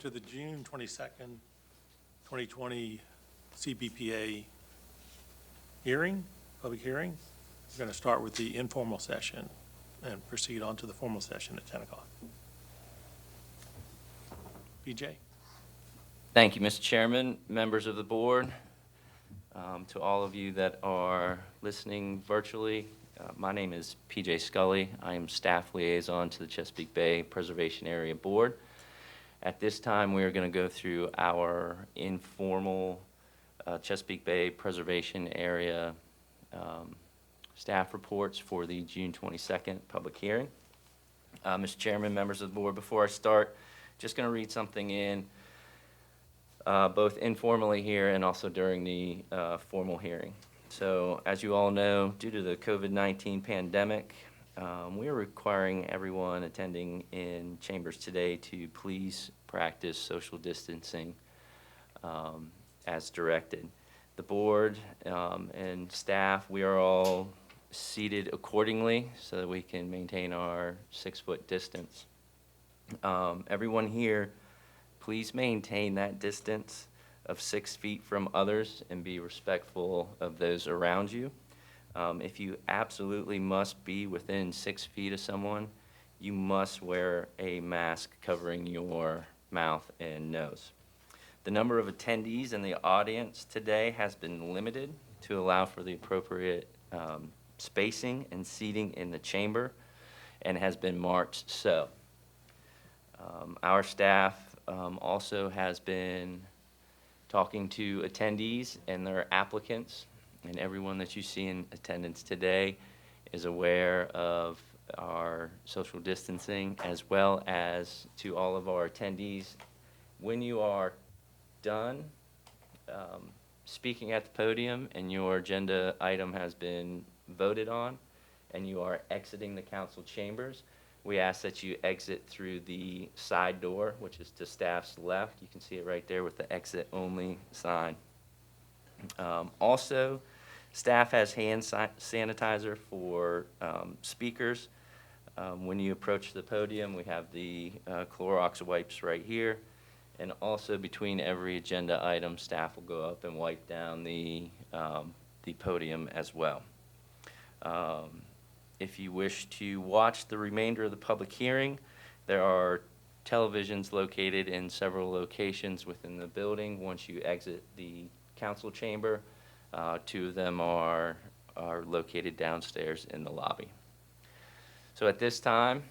To the June 22nd, 2020 CBPA hearing, public hearing. We're going to start with the informal session and proceed on to the formal session at 10 o'clock. PJ. Thank you, Mr. Chairman, members of the board, to all of you that are listening virtually. My name is PJ Scully. I am staff liaison to the Chesapeake Bay Preservation Area Board. At this time, we are going to go through our informal Chesapeake Bay Preservation Area staff reports for the June 22nd public hearing. Mr. Chairman, members of the board, before I start, just going to read something in both informally here and also during the formal hearing. So, as you all know, due to the COVID-19 pandemic, we are requiring everyone attending in chambers today to please practice social distancing as directed. The board and staff, we are all seated accordingly so that we can maintain our 6-foot distance. Everyone here, please maintain that distance of 6 feet from others and be respectful of those around you. If you absolutely must be within 6 feet of someone, you must wear a mask covering your mouth and nose. The number of attendees in the audience today has been limited to allow for the appropriate spacing and seating in the chamber and has been marked so. Our staff also has been talking to attendees and their applicants, and everyone that you see in attendance today is aware of our social distancing, as well as to all of our attendees. When you are done speaking at the podium and your agenda item has been voted on and you are exiting the council chambers, we ask that you exit through the side door, which is to staff's left. You can see it right there with the exit only sign. Also, staff has hand sanitizer for speakers. When you approach the podium, we have the Clorox wipes right here. And also between every agenda item, staff will go up and wipe down the podium as well. If you wish to watch the remainder of the public hearing, there are televisions located in several locations within the building. Once you exit the council chamber, 2 of them are located downstairs in the lobby. So at this time,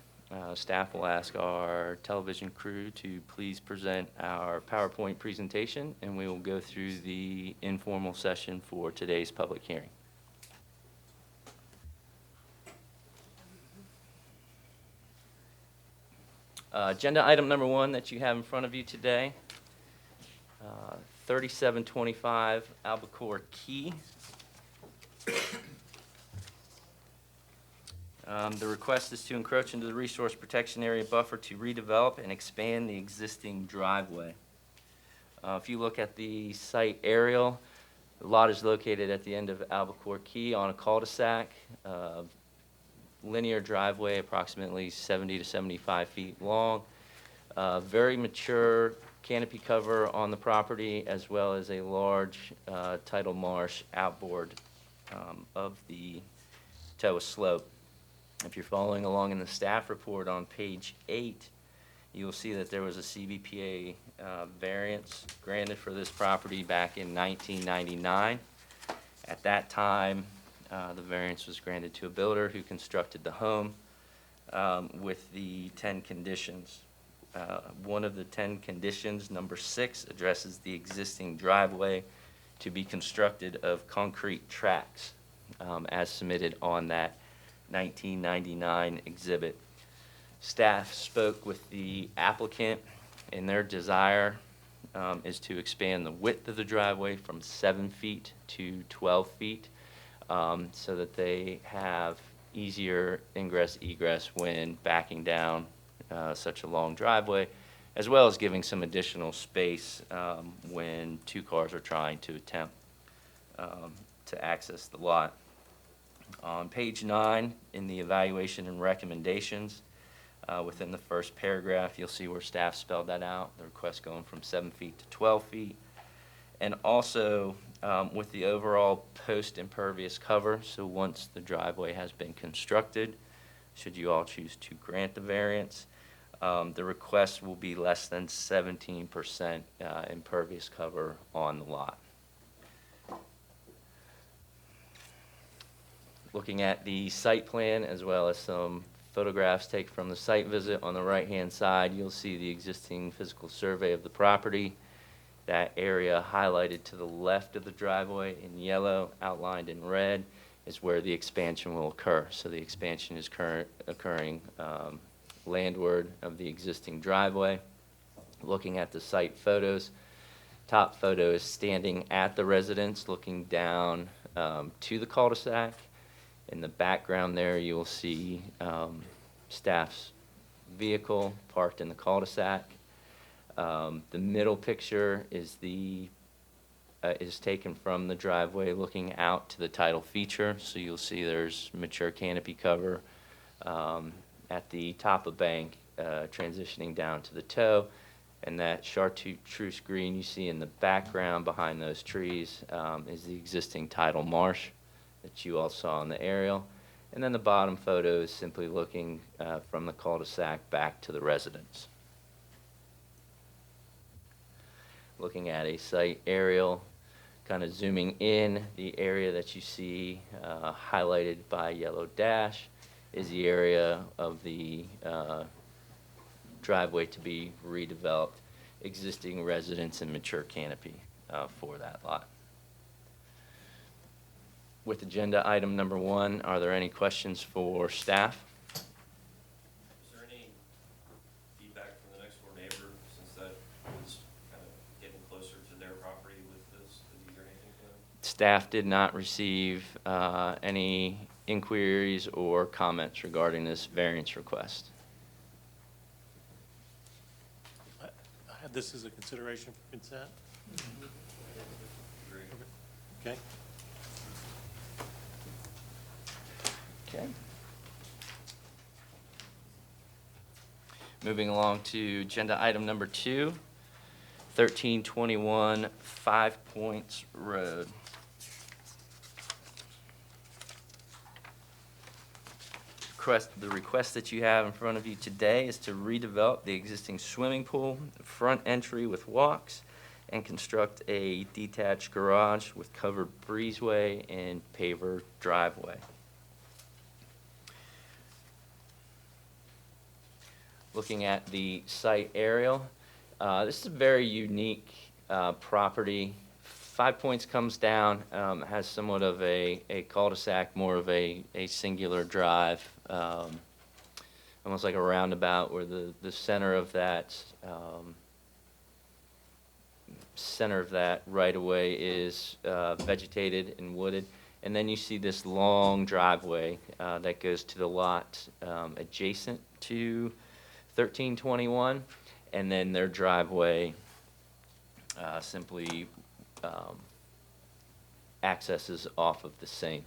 staff will ask our television crew to please present our PowerPoint presentation, and we will go through the informal session for today's public hearing. Agenda item number 1 that you have in front of you today, 3725 Albacore Key. The request is to encroach into the resource protection area buffer to redevelop and expand the existing driveway. If you look at the site aerial, the lot is located at the end of Albacore Key on a cul-de-sac. Linear driveway, approximately 70 to 75 feet long. Very mature canopy cover on the property, as well as a large tidal marsh outboard of the Toa slope. If you're following along in the staff report on page 8, you'll see that there was a CBPA variance granted for this property back in 1999. At that time, the variance was granted to a builder who constructed the home with the 10 conditions. One of the 10 conditions, number 6, addresses the existing driveway to be constructed of concrete tracks as submitted on that 1999 exhibit. Staff spoke with the applicant, and their desire is to expand the width of the driveway from 7 feet to 12 feet. So that they have easier ingress-egress when backing down such a long driveway, as well as giving some additional space when 2 cars are trying to attempt to access the lot. On page 9, in the evaluation and recommendations, Within the first paragraph, you'll see where staff spelled that out, the request going from 7 feet to 12 feet. And also, with the overall post-impervious cover, so once the driveway has been constructed, should you all choose to grant the variance, the request will be less than 17% impervious cover on the lot. Looking at the site plan as well as some photographs taken from the site visit, on the right-hand side, you'll see the existing physical survey of the property. That area highlighted to the left of the driveway in yellow, outlined in red, is where the expansion will occur. So the expansion is occurring landward of the existing driveway. Looking at the site photos, top photo is standing at the residence looking down to the cul-de-sac. In the background there, you'll see staff's vehicle parked in the cul-de-sac. The middle picture is taken from the driveway looking out to the title feature. So you'll see there's mature canopy cover at the top of bank transitioning down to the toe. And that chartreuse green you see in the background behind those trees is the existing tidal marsh that you all saw in the aerial. And then the bottom photo is simply looking from the cul-de-sac back to the residence. Looking at a site aerial, kind of zooming in, the area that you see highlighted by a yellow dash is the area of the driveway to be redeveloped, existing residence and mature canopy for that lot. With agenda item number 1, are there any questions for staff? Is there any feedback from the next door neighbor, since that was kind of getting closer to their property with this? Did you hear anything from them? Staff did not receive any inquiries or comments regarding this variance request. I have this as a consideration for consent. Agree. Okay. Okay. Moving along to agenda item number 2, 1321 Five Points Road. The request that you have in front of you today is to redevelop the existing swimming pool, front entry with walks, and construct a detached garage with covered breezeway and paver driveway. Looking at the site aerial, this is a very unique property. 5 Points comes down, has somewhat of a cul-de-sac, more of a singular drive, almost like a roundabout where the center of that right-of-way is vegetated and wooded. And then you see this long driveway that goes to the lot adjacent to 1321, and then their driveway simply accesses off of the same.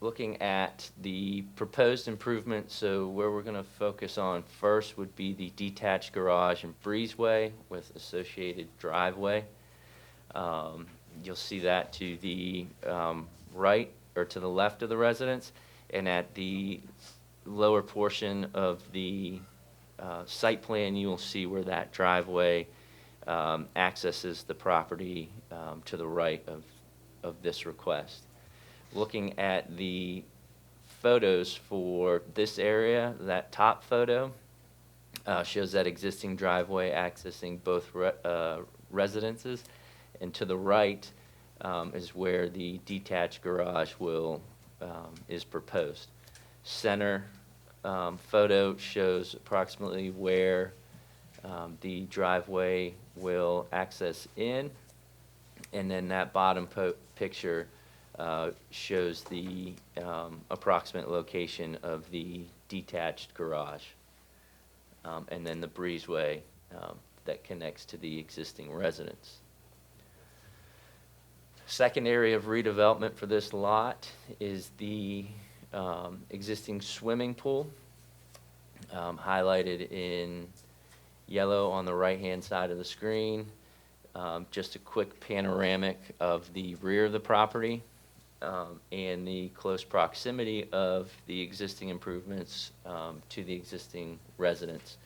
Looking at the proposed improvement, so where we're going to focus on first would be the detached garage and breezeway with associated driveway. You'll see that to the right or to the left of the residence, and at the lower portion of the site plan, you will see where that driveway accesses the property to the right of this request. Looking at the photos for this area, that top photo shows that existing driveway accessing both residences, and to the right is where the detached garage is proposed. Center photo shows approximately where the driveway will access in, and then that bottom picture shows the approximate location of the detached garage, and then the breezeway that connects to the existing residence. Second area of redevelopment for this lot is the existing swimming pool, highlighted in yellow on the right-hand side of the screen. Just a quick panoramic of the rear of the property, and the close proximity of the existing improvements to the existing residents.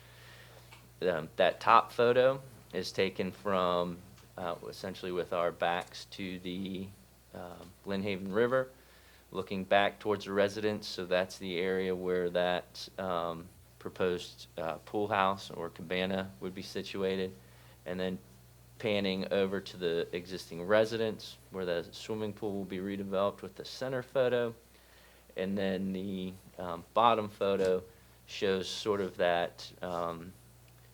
That top photo is taken from essentially with our backs to the Glen Haven River, looking back towards the residence. So that's the area where that proposed pool house or cabana would be situated, and then panning over to the existing residence where the swimming pool will be redeveloped with the center photo. And then the bottom photo shows sort of that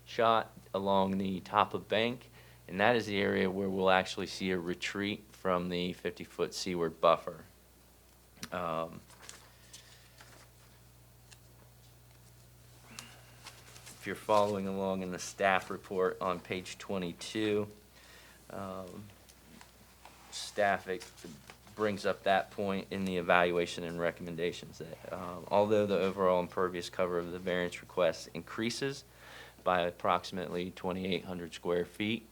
shot along the top of bank, and that is the area where we'll actually see a retreat from the 50-foot seaward buffer. If you're following along in the staff report on page 22, staff brings up that point in the evaluation and recommendations that although the overall impervious cover of the variance request increases by approximately 2,800 square feet,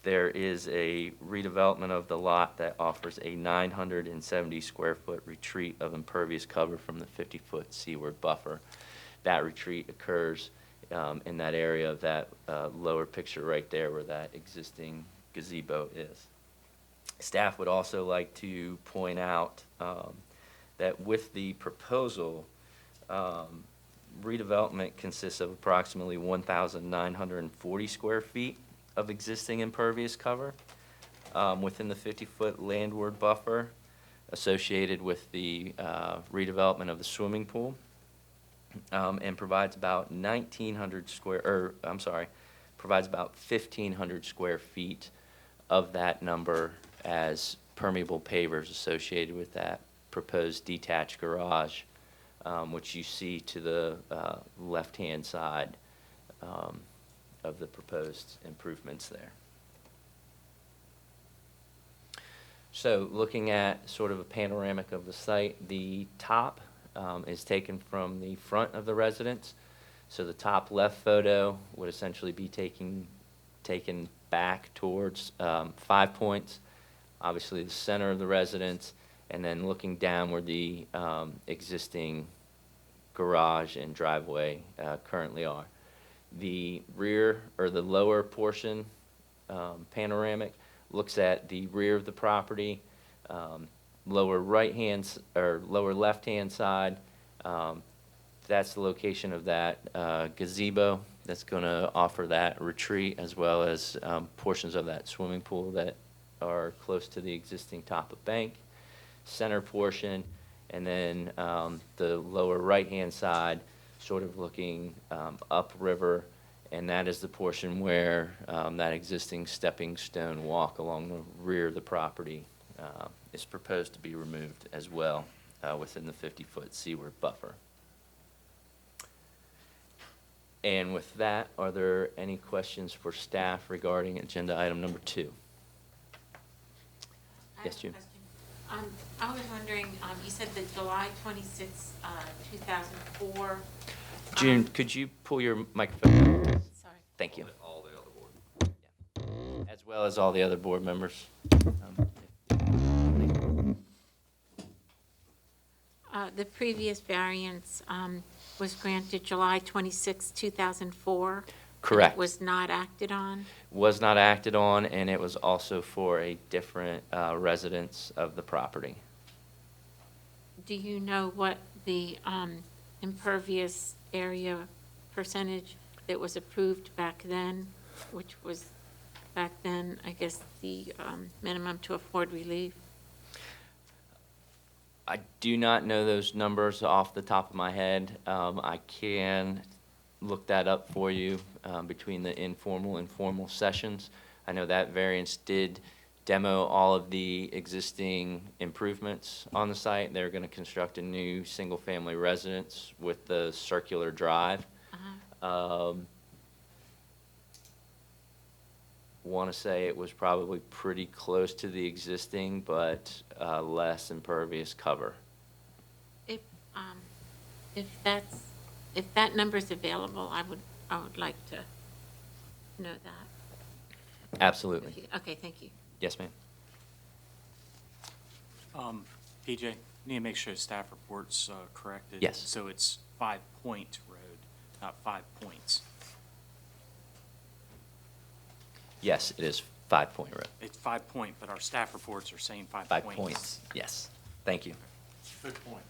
there is a redevelopment of the lot that offers a 970 square foot retreat of impervious cover from the 50-foot seaward buffer. That retreat occurs in that area of that lower picture right there where that existing gazebo is. Staff would also like to point out that with the proposal, redevelopment consists of approximately 1,940 square feet of existing impervious cover within the 50-foot landward buffer associated with the redevelopment of the swimming pool. And provides about 1,500 square feet of that number as permeable pavers associated with that proposed detached garage, which you see to the left-hand side of the proposed improvements there. So looking at sort of a panoramic of the site, the top is taken from the front of the residence. So the top left photo would essentially be taken back towards 5 Points, obviously the center of the residence, and then looking down where the existing garage and driveway currently are. The rear or the lower portion panoramic looks at the rear of the property, lower left-hand side. That's the location of that gazebo that's going to offer that retreat, as well as portions of that swimming pool that are close to the existing top of bank. Center portion, and then the lower right-hand side sort of looking upriver, and that is the portion where that existing stepping stone walk along the rear of the property is proposed to be removed as well within the 50-foot seaward buffer. And with that, are there any questions for staff regarding agenda item number 2? Yes, June. I was wondering, you said that July 26, 2004. June, could you pull your microphone? Sorry. Thank you. All the other board. Yeah. As well as all the other board members. The previous variance was granted July 26, 2004. Correct. And it was not acted on? Was not acted on, and it was also for a different residence of the property. Do you know what the impervious area percentage that was approved back then, which was back then, I guess, the minimum to afford relief? I do not know those numbers off the top of my head. I can look that up for you between the informal and formal sessions. I know that variance did demo all of the existing improvements on the site. They're going to construct a new single-family residence with the circular drive. Want to say it was probably pretty close to the existing, but less impervious cover. If that number's available, I would like to know that. Absolutely. Okay, thank you. Yes, ma'am. PJ, need to make sure staff report's corrected. Yes. So it's 5 Point Road, not 5 Points. Yes, it is 5 Point Road. It's 5 Point, but our staff reports are saying 5 5 Points. points, yes. Thank you. Good point.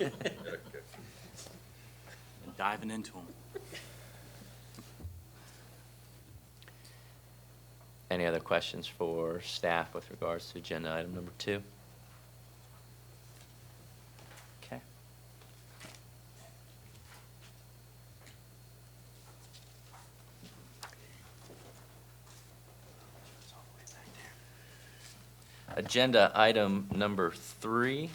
And diving into them. Any other questions for staff with regards to agenda item number 2? Okay. Agenda item number 3,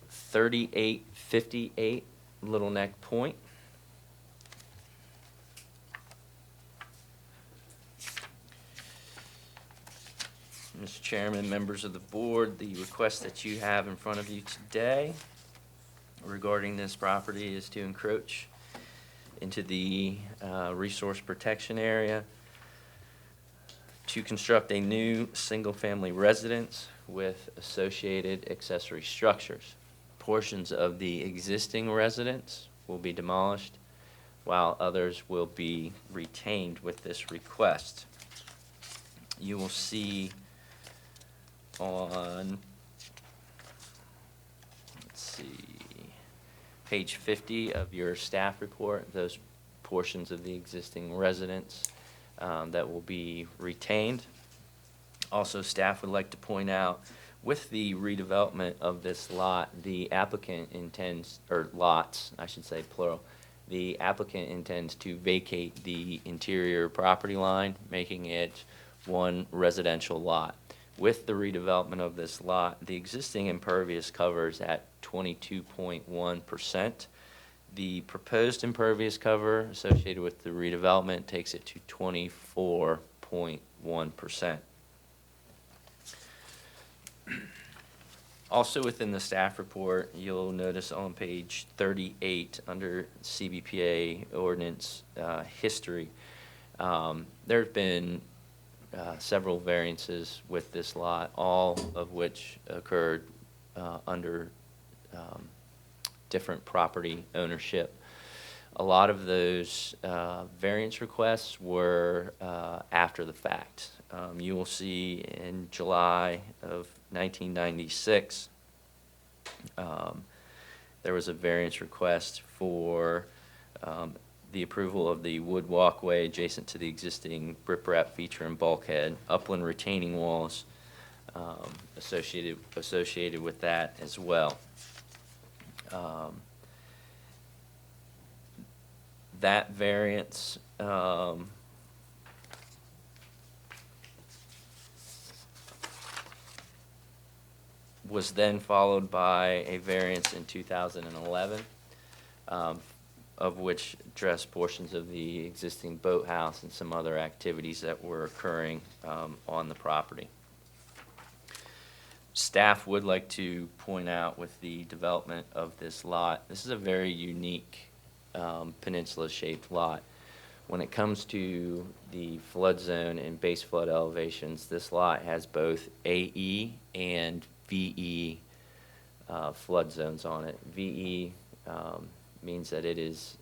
3858 Little Neck Point. Mr. Chairman, members of the board, the request that you have in front of you today regarding this property is to encroach into the resource protection area to construct a new single-family residence with associated accessory structures. Portions of the existing residence will be demolished, while others will be retained with this request. You will see on, let's see, page 50 of your staff report, those portions of the existing residence that will be retained. Also, staff would like to point out, with the redevelopment of this lot, the applicant intends, or lots, I should say plural, the applicant intends to vacate the interior property line, making it one residential lot. With the redevelopment of this lot, the existing impervious cover is at 22.1%. The proposed impervious cover associated with the redevelopment takes it to 24.1%. Also within the staff report, you'll notice on page 38 under CBPA ordinance history, there have been several variances with this lot, all of which occurred under different property ownership. A lot of those variance requests were after the fact. You will see in July of 1996, there was a variance request for the approval of the wood walkway adjacent to the existing riprap feature and bulkhead, upland retaining walls associated with that as well. That variance was then followed by a variance in 2011, of which addressed portions of the existing boathouse and some other activities that were occurring on the property. Staff would like to point out with the development of this lot, this is a very unique peninsula-shaped lot. When it comes to the flood zone and base flood elevations, this lot has both AE and VE flood zones on it. VE means that it is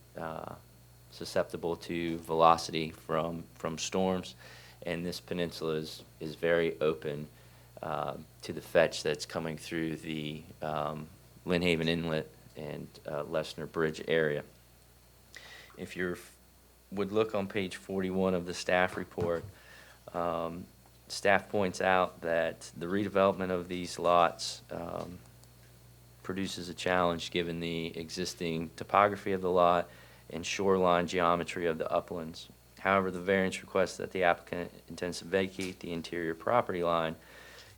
susceptible to velocity from storms, and this peninsula is very open to the fetch that's coming through the Lynn Haven Inlet and Lesnar Bridge area. If you would look on page 41 of the staff report, staff points out that the redevelopment of these lots produces a challenge given the existing topography of the lot and shoreline geometry of the uplands. However, the variance requests that the applicant intends to vacate the interior property line,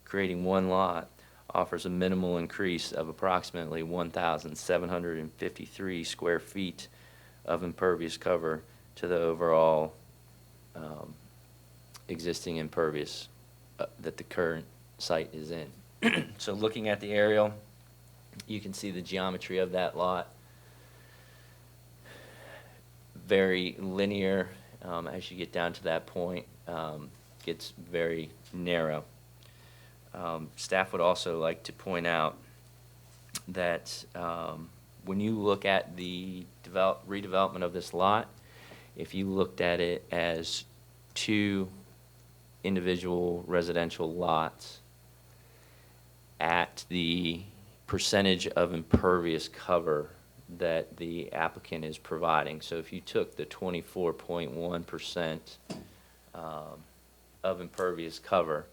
creating one lot, offers a minimal increase of approximately 1,753 square feet of impervious cover to the overall existing impervious that the current site is in. So looking at the aerial, You can see the geometry of that lot. Very linear as you get down to that point. Gets very narrow. Staff would also like to point out that when you look at the redevelopment of this lot, if you looked at it as two individual residential lots at the percentage of impervious cover that the applicant is providing. So if you took the 24.1% of impervious cover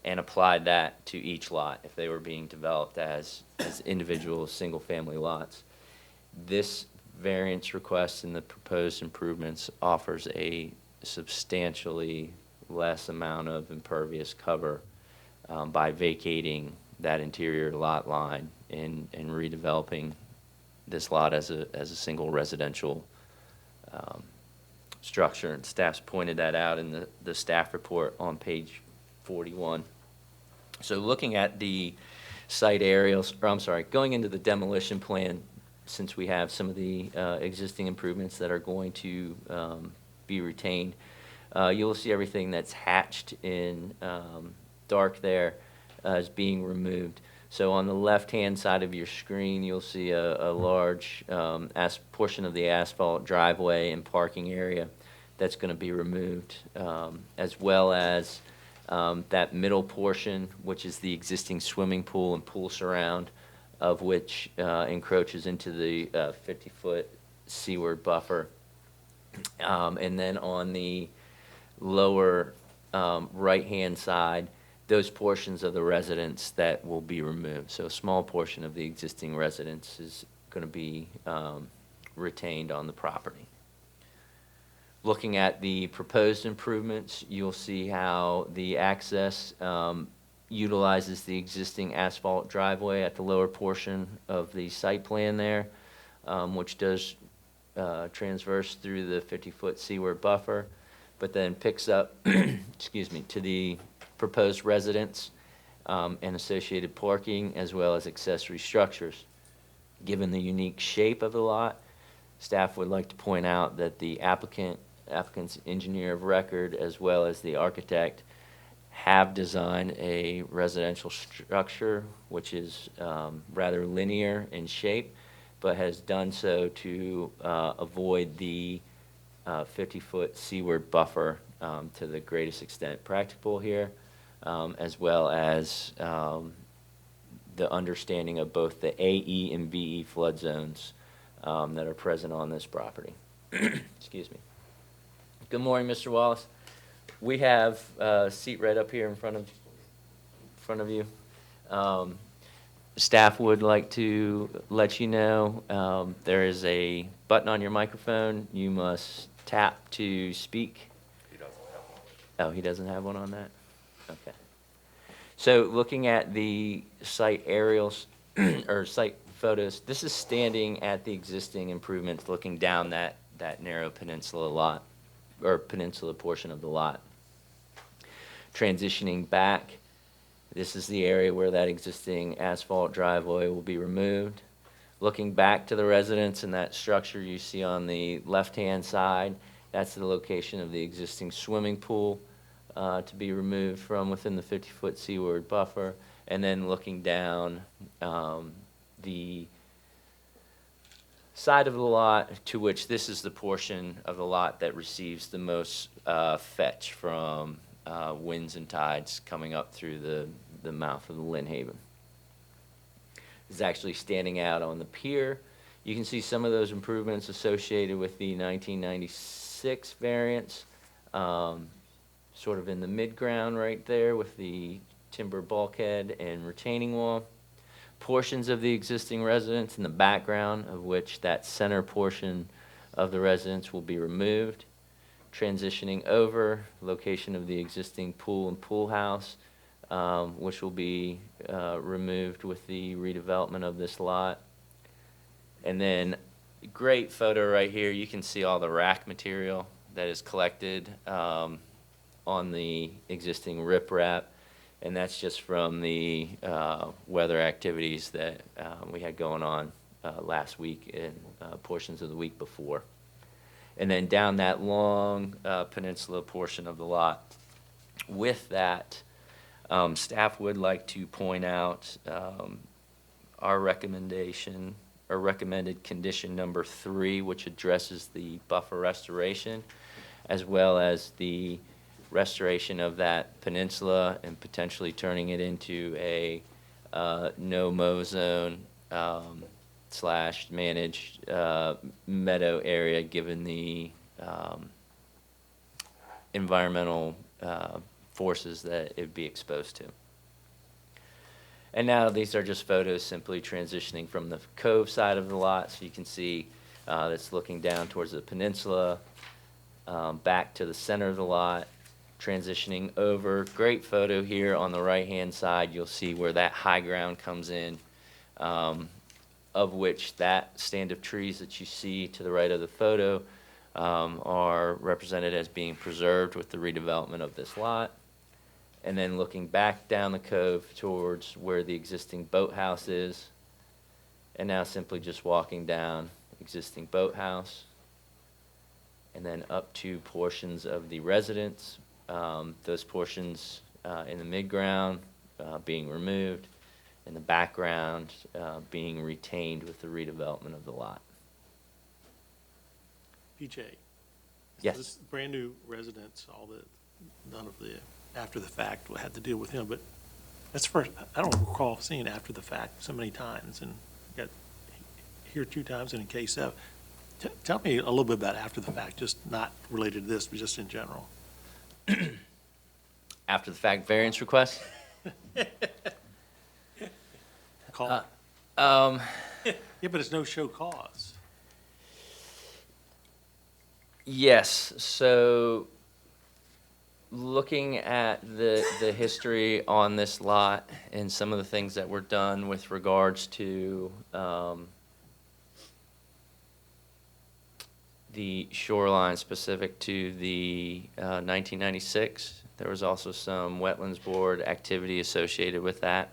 and applied that to each lot, if they were being developed as individual single-family lots, this variance request and the proposed improvements offers a substantially less amount of impervious cover by vacating that interior lot line and redeveloping this lot as a single residential structure. And staff's pointed that out in the staff report on page 41. So looking at the site aerials, or I'm sorry, going into the demolition plan, since we have some of the existing improvements that are going to be retained, you'll see everything that's hatched in dark there is being removed. So on the left-hand side of your screen, you'll see a large portion of the asphalt driveway and parking area that's going to be removed, as well as that middle portion, which is the existing swimming pool and pool surround, of which encroaches into the 50-foot seaward buffer. And then on the lower right-hand side, those portions of the residence that will be removed. So a small portion of the existing residence is going to be retained on the property. Looking at the proposed improvements, you'll see how the access utilizes the existing asphalt driveway at the lower portion of the site plan there, which does transverse through the 50-foot seaward buffer, but then picks up, excuse me, to the proposed residence and associated parking, as well as accessory structures. Given the unique shape of the lot, staff would like to point out that the applicant's engineer of record, as well as the architect, have designed a residential structure which is rather linear in shape, but has done so to avoid the 50-foot seaward buffer to the greatest extent practicable here, as well as the understanding of both the AE and BE flood zones that are present on this property. Excuse me. Good morning, Mr. Wallace. We have a seat right up here in front of you. Staff would like to let you know there is a button on your microphone. You must tap to speak. He doesn't have one. Oh, he doesn't have one on that? Okay. So looking at the site aerials or site photos, this is standing at the existing improvements looking down that narrow peninsula lot, or peninsula portion of the lot. Transitioning back, this is the area where that existing asphalt driveway will be removed. Looking back to the residence and that structure you see on the left-hand side, that's the location of the existing swimming pool to be removed from within the 50-foot seaward buffer. And then looking down the side of the lot, to which this is the portion of the lot that receives the most fetch from winds and tides coming up through the mouth of the Lynn Haven. Is actually standing out on the pier. You can see some of those improvements associated with the 1996 variance, sort of in the mid-ground right there with the timber bulkhead and retaining wall. Portions of the existing residence in the background, of which that center portion of the residence will be removed. Transitioning over, location of the existing pool and pool house, which will be removed with the redevelopment of this lot. And then, great photo right here. You can see all the rack material that is collected on the existing riprap And that's just from the weather activities that we had going on last week and portions of the week before. And then down that long peninsula portion of the lot. With that, staff would like to point out our recommendation, or recommended condition number 3, which addresses the buffer restoration, as well as the restoration of that peninsula and potentially turning it into a no-mow zone / managed meadow area, given the environmental forces that it would be exposed to. And now these are just photos simply transitioning from the cove side of the lot, so you can see that's looking down towards the peninsula, back to the center of the lot, transitioning over. Great photo here on the right-hand side. You'll see where that high ground comes in, of which that stand of trees that you see to the right of the photo are represented as being preserved with the redevelopment of this lot. And then looking back down the cove towards where the existing boathouse is, and now simply just walking down existing boathouse, and then up to portions of the residence, those portions in the midground being removed, and the background being retained with the redevelopment of the lot. PJ? Yes. This brand-new residence, none of the after the fact will have to deal with him, but that's first, I don't recall seeing after the fact so many times, and got here 2 times and in K7. Tell me a little bit about after the fact, just not related to this, but just in general. After the fact variance request? Call. Um, Yeah, but it's no show cause. Yes, so looking at the history on this lot and some of the things that were done with regards to the shoreline specific to the 1996, there was also some Wetlands Board activity associated with that.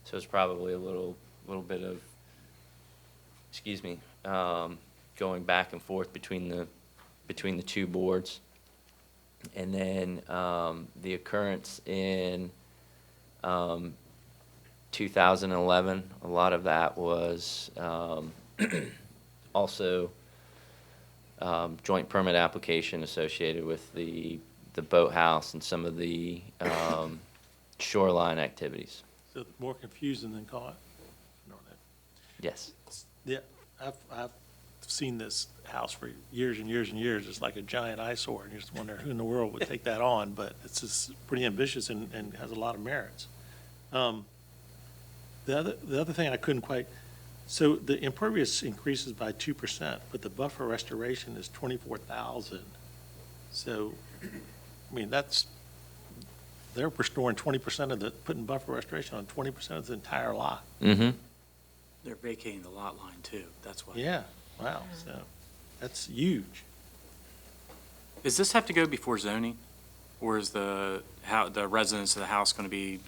So it's probably a little bit of, going back and forth between the 2 boards. And then the occurrence in 2011, a lot of that was also joint permit application associated with the boathouse and some of the shoreline activities. So more confusing than caught. No, that- Yes. Yeah, I've seen this house for years and years and years. It's like a giant eyesore, and you just wonder who in the world would take that on, but it's just pretty ambitious and has a lot of merits. The other thing I couldn't quite, so the impervious increases by 2%, but the buffer restoration is 24,000. So, I mean, they're restoring 20% of putting buffer restoration on 20% of the entire lot. Mm-hmm. They're vacating the lot line too, that's why. Yeah, wow, so that's huge. Does this have to go before zoning? Or is the residence of the house going to be,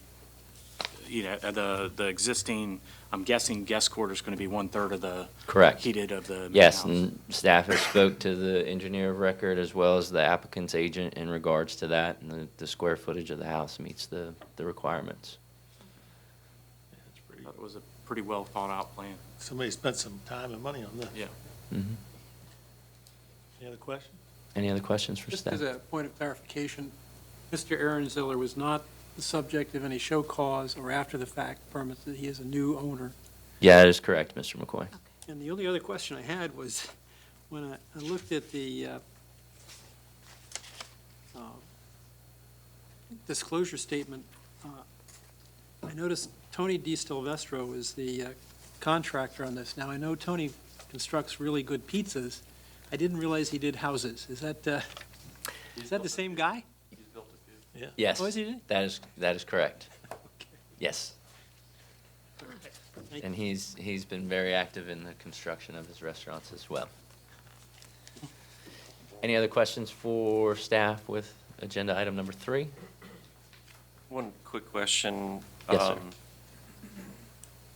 the existing, I'm guessing guest quarters going to be 1/3 of the Correct. heated of the main Yes, house? and staff has spoke to the engineer of record as well as the applicant's agent in regards to that, and the square footage of the house meets the requirements. Yeah, it's pretty, Thought it was a pretty well thought out plan. somebody spent some time and money on this. Yeah. Mhm. Any other questions? Any other questions for Just staff? as a point of clarification, Mr. Ehrenzeller was not the subject of any show cause or after-the-fact permits, that he is a new owner. Yeah, that is correct, Mr. McCoy. And the only other question I had was, when I looked at the disclosure statement, I noticed Tony DiSilvestro is the contractor on this. Now, I know Tony constructs really good pizzas. I didn't realize he did houses. Is that the same guy? Yeah. Yes, Oh, is he? that is correct. Yes, Thank and he's been very active in the construction of his restaurants as well. Any other questions for staff with agenda item number 3? One quick question. Yes,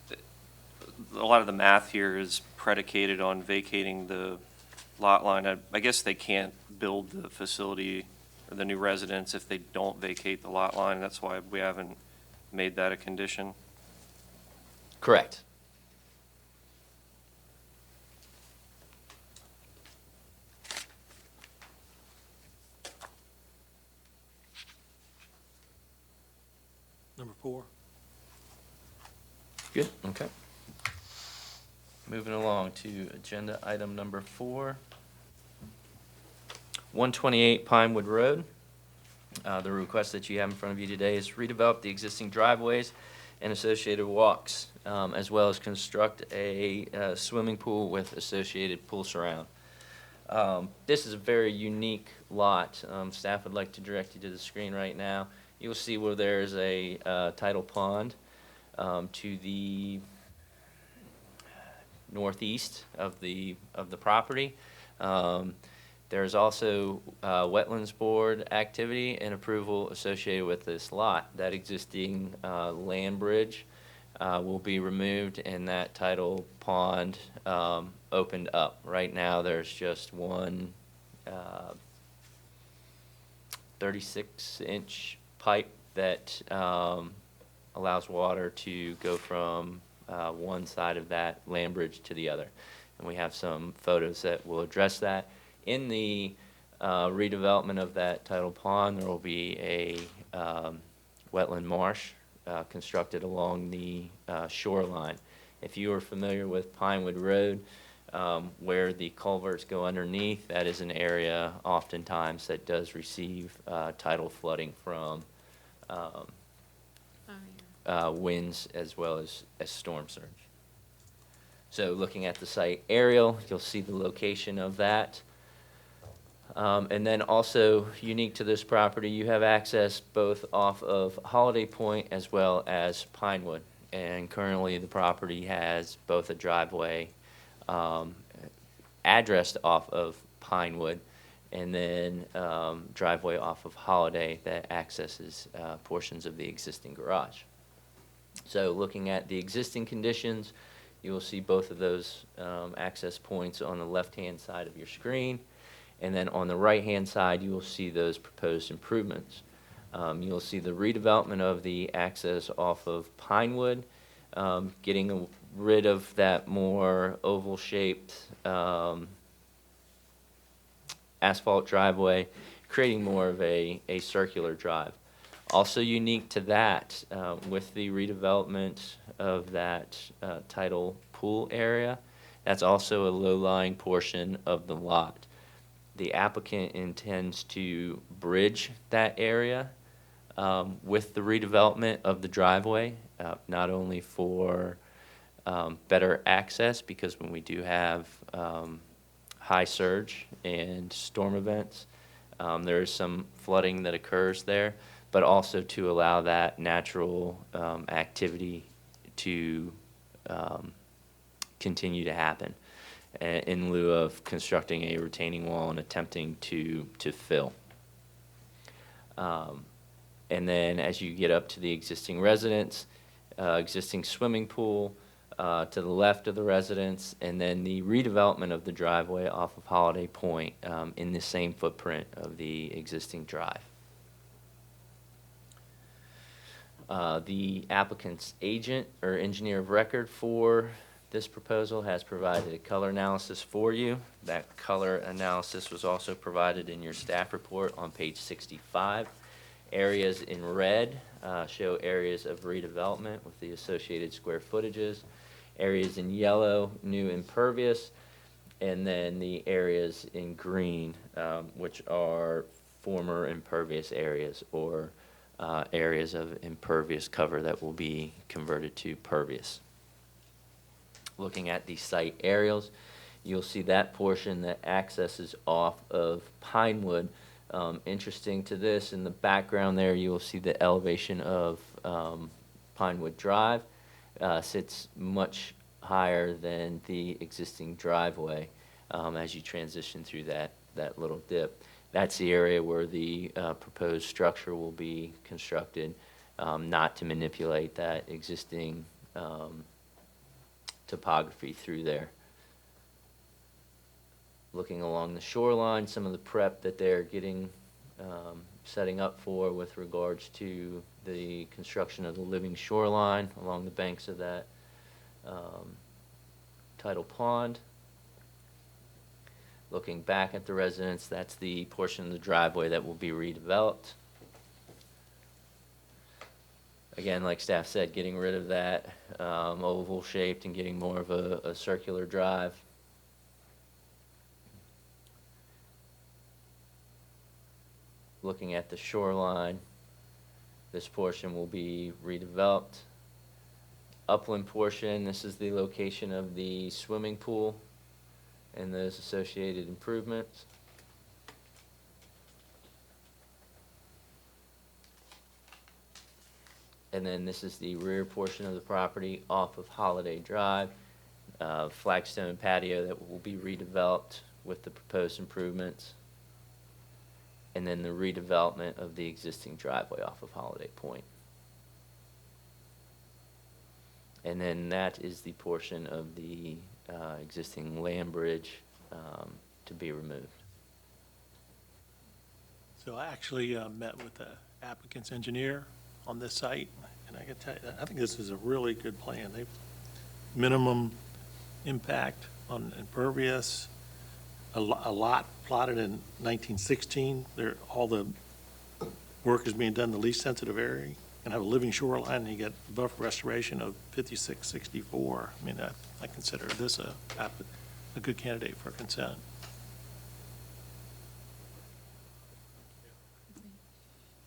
sir. A lot of the math here is predicated on vacating the lot line. I guess they can't build the facility or the new residence if they don't vacate the lot line. That's why we haven't made that a condition. Correct. Number 4. Good, okay. Moving along to agenda item number 4. 128 Pinewood Road. The request that you have in front of you today is redevelop the existing driveways and associated walks, as well as construct a swimming pool with associated pool surround. This is a very unique lot. Staff would like to direct you to the screen right now. You'll see where there's a tidal pond to the northeast of the property. There's also Wetlands Board activity and approval associated with this lot. That existing land bridge will be removed and that tidal pond opened up. Right now, there's just one 36-inch pipe that allows water to go from one side of that land bridge to the other. And we have some photos that will address that. In the redevelopment of that tidal pond, there will be a wetland marsh constructed along the shoreline. If you are familiar with Pinewood Road, where the culverts go underneath, that is an area oftentimes that does receive tidal flooding from winds as well as storm surge. So looking at the site aerial, you'll see the location of that. And then also unique to this property, you have access both off of Holiday Point as well as Pinewood. And currently the property has both a driveway addressed off of Pinewood and then driveway off of Holiday that accesses portions of the existing garage. So looking at the existing conditions, you will see both of those access points on the left-hand side of your screen. And then on the right-hand side, you will see those proposed improvements. You'll see the redevelopment of the access off of Pinewood, getting rid of that more oval-shaped asphalt driveway, creating more of a circular drive. Also unique to that, with the redevelopment of that tidal pool area, that's also a low-lying portion of the lot. The applicant intends to bridge that area with the redevelopment of the driveway, not only for better access, because when we do have high surge and storm events, there is some flooding that occurs there, but also to allow that natural activity to continue to happen in lieu of constructing a retaining wall and attempting to fill. And then as you get up to the existing residence, existing swimming pool to the left of the residence, and then the redevelopment of the driveway off of Holiday Point in the same footprint of the existing drive. The applicant's agent or engineer of record for this proposal has provided a color analysis for you. That color analysis was also provided in your staff report on page 65. Areas in red show areas of redevelopment with the associated square footages. Areas in yellow, new impervious, and then the areas in green, which are former impervious areas or areas of impervious cover that will be converted to pervious. Looking at the site aerials, you'll see that portion that accesses off of Pinewood. Interesting to this, in the background there, you will see the elevation of Pinewood Drive. Sits much higher than the existing driveway as you transition through that little dip. That's the area where the proposed structure will be constructed not to manipulate that existing topography through there. Looking along the shoreline, some of the prep that they're getting, setting up for with regards to the construction of the living shoreline along the banks of that tidal pond. Looking back at the residence, that's the portion of the driveway that will be redeveloped. Again, like staff said, getting rid of that oval shaped and getting more of a circular drive. Looking at the shoreline, this portion will be redeveloped. Upland portion, this is the location of the swimming pool and those associated improvements. And then this is the rear portion of the property off of Holiday Drive, flagstone patio that will be redeveloped with the proposed improvements. And then the redevelopment of the existing driveway off of Holiday Point. And then that is the portion of the existing land bridge to be removed. So I actually met with the applicant's engineer on this site, and I can tell you, I think this is a really good plan. They've minimum impact on impervious, a lot plotted in 1916. All the work is being done in the least sensitive area, and have a living shoreline, and you get buffer restoration of 5664. I mean, I consider this a good candidate for consent.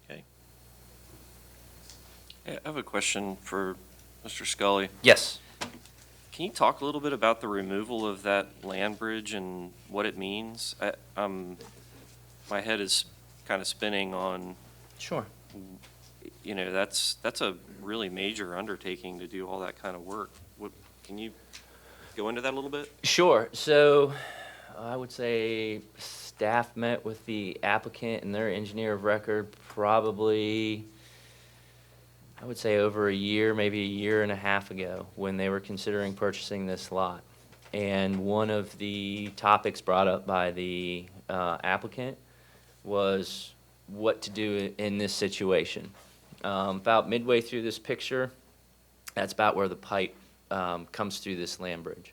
Okay. Yeah, I have a question for Mr. Scully. Yes. Can you talk a little bit about the removal of that land bridge and what it means? My head is kind of spinning on, Sure. you know, that's a really major undertaking to do all that kind of work. Can you go into that a little bit? Sure. So I would say staff met with the applicant and their engineer of record probably, I would say over a year, maybe a year and a half ago, when they were considering purchasing this lot. And one of the topics brought up by the applicant was what to do in this situation. About midway through this picture, that's about where the pipe comes through this land bridge.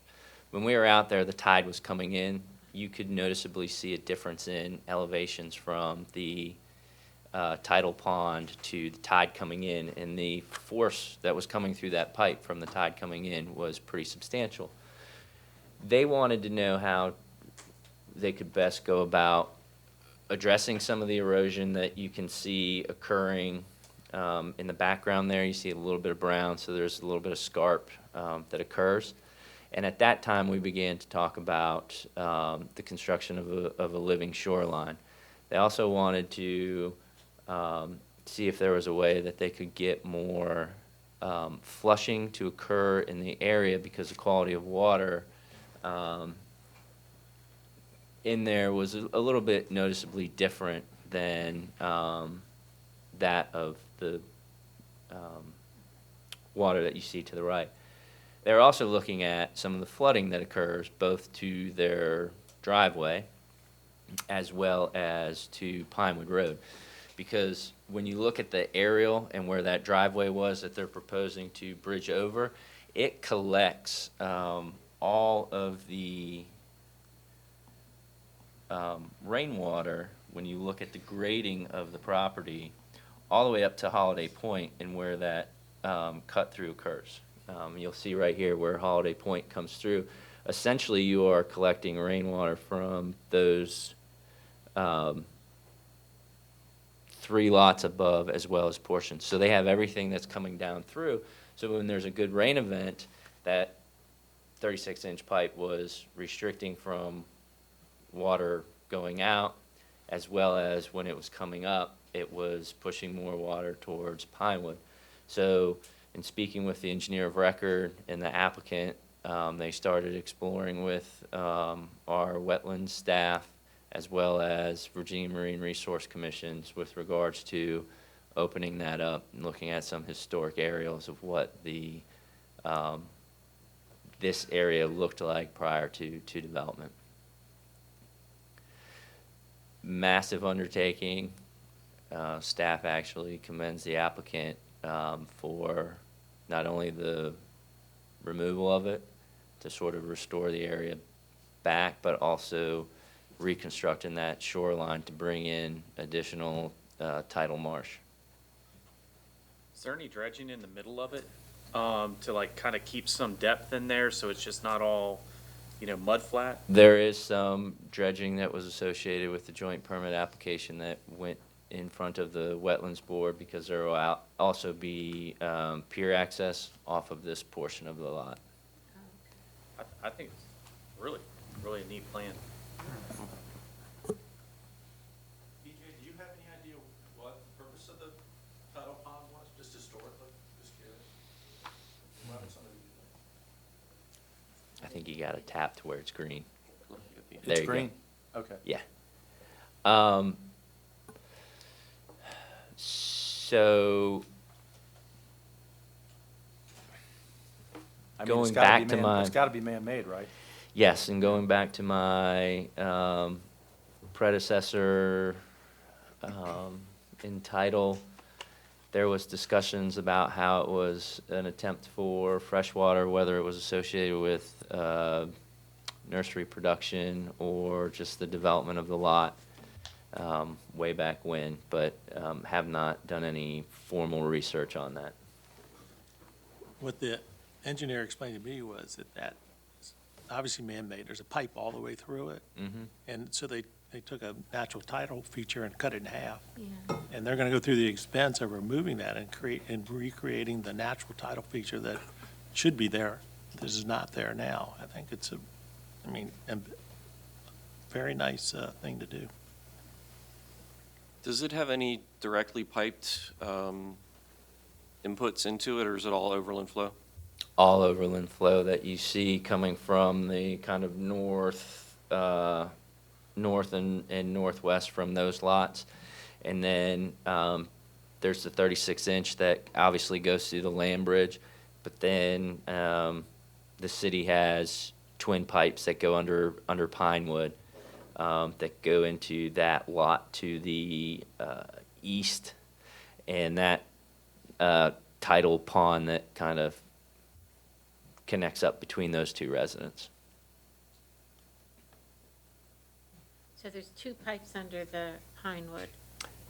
When we were out there, the tide was coming in. You could noticeably see a difference in elevations from the tidal pond to the tide coming in, and the force that was coming through that pipe from the tide coming in was pretty substantial. They wanted to know how they could best go about addressing some of the erosion that you can see occurring in the background there. You see a little bit of brown, so there's a little bit of scarp that occurs. And at that time, we began to talk about the construction of a living shoreline. They also wanted to see if there was a way that they could get more flushing to occur in the area, because the quality of water in there was a little bit noticeably different than that of the water that you see to the right. They're also looking at some of the flooding that occurs both to their driveway as well as to Pinewood Road. Because when you look at the aerial and where that driveway was that they're proposing to bridge over, it collects all of the rainwater when you look at the grading of the property all the way up to Holiday Point and where that cut through occurs. You'll see right here where Holiday Point comes through. Essentially, you are collecting rainwater from those 3 lots above as well as portions. So they have everything that's coming down through. So when there's a good rain event, that 36-inch pipe was restricting from water going out, as well as when it was coming up, it was pushing more water towards Pinewood. So in speaking with the engineer of record and the applicant, they started exploring with our wetlands staff as well as Virginia Marine Resource Commissions with regards to opening that up and looking at some historic aerials of what the this area looked like prior to development. Massive undertaking. Staff actually commends the applicant for not only the removal of it to sort of restore the area back, but also reconstructing that shoreline to bring in additional tidal marsh. Is there any dredging in the middle of it to like kind of keep some depth in there so it's just not all, mud flat? There is some dredging that was associated with the joint permit application that went in front of the Wetlands Board because there will also be pier access off of this portion of the lot. I think it's really, really a neat plan. BJ, do you have any idea what the purpose of the tidal pond was, just historically? Just curious. Why would somebody do that? I think you got to tap to where it's green. It's There you go. green? Okay. Yeah. So I mean, Going it's gotta back be to my- It's gotta be man-made, right? yes, and going back to my predecessor in title, there was discussions about how it was an attempt for freshwater, whether it was associated with nursery production or just the development of the lot way back when, but have not done any formal research on that. What the engineer explained to me was that is obviously man-made. There's a pipe all the way through it. Mm-hmm. And so they took a natural tidal feature and cut it in half. Yeah. And they're gonna go through the expense of removing that and recreating the natural tidal feature that should be there. This is not there now. I think it's a very nice thing to do. Does it have any directly piped inputs into it, or is it all overland flow? All overland flow that you see coming from the kind of north and northwest from those lots. And then there's the 36-inch that obviously goes through the land bridge. But then the city has twin pipes that go under Pinewood that go into that lot to the east. And that tidal pond that kind of connects up between those two residents. So there's two pipes under the Pinewood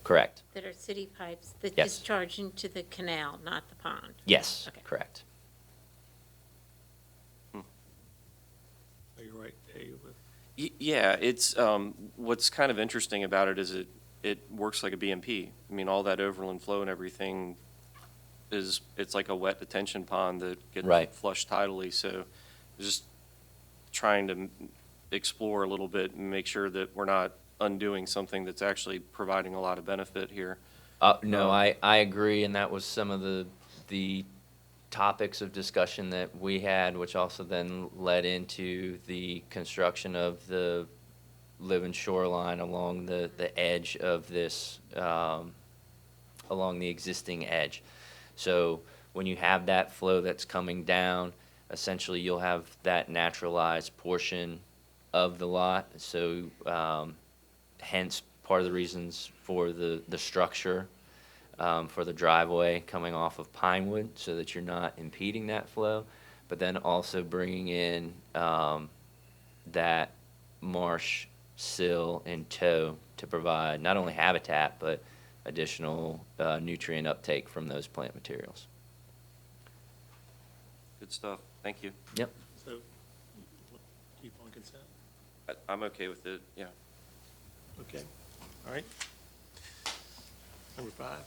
Correct. that are city pipes that Yes. discharge into the canal, not the pond. Yes, Okay. correct. Are you right, Dave? Yeah, it's, what's kind of interesting about it is it works like a BMP. I mean, all that overland flow and everything it's like a wet detention pond that gets Right. flushed tidally, so just trying to explore a little bit and make sure that we're not undoing something that's actually providing a lot of benefit here. No, I agree, and that was some of the topics of discussion that we had, which also then led into the construction of the living shoreline along the edge of this, along the existing edge. So when you have that flow that's coming down, essentially you'll have that naturalized portion of the lot. So hence part of the reasons for the structure for the driveway coming off of Pinewood, so that you're not impeding that flow, but then also bringing in that marsh sill in tow to provide not only habitat, but additional nutrient uptake from those plant materials. Good stuff. Thank you. Yep. So, keep on consent? I'm okay with it, yeah. Okay, all right. Number 5.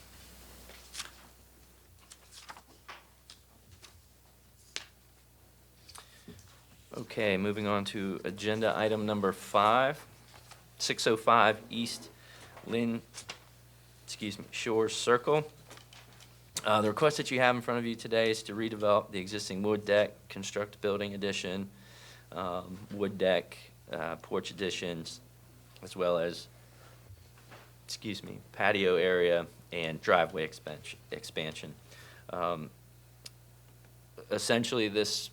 Okay, moving on to agenda item number 5, 605 East Shores Circle. The request that you have in front of you today is to redevelop the existing wood deck, construct a building addition, wood deck, porch additions, as well as patio area and driveway expansion. Essentially, this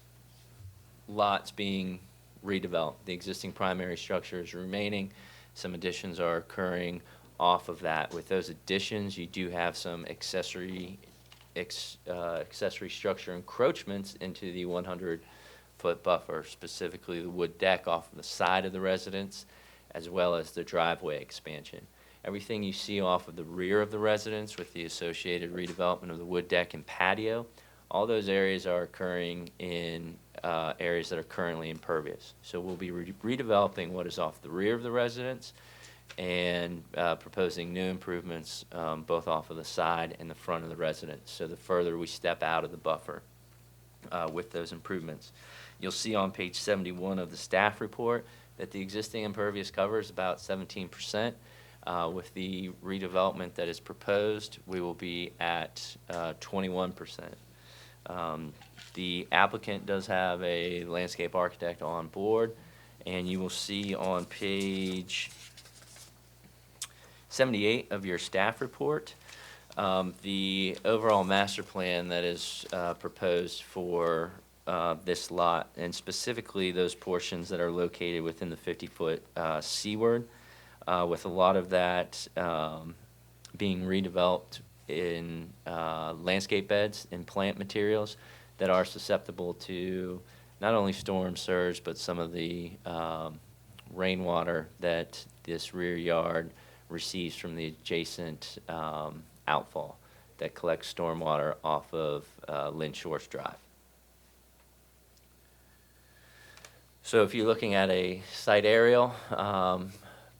lot's being redeveloped. The existing primary structure is remaining. Some additions are occurring off of that. With those additions, you do have some accessory structure encroachments into the 100-foot buffer, specifically the wood deck off of the side of the residence, as well as the driveway expansion. Everything you see off of the rear of the residence with the associated redevelopment of the wood deck and patio, all those areas are occurring in areas that are currently impervious. So we'll be redeveloping what is off the rear of the residence and proposing new improvements both off of the side and the front of the residence. So the further we step out of the buffer with those improvements. You'll see on page 71 of the staff report that the existing impervious cover is about 17%. With the redevelopment that is proposed, we will be at 21%. The applicant does have a landscape architect on board, and you will see on page 78 of your staff report, the overall master plan that is proposed for this lot, and specifically those portions that are located within the 50-foot seaward, with a lot of that being redeveloped in landscape beds and plant materials that are susceptible to not only storm surge, but some of the rainwater that this rear yard receives from the adjacent outfall that collects stormwater off of Lynn Shores Drive. So if you're looking at a site aerial,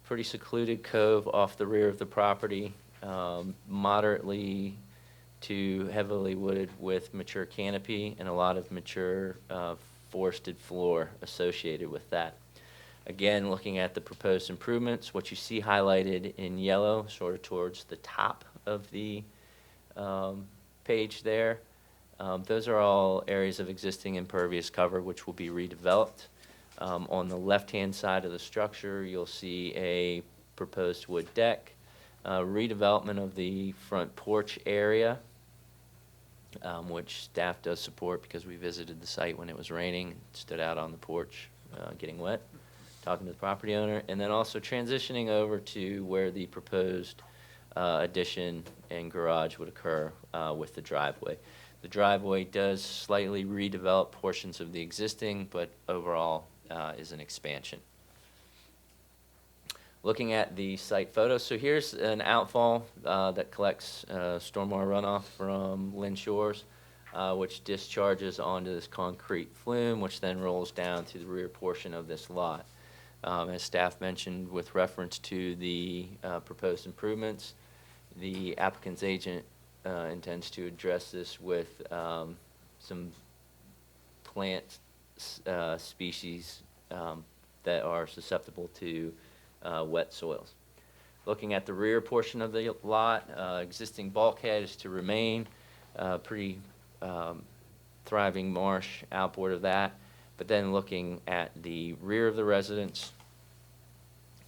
pretty secluded cove off the rear of the property, moderately to heavily wooded with mature canopy and a lot of mature forested floor associated with that. Again, looking at the proposed improvements, what you see highlighted in yellow, sort of towards the top of the page there, those are all areas of existing impervious cover which will be redeveloped. On the left-hand side of the structure, you'll see a proposed wood deck, redevelopment of the front porch area, which staff does support because we visited the site when it was raining, stood out on the porch getting wet, talking to the property owner, and then also transitioning over to where the proposed addition and garage would occur with the driveway. The driveway does slightly redevelop portions of the existing, but overall is an expansion. Looking at the site photos, so here's an outfall that collects stormwater runoff from Lynn Shores, which discharges onto this concrete flume, which then rolls down to the rear portion of this lot. As staff mentioned with reference to the proposed improvements, the applicant's agent intends to address this with some plant species that are susceptible to wet soils. Looking at the rear portion of the lot, existing bulkhead is to remain, pretty thriving marsh outboard of that. But then looking at the rear of the residence,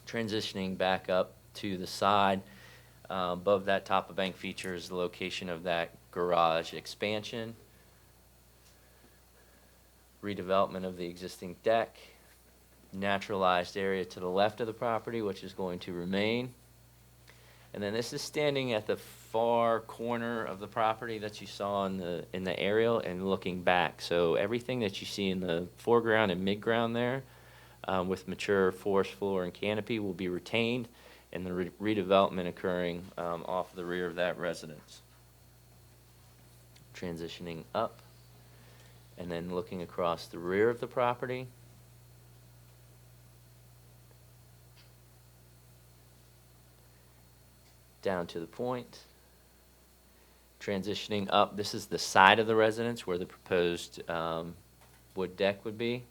transitioning back up to the side, above that top of bank features the location of that garage expansion, redevelopment of the existing deck, naturalized area to the left of the property, which is going to remain. And then this is standing at the far corner of the property that you saw in the aerial and looking back. So everything that you see in the foreground and midground there with mature forest floor and canopy will be retained, and the redevelopment occurring off the rear of that residence. Transitioning up and then looking across the rear of the property. Down to the point. Transitioning up, this is the side of the residence where the proposed wood deck would be.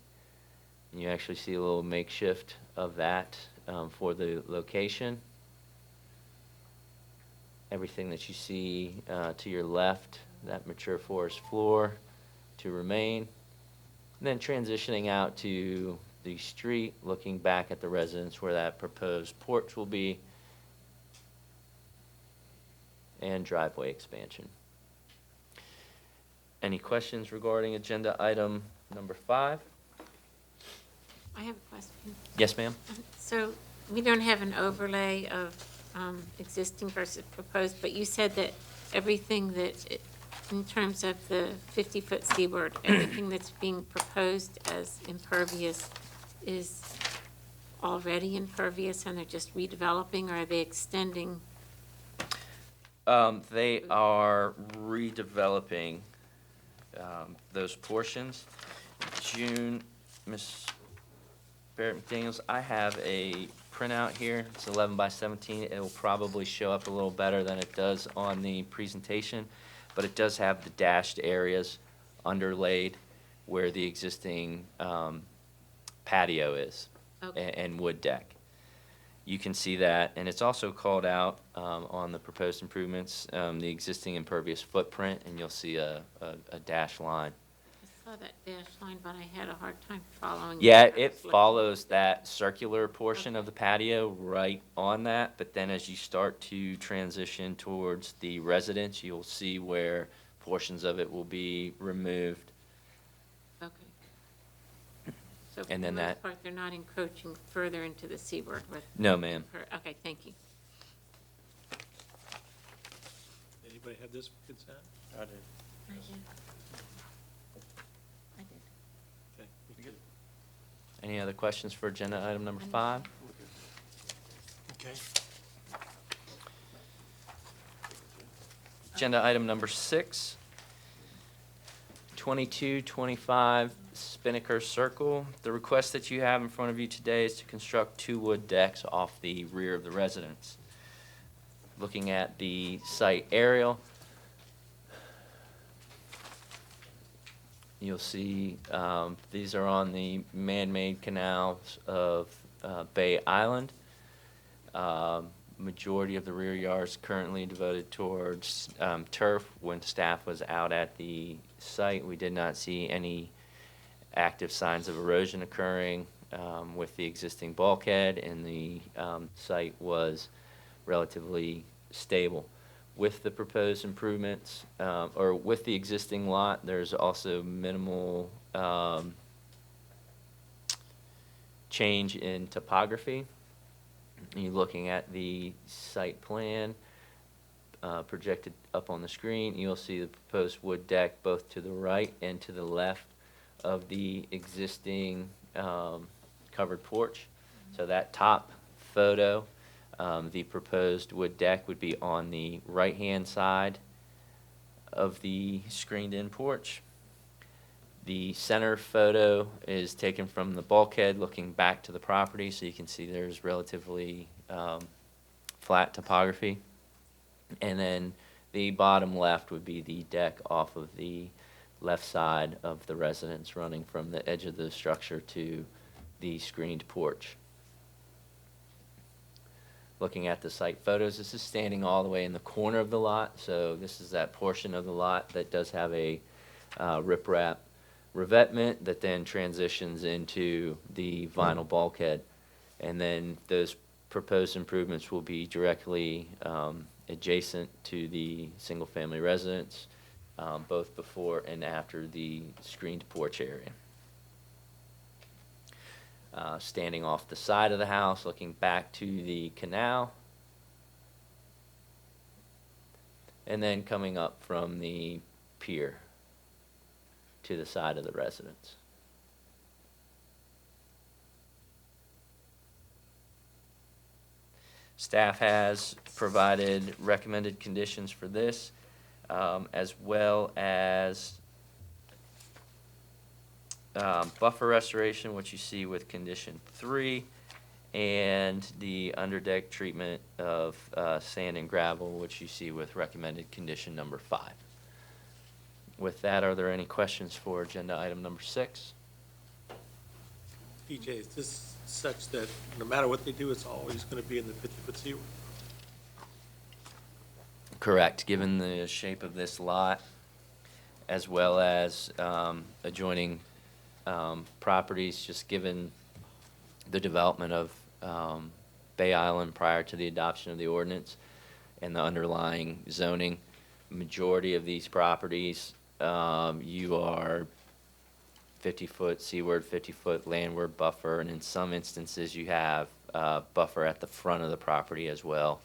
And you actually see a little makeshift of that for the location. Everything that you see to your left, that mature forest floor to remain. And then transitioning out to the street, looking back at the residence where that proposed porch will be. and driveway expansion. Any questions regarding agenda item number 5? I have a question. Yes, ma'am? So we don't have an overlay of existing versus proposed, but you said that everything in terms of the 50-foot seaward, everything that's being proposed as impervious is already impervious and they're just redeveloping, or are they extending? They are redeveloping those portions. June, Ms. Barrett McDaniels, I have a printout here. It's 11 by 17. It will probably show up a little better than it does on the presentation, but it does have the dashed areas underlaid where the existing patio is Okay. and wood deck. You can see that, and it's also called out on the proposed improvements, the existing impervious footprint, and you'll see a dashed line. I saw that dash line, but I had a hard time following. Yeah, what I it was looking follows that circular portion Okay. of the patio right on that, but then as you start to transition towards the residence, you'll see where portions of it will be removed. Okay. So for And the then most that- part, they're not encroaching further into the seaward with, No, ma'am. okay, thank you. Anybody have this consent? I did. I did. Okay, we good? Any other questions for agenda item number 5? Okay. Agenda item number 6, 2225 Spinnaker Circle. The request that you have in front of you today is to construct 2 wood decks off the rear of the residence. Looking at the site aerial, you'll see these are on the man-made canals of Bay Island. Majority of the rear yards currently devoted towards turf. When staff was out at the site, we did not see any active signs of erosion occurring with the existing bulkhead, and the site was relatively stable. With the proposed improvements, or with the existing lot, there's also minimal change in topography. You're looking at the site plan projected up on the screen. You'll see the proposed wood deck both to the right and to the left of the existing covered porch. So that top photo, the proposed wood deck would be on the right-hand side of the screened-in porch. The center photo is taken from the bulkhead looking back to the property, so you can see there's relatively flat topography. And then the bottom left would be the deck off of the left side of the residence, running from the edge of the structure to the screened porch. Looking at the site photos, this is standing all the way in the corner of the lot, so this is that portion of the lot that does have a riprap revetment that then transitions into the vinyl bulkhead. And then those proposed improvements will be directly adjacent to the single-family residence, both before and after the screened porch area. Standing off the side of the house, looking back to the canal, and then coming up from the pier to the side of the residence. Staff has provided recommended conditions for this, as well as buffer restoration, which you see with condition 3, and the underdeck treatment of sand and gravel, which you see with recommended condition number 5. With that, are there any questions for agenda item number 6? PJ, is this such that no matter what they do, it's always going to be in the 50-foot seaward? Correct, given the shape of this lot, as well as adjoining properties, just given the development of Bay Island prior to the adoption of the ordinance, and the underlying zoning. Majority of these properties, you are 50-foot seaward, 50-foot landward buffer, and in some instances, you have buffer at the front of the property as well,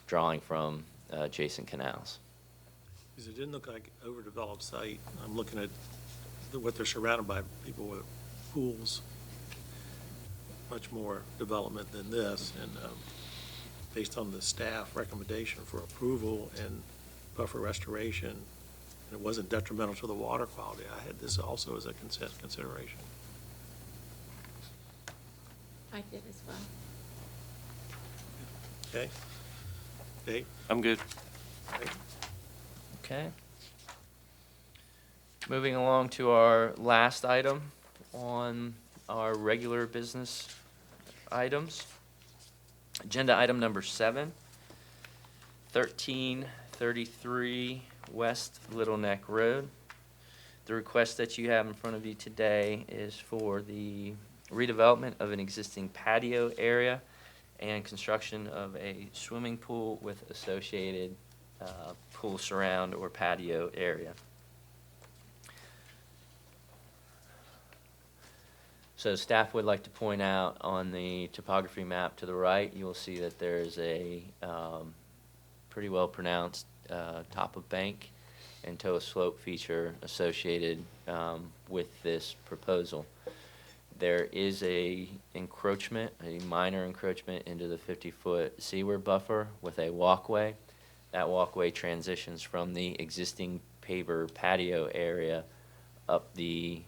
drawing from adjacent canals. Because it didn't look like overdeveloped site. I'm looking at what they're surrounded by, people with pools, much more development than this, and based on the staff recommendation for approval and buffer restoration, and it wasn't detrimental to the water quality, I had this also as a consideration. I did as well. Okay? Dave? I'm good. Okay. Okay. Moving along to our last item on our regular business items. Agenda item number 7, 1333 West Little Neck Road. The request that you have in front of you today is for the redevelopment of an existing patio area and construction of a swimming pool with associated pool surround or patio area. So staff would like to point out on the topography map to the right, you will see that there's a pretty well pronounced top of bank and toe slope feature associated with this proposal. There is a encroachment, a minor encroachment into the 50-foot seaward buffer with a walkway. That walkway transitions from the existing paver patio area up the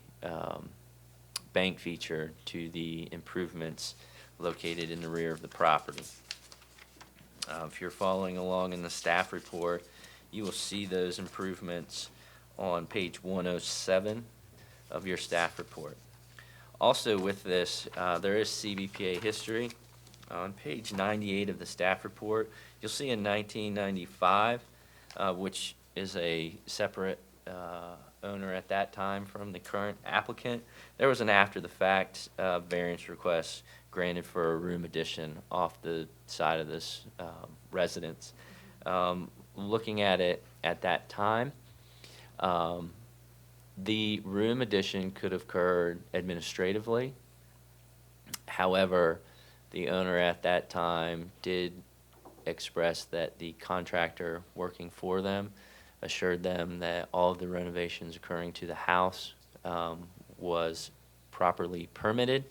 bank feature to the improvements located in the rear of the property. If you're following along in the staff report, you will see those improvements on page 107 of your staff report. Also with this, there is CBPA history. On page 98 of the staff report, you'll see in 1995, which is a separate owner at that time from the current applicant, there was an after-the-fact variance request granted for a room addition off the side of this residence. Looking at it at that time, the room addition could have occurred administratively. However, the owner at that time did express that the contractor working for them assured them that all of the renovations occurring to the house was properly permitted,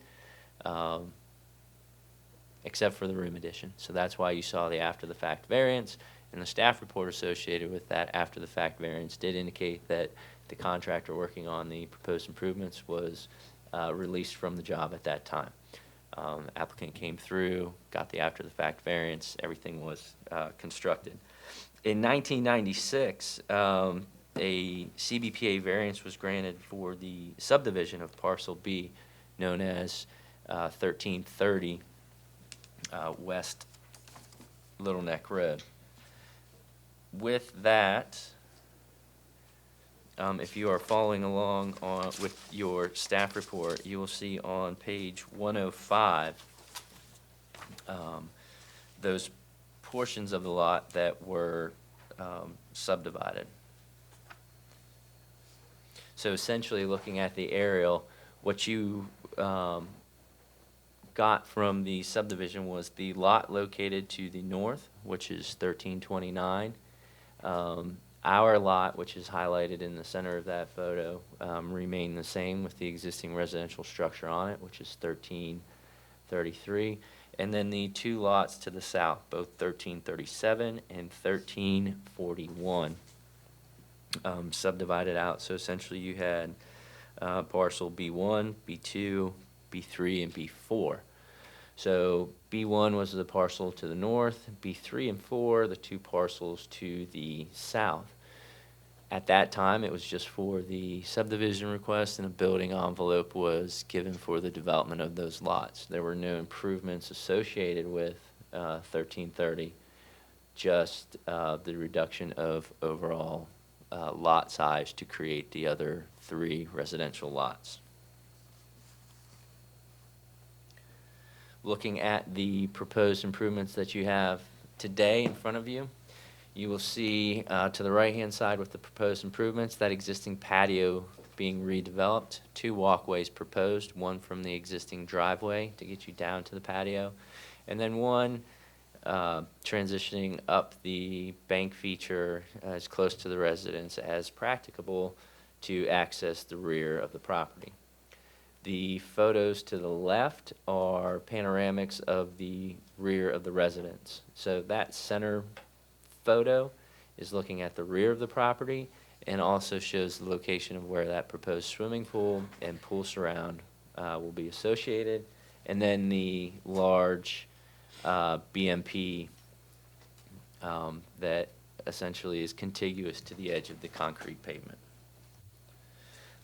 except for the room addition. So that's why you saw the after-the-fact variance, and the staff report associated with that after-the-fact variance did indicate that the contractor working on the proposed improvements was released from the job at that time. Applicant came through, got the after-the-fact variance, everything was constructed. In 1996, a CBPA variance was granted for the subdivision of Parcel B, known as 1330 West Little Neck Road. With that, if you are following along with your staff report, you will see on page 105 those portions of the lot that were subdivided. So essentially, looking at the aerial, what you got from the subdivision was the lot located to the north, which is 1329. Our lot, which is highlighted in the center of that photo, remained the same with the existing residential structure on it, which is 1333. And then the two lots to the south, both 1337 and 1341, subdivided out. So essentially you had parcel B1, B2, B3, and B4. So B1 was the parcel to the north, B3 and 4, the two parcels to the south. At that time, it was just for the subdivision request, and a building envelope was given for the development of those lots. There were no improvements associated with 1330, just the reduction of overall lot size to create the other 3 residential lots. Looking at the proposed improvements that you have today in front of you, You will see to the right-hand side with the proposed improvements, that existing patio being redeveloped, 2 walkways proposed, one from the existing driveway to get you down to the patio, and then one transitioning up the bank feature as close to the residence as practicable to access the rear of the property. The photos to the left are panoramics of the rear of the residence. So that center photo is looking at the rear of the property and also shows the location of where that proposed swimming pool and pool surround will be associated. And then the large BMP that essentially is contiguous to the edge of the concrete pavement.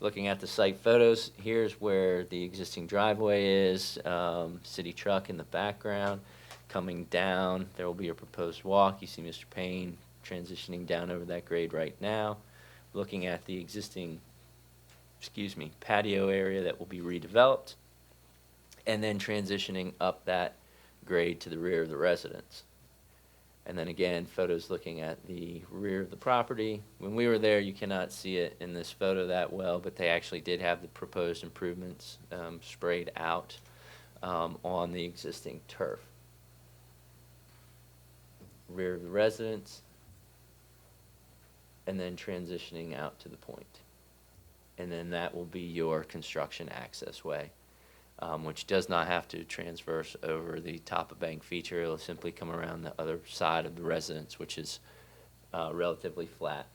Looking at the site photos, here's where the existing driveway is, city truck in the background. Coming down, there will be a proposed walk. You see Mr. Payne transitioning down over that grade right now. Looking at the existing, patio area that will be redeveloped, and then transitioning up that grade to the rear of the residence. And then again, photos looking at the rear of the property. When we were there, you cannot see it in this photo that well, but they actually did have the proposed improvements sprayed out on the existing turf. Rear of the residence, and then transitioning out to the point. And then that will be your construction access way, which does not have to transverse over the top of bank feature. It'll simply come around the other side of the residence, which is relatively flat.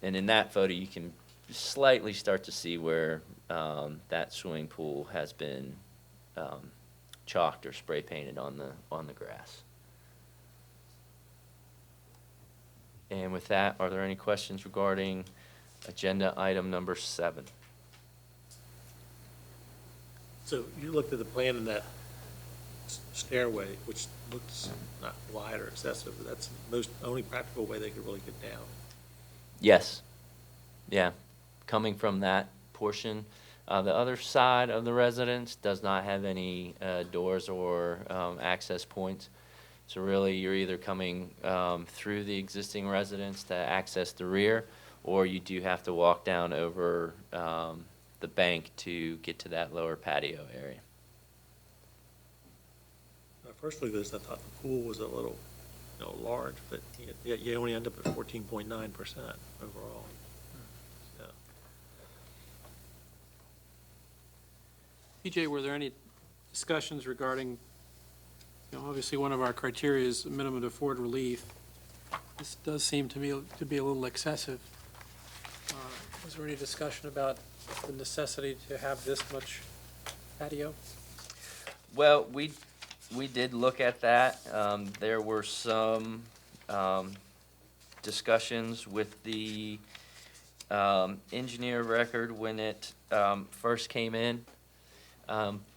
And in that photo, you can slightly start to see where that swimming pool has been chalked or spray painted on the grass. And with that, are there any questions regarding agenda item number 7? So you looked at the plan in that stairway, which looks not wide or excessive, but that's the only practical way they could really get down. Yes. Yeah. Coming from that portion. The other side of the residence does not have any doors or access points. So really, you're either coming through the existing residence to access the rear, or you do have to walk down over the bank to get to that lower patio area. First look at this, I thought the pool was a little, large, but you only end up at 14.9% overall. So, PJ, were there any discussions regarding, obviously one of our criteria is minimum to afford relief. This does seem to me to be a little excessive. Was there any discussion about the necessity to have this much patio? Well, we did look at that. There were some discussions with the engineer record when it first came in,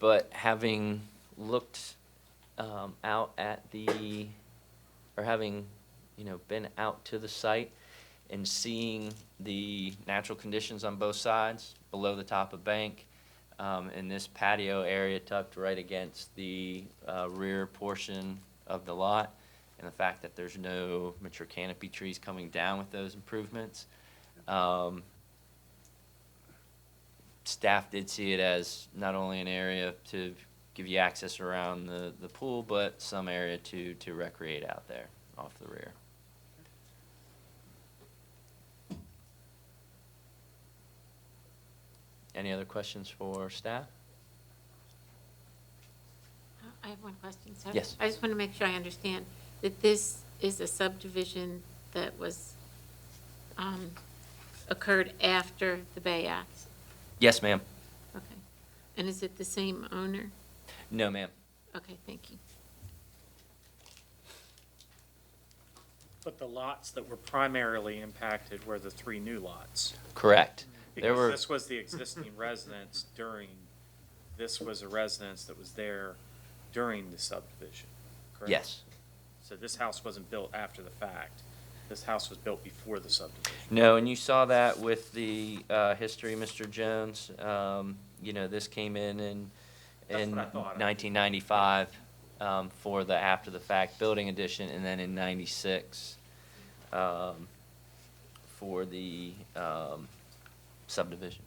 but having looked out at having been out to the site and seeing the natural conditions on both sides, below the top of bank, in this patio area tucked right against the rear portion of the lot, and the fact that there's no mature canopy trees coming down with those improvements, staff did see it as not only an area to give you access around the pool, but some area to recreate out there off the rear. Any other questions for staff? I have one question, sir. Yes. I just want to make sure I understand that this is a subdivision that was, occurred after the Bay Act? Yes, ma'am. Okay. And is it the same owner? No, ma'am. Okay, thank you. But the lots that were primarily impacted were the 3 new lots. Correct. There Because were, this was the existing residence this was a residence that was there during the subdivision, correct? yes. So this house wasn't built after the fact. This house was built before the subdivision. No, and you saw that with the history, Mr. Jones. This came in That's in what I thought. 1995 for the after-the-fact building addition, and then in 96 for the subdivision.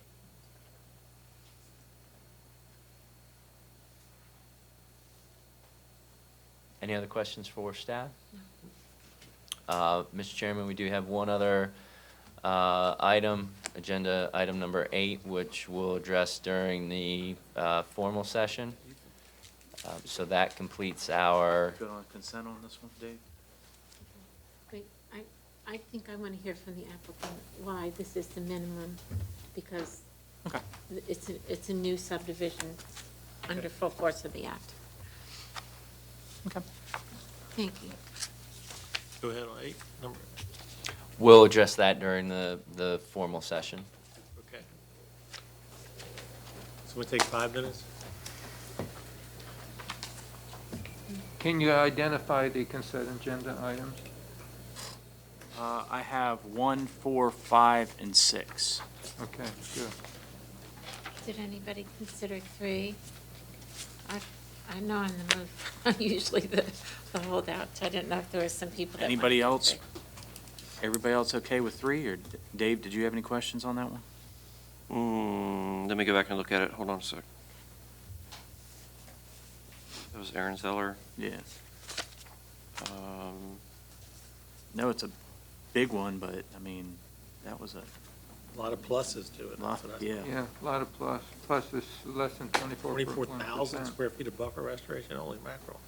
Any other questions for staff? Mr. Chairman, we do have one other item, agenda item number 8, which we'll address during the formal session. So that completes our, Good on consent on this one, Dave? Wait, I think I want to hear from the applicant why this is the minimum, because Okay. it's a new subdivision under full force of the act. Okay. Thank you. Go ahead on 8, number, we'll address that during the formal session. okay. So we take 5 minutes? Can you identify the consent agenda items? I have 1, 4, 5, and 6. Okay, good. Did anybody consider 3? I know I'm the most, I'm usually the holdout. I didn't know if there was some people that. Anybody might else? consider. Everybody else okay with 3, or Dave, did you have any questions on that one? Let me go back and look at it. Hold on a sec. That was Ehrenzeller. Yeah. Um, No, it's a big one, but, I mean, that was a A lot of pluses to it. lot, That's what I- yeah. Yeah, a lot of plus is less than 24,000 square feet of buffer restoration, holy mackerel.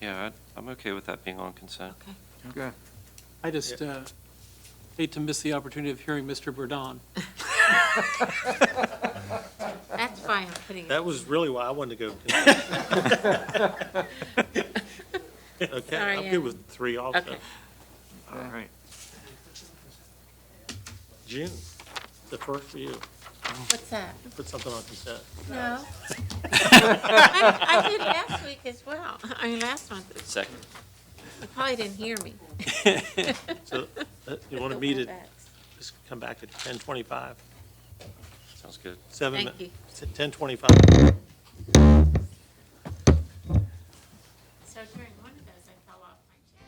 Yeah, I'm okay with that being on consent. Okay. Good. I just hate to miss the opportunity of hearing Mr. Bourdon. That's why I'm putting it. That was really why I wanted to go. Okay, Sorry, I'm Ann. good with 3 also. Okay. All right. June, the first for you. What's that? Put something on consent. No. I did last week as well. I mean, last month. Second. You probably didn't hear me. So you want to meet at, Thank just come back at 10:25? Sounds good. 7 you. 10:25. So during one of those, I fell off my chair.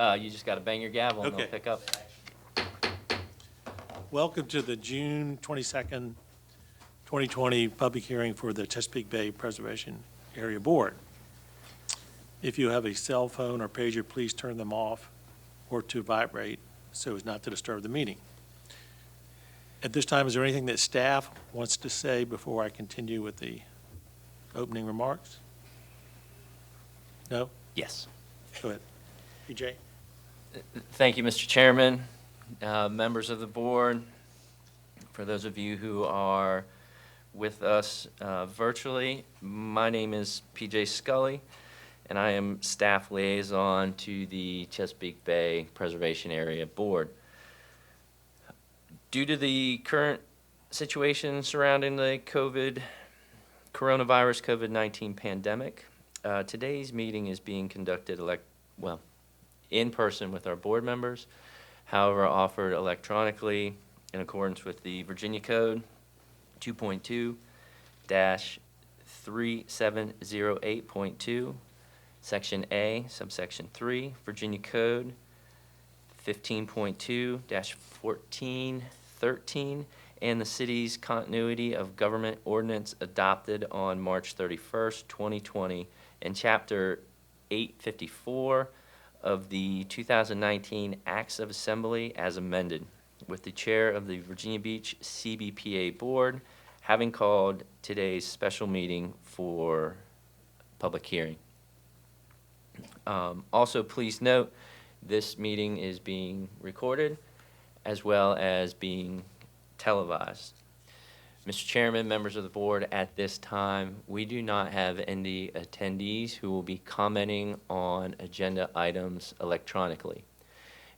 You just got to bang your gavel and they'll Okay. pick up. Welcome to the June 22nd, 2020 public hearing for the Chesapeake Bay Preservation Area Board. If you have a cell phone or pager, please turn them off or to vibrate so as not to disturb the meeting. At this time, is there anything that staff wants to say before I continue with the opening remarks? No? Yes. Go ahead. PJ? Thank you, Mr. Chairman, members of the board. For those of you who are with us virtually, my name is PJ Scully, and I am staff liaison to the Chesapeake Bay Preservation Area Board. Due to the current situation surrounding the coronavirus COVID-19 pandemic, today's meeting is being conducted in person with our board members, however offered electronically in accordance with the Virginia Code 2.2-3708.2, Section A, subsection 3, Virginia Code 15.2-1413, and the city's continuity of government ordinance adopted on March 31st, 2020, and Chapter 854 of the 2019 Acts of Assembly as amended, with the chair of the Virginia Beach CBPA Board having called today's special meeting for public hearing. Also, please note, this meeting is being recorded as well as being televised. Mr. Chairman, members of the board, at this time, we do not have any attendees who will be commenting on agenda items electronically.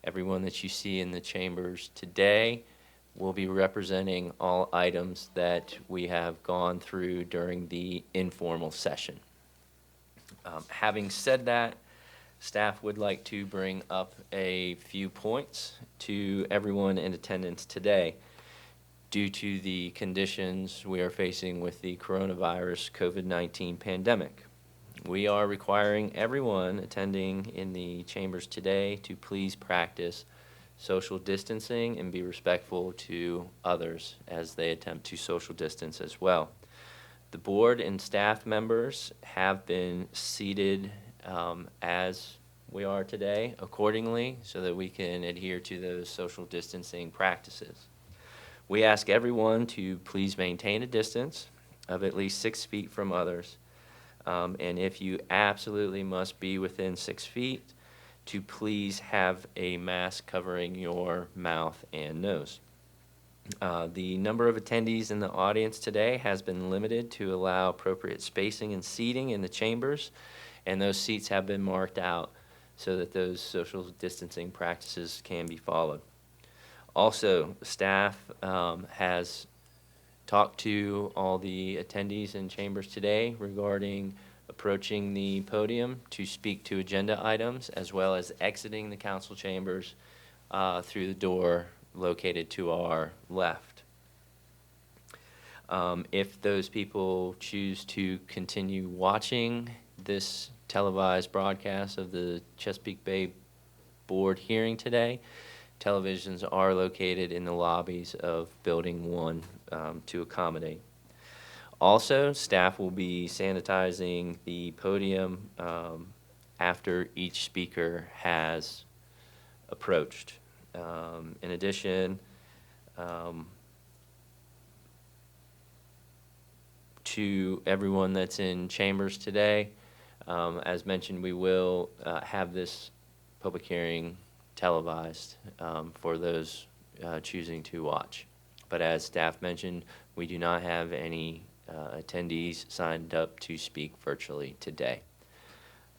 Everyone that you see in the chambers today will be representing all items that we have gone through during the informal session. Having said that, staff would like to bring up a few points to everyone in attendance today. Due to the conditions we are facing with the coronavirus COVID-19 pandemic, we are requiring everyone attending in the chambers today to please practice social distancing and be respectful to others as they attempt to social distance as well. The board and staff members have been seated as we are today accordingly so that we can adhere to those social distancing practices. We ask everyone to please maintain a distance of at least 6 feet from others. And if you absolutely must be within 6 feet, to please have a mask covering your mouth and nose. The number of attendees in the audience today has been limited to allow appropriate spacing and seating in the chambers, and those seats have been marked out so that those social distancing practices can be followed. Also, staff has talked to all the attendees in chambers today regarding approaching the podium to speak to agenda items, as well as exiting the council chambers through the door located to our left. If those people choose to continue watching this televised broadcast of the Chesapeake Bay Board hearing today, televisions are located in the lobbies of Building 1 to accommodate. Also, staff will be sanitizing the podium after each speaker has approached. In addition, to everyone that's in chambers today, as mentioned, we will have this public hearing televised for those choosing to watch. But as staff mentioned, we do not have any attendees signed up to speak virtually today.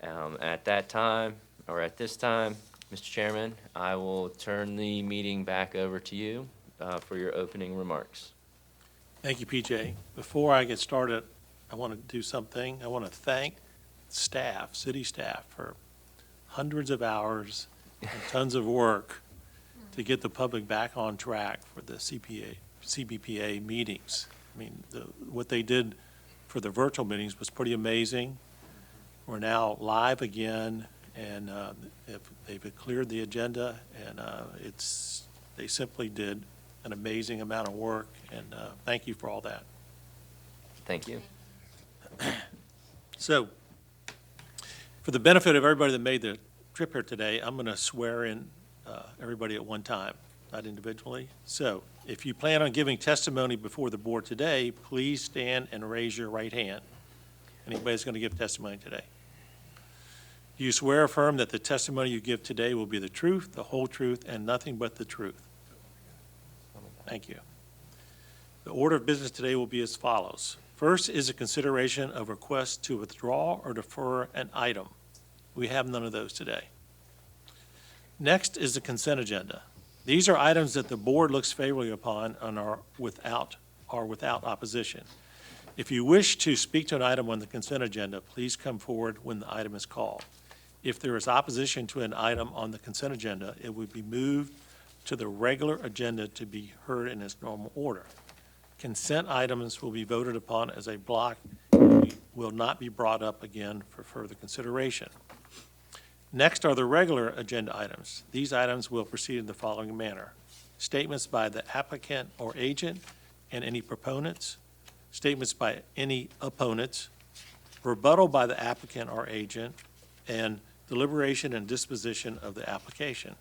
At this time, Mr. Chairman, I will turn the meeting back over to you for your opening remarks. Thank you, PJ. Before I get started, I want to do something. I want to thank staff, city staff, for hundreds of hours and tons of work to get the public back on track for the CBPA meetings. I mean, what they did for the virtual meetings was pretty amazing. We're now live again, And if they've cleared the agenda, and they simply did an amazing amount of work, and thank you for all that. Thank you. So, for the benefit of everybody that made the trip here today, I'm going to swear in everybody at one time, not individually. So, if you plan on giving testimony before the board today, please stand and raise your right hand. Anybody that's going to give testimony today? Do you swear or affirm that the testimony you give today will be the truth, the whole truth, and nothing but the truth? Thank you. The order of business today will be as follows. First is a consideration of requests to withdraw or defer an item. We have none of those today. Next is the consent agenda. These are items that the board looks favorably upon and are without opposition. If you wish to speak to an item on the consent agenda, please come forward when the item is called. If there is opposition to an item on the consent agenda, it would be moved to the regular agenda to be heard in its normal order. Consent items will be voted upon as a block and will not be brought up again for further consideration. Next are the regular agenda items. These items will proceed in the following manner. Statements by the applicant or agent and any proponents, statements by any opponents, rebuttal by the applicant or agent, and deliberation and disposition of the application.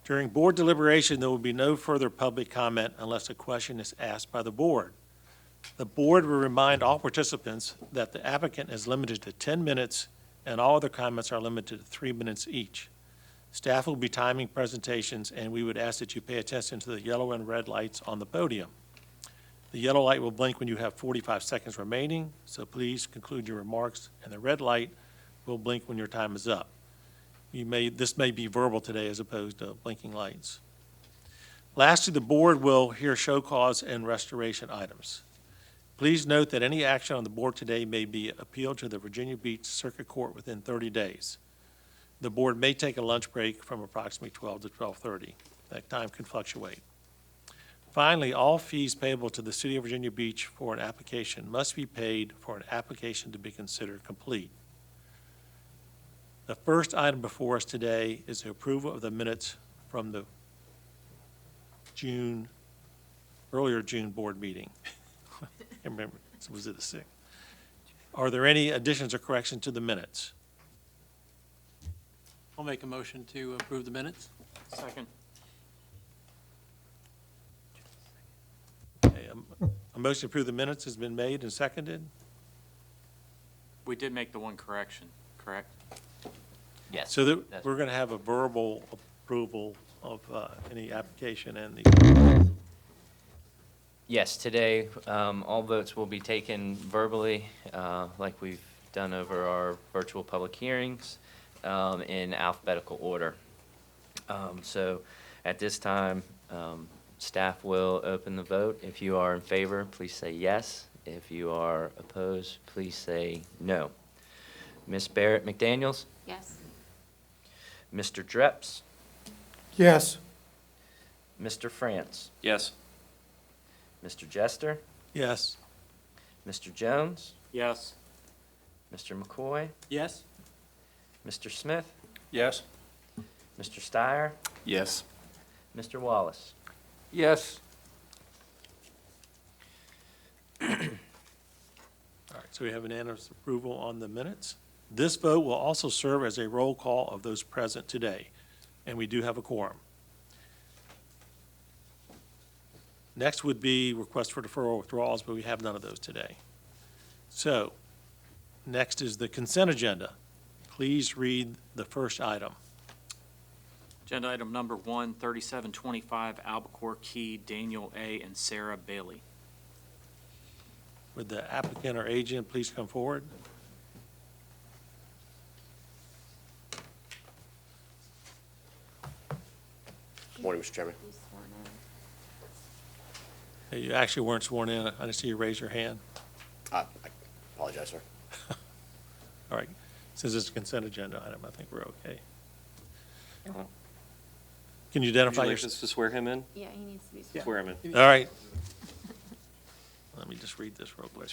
During board deliberation, there will be no further public comment unless a question is asked by the board. The board will remind all participants that the applicant is limited to 10 minutes and all other comments are limited to 3 minutes each. Staff will be timing presentations, and we would ask that you pay attention to the yellow and red lights on the podium. The yellow light will blink when you have 45 seconds remaining, so please conclude your remarks, and the red light will blink when your time is up. This may be verbal today as opposed to blinking lights. Lastly, the board will hear show cause and restoration items. Please note that any action on the board today may be appealed to the Virginia Beach Circuit Court within 30 days. The board may take a lunch break from approximately 12 to 12:30. That time can fluctuate. Finally, all fees payable to the City of Virginia Beach for an application must be paid for an application to be considered complete. The first item before us today is the approval of the minutes from the earlier June board meeting. I can't remember, was it the 6th? Are there any additions or corrections to the minutes? I'll make a motion to approve the minutes. Second. Okay, a motion to approve the minutes has been made and seconded. We did make the one correction, correct? Yes. So that that's- we're going to have a verbal approval of any application and the, Yes, today, all votes will be taken verbally, like we've done over our virtual public hearings, in alphabetical order. So at this time, staff will open the vote. If you are in favor, please say yes. If you are opposed, please say no. Ms. Barrett McDaniels? Yes. Mr. Dreps? Yes. Mr. France? Yes. Mr. Jester? yes. Mr. Jones? Yes. Mr. McCoy? Yes? Mr. Smith? Yes. Mr. Steyer? Yes. Mr. Wallace? Yes. All right, so we have unanimous approval on the minutes. This vote will also serve as a roll call of those present today, and we do have a quorum. Next would be request for deferral withdrawals, but we have none of those today. So, next is the consent agenda. Please read the first item. Agenda item number 1, 3725 Albacore Key, Daniel A. and Sara Bailey. Would the applicant or agent please come forward? Good morning, Mr. Chairman. Hey, you actually weren't sworn in. I didn't see you raise your hand. I apologize, sir. All right, since it's a consent agenda item, I think we're okay. Can you Would you identify like yourself? us to swear him in? Yeah, he needs to be. Swear him in. All right. Let me just read this real quick.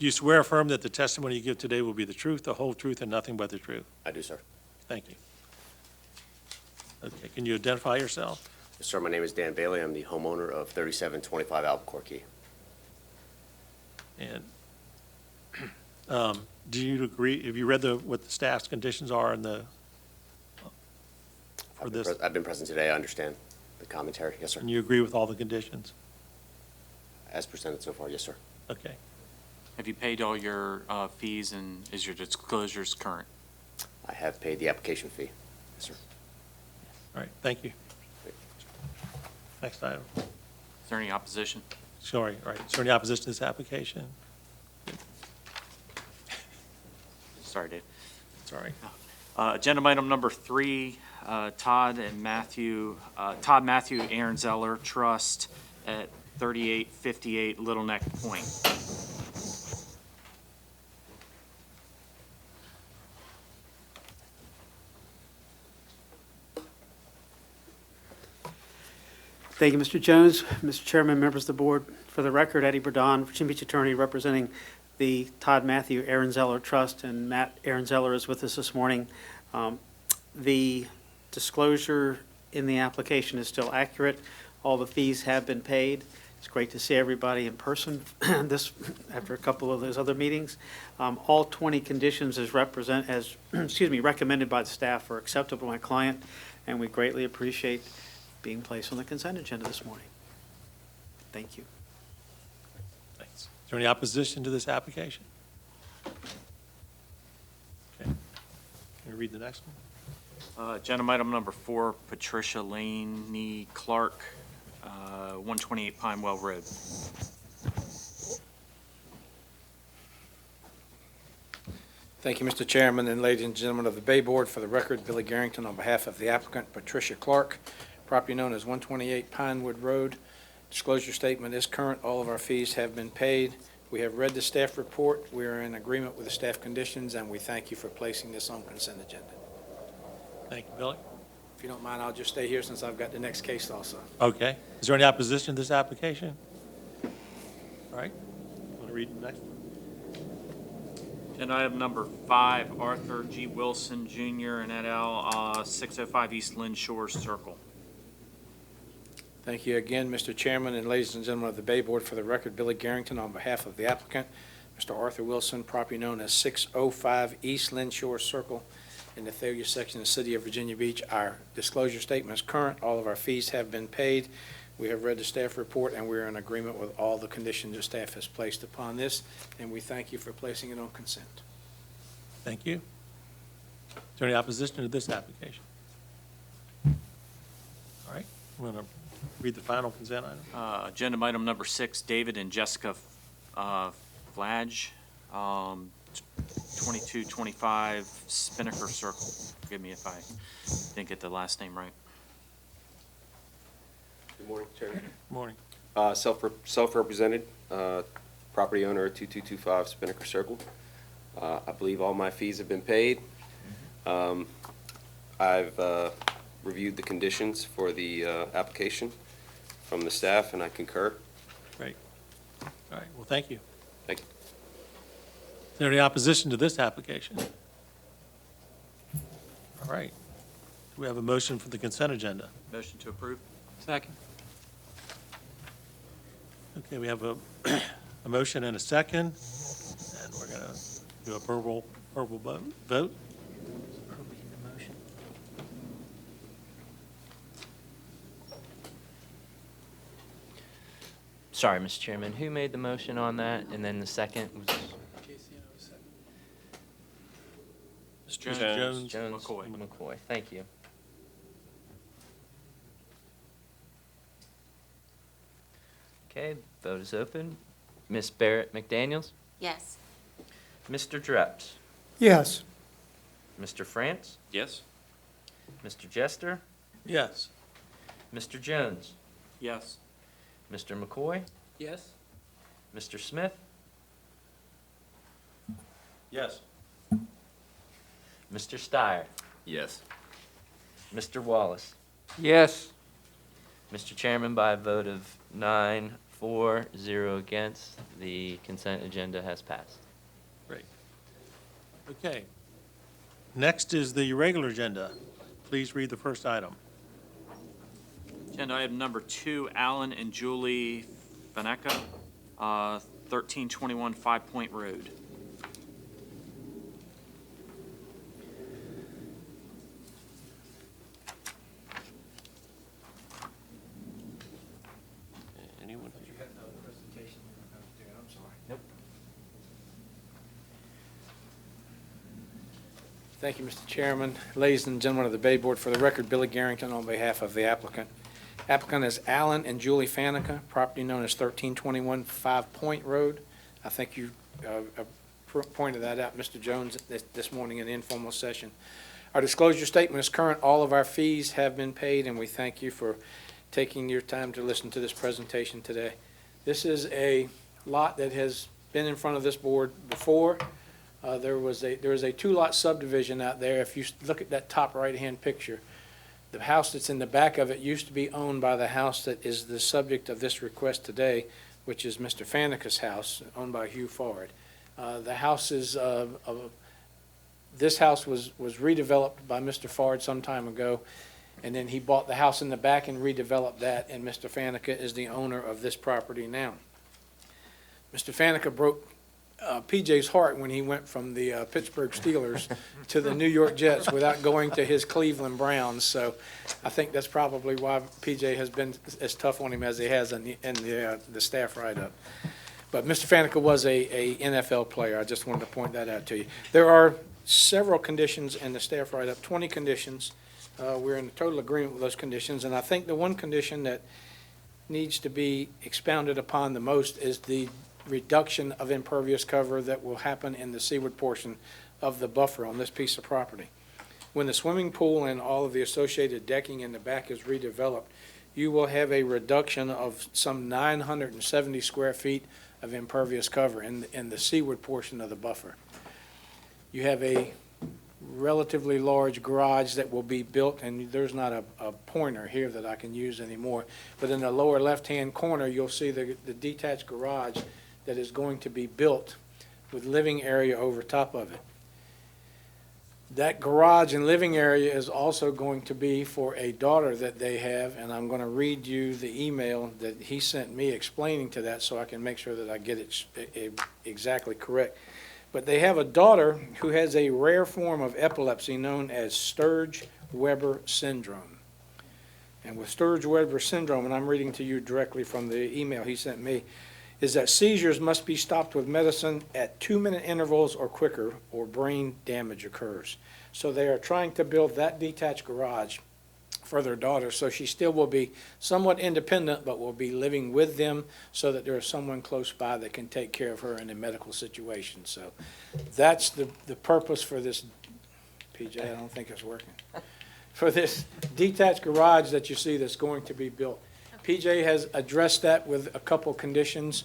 Do you swear or affirm that the testimony you give today will be the truth, the whole truth, and nothing but the truth? I do, sir. Thank you. Okay, can you identify yourself? Yes, sir, my name is Dan Bailey. I'm the homeowner of 3725 Albuquerque. And do you agree, have you read what the staff's conditions are in the, for this? I've been present today. I understand the commentary. Yes, sir. And you agree with all the conditions? As presented so far, yes, sir. Okay. Have you paid all your fees and is your disclosures current? I have paid the application fee. Yes, sir. All right, thank you. Next item. Is there any opposition? Sorry, all right. Is there any opposition to this application? Sorry, Dave. Sorry. Agenda item number 3, Todd Matthew Ehrenzeller Trust at 3858 Little Neck Point. Thank you, Mr. Jones. Mr. Chairman, members of the board, for the record, Eddie Burdon, Virginia Beach attorney representing the Todd Matthew Ehrenzeller Trust, and Matt Ehrenzeller is with us this morning. The disclosure in the application is still accurate. All the fees have been paid. It's great to see everybody in person this, after a couple of those other meetings. All 20 conditions recommended by the staff are acceptable to my client, and we greatly appreciate being placed on the consent agenda this morning. Thank you. Thanks. Is there any opposition to this application? Okay. Can you read the next one? Agenda item number 4, Patricia Laney Clarke, 128 Pinewell Road. Thank you, Mr. Chairman, and ladies and gentlemen of the Bay Board. For the record, Billy Garrington on behalf of the applicant, Patricia Clarke, property known as 128 Pinewood Road. Disclosure statement is current. All of our fees have been paid. We have read the staff report. We are in agreement with the staff conditions, and we thank you for placing this on consent agenda. Thank you, Billy. If you don't mind, I'll just stay here since I've got the next case also. Okay. Is there any opposition to this application? All right. Want to read the next one? Agenda item number 5, Arthur G. Wilson Jr. and et al., 605 East Lynn Shores Circle. Thank you again, Mr. Chairman, and ladies and gentlemen of the Bay Board. For the record, Billy Garrington on behalf of the applicant, Mr. Arthur Wilson, property known as 605 East Lynn Shore Circle in the Thalia section of the City of Virginia Beach. Our disclosure statement is current. All of our fees have been paid. We have read the staff report, and we are in agreement with all the conditions the staff has placed upon this, and we thank you for placing it on consent. Thank you. Is there any opposition to this application? All right. I'm going to read the final consent item. Agenda item number 6, David and Jessica Flage, 2225 Spinnaker Circle. Forgive me if I didn't get the last name right. Good morning, Chairman. Morning. Self-represented, property owner at 2225 Spinnaker Circle. I believe all my fees have been paid. I've reviewed the conditions for the application from the staff, and I concur. Great. All right. Well, thank you. Thank you. Is there any opposition to this application? All right. Do we have a motion for the consent agenda? Motion to approve? Second. Okay, we have a motion and a second, and we're going to do a verbal vote. Sorry, Mr. Chairman, who made the motion on that? And then the second was Jones. Jones. McCoy. Thank you. Okay, vote is open. Ms. Barrett McDaniels? Yes. Mr. Dreps? Yes. Mr. France? Yes? Mr. Jester? Yes. Mr. Jones? Yes. Mr. McCoy? Yes? Mr. Smith? Yes. Mr. Steyer? Yes. Mr. Wallace? Yes. Mr. Chairman, by a vote of 9, for, 0 against. The consent agenda has passed. Great. Okay. Next is the regular agenda. Please read the first item. Agenda item number 2, Alan and Julie Faneka, 1321 Five Point Road. Anyone? Thank you, Mr. Chairman. Ladies and gentlemen of the Bay Board, for the record, Billy Garrington on behalf of the applicant. Applicant is Alan and Julie Fanica, property known as 1321 Five Point Road. I think you pointed that out, Mr. Jones, this morning in the informal session. Our disclosure statement is current. All of our fees have been paid, and we thank you for taking your time to listen to this presentation today. This is a lot that has been in front of this board before. There was a 2-lot subdivision out there. If you look at that top right-hand picture, the house that's in the back of it used to be owned by the house that is the subject of this request today, which is Mr. Fanica's house, owned by Hugh Ford. The house is, this house was redeveloped by Mr. Ford some time ago, and then he bought the house in the back and redeveloped that, and Mr. Fanica is the owner of this property now. Mr. Fanica broke PJ's heart when he went from the Pittsburgh Steelers to the New York Jets without going to his Cleveland Browns. So I think that's probably why PJ has been as tough on him as he has in the staff write-up. But Mr. Fanica was a NFL player. I just wanted to point that out to you. There are several conditions in the staff write-up, 20 conditions. We're in total agreement with those conditions. And I think the one condition that needs to be expounded upon the most is the reduction of impervious cover that will happen in the seaward portion of the buffer on this piece of property. When the swimming pool and all of the associated decking in the back is redeveloped, you will have a reduction of some 970 square feet of impervious cover in the seaward portion of the buffer. You have a relatively large garage that will be built, and there's not a pointer here that I can use anymore, but in the lower left-hand corner, you'll see the detached garage that is going to be built with living area over top of it. That garage and living area is also going to be for a daughter that they have, and I'm going to read you the email that he sent me explaining to that so I can make sure that I get it exactly correct. But they have a daughter who has a rare form of epilepsy known as Sturge-Weber syndrome. And with Sturge-Weber syndrome, and I'm reading to you directly from the email he sent me, is that seizures must be stopped with medicine at 2-minute intervals or quicker, or brain damage occurs. So they are trying to build that detached garage for their daughter, so she still will be somewhat independent, but will be living with them so that there is someone close by that can take care of her in a medical situation. So that's the purpose for this, PJ, I don't think it's working, for this detached garage that you see that's going to be built. PJ has addressed that with a couple conditions.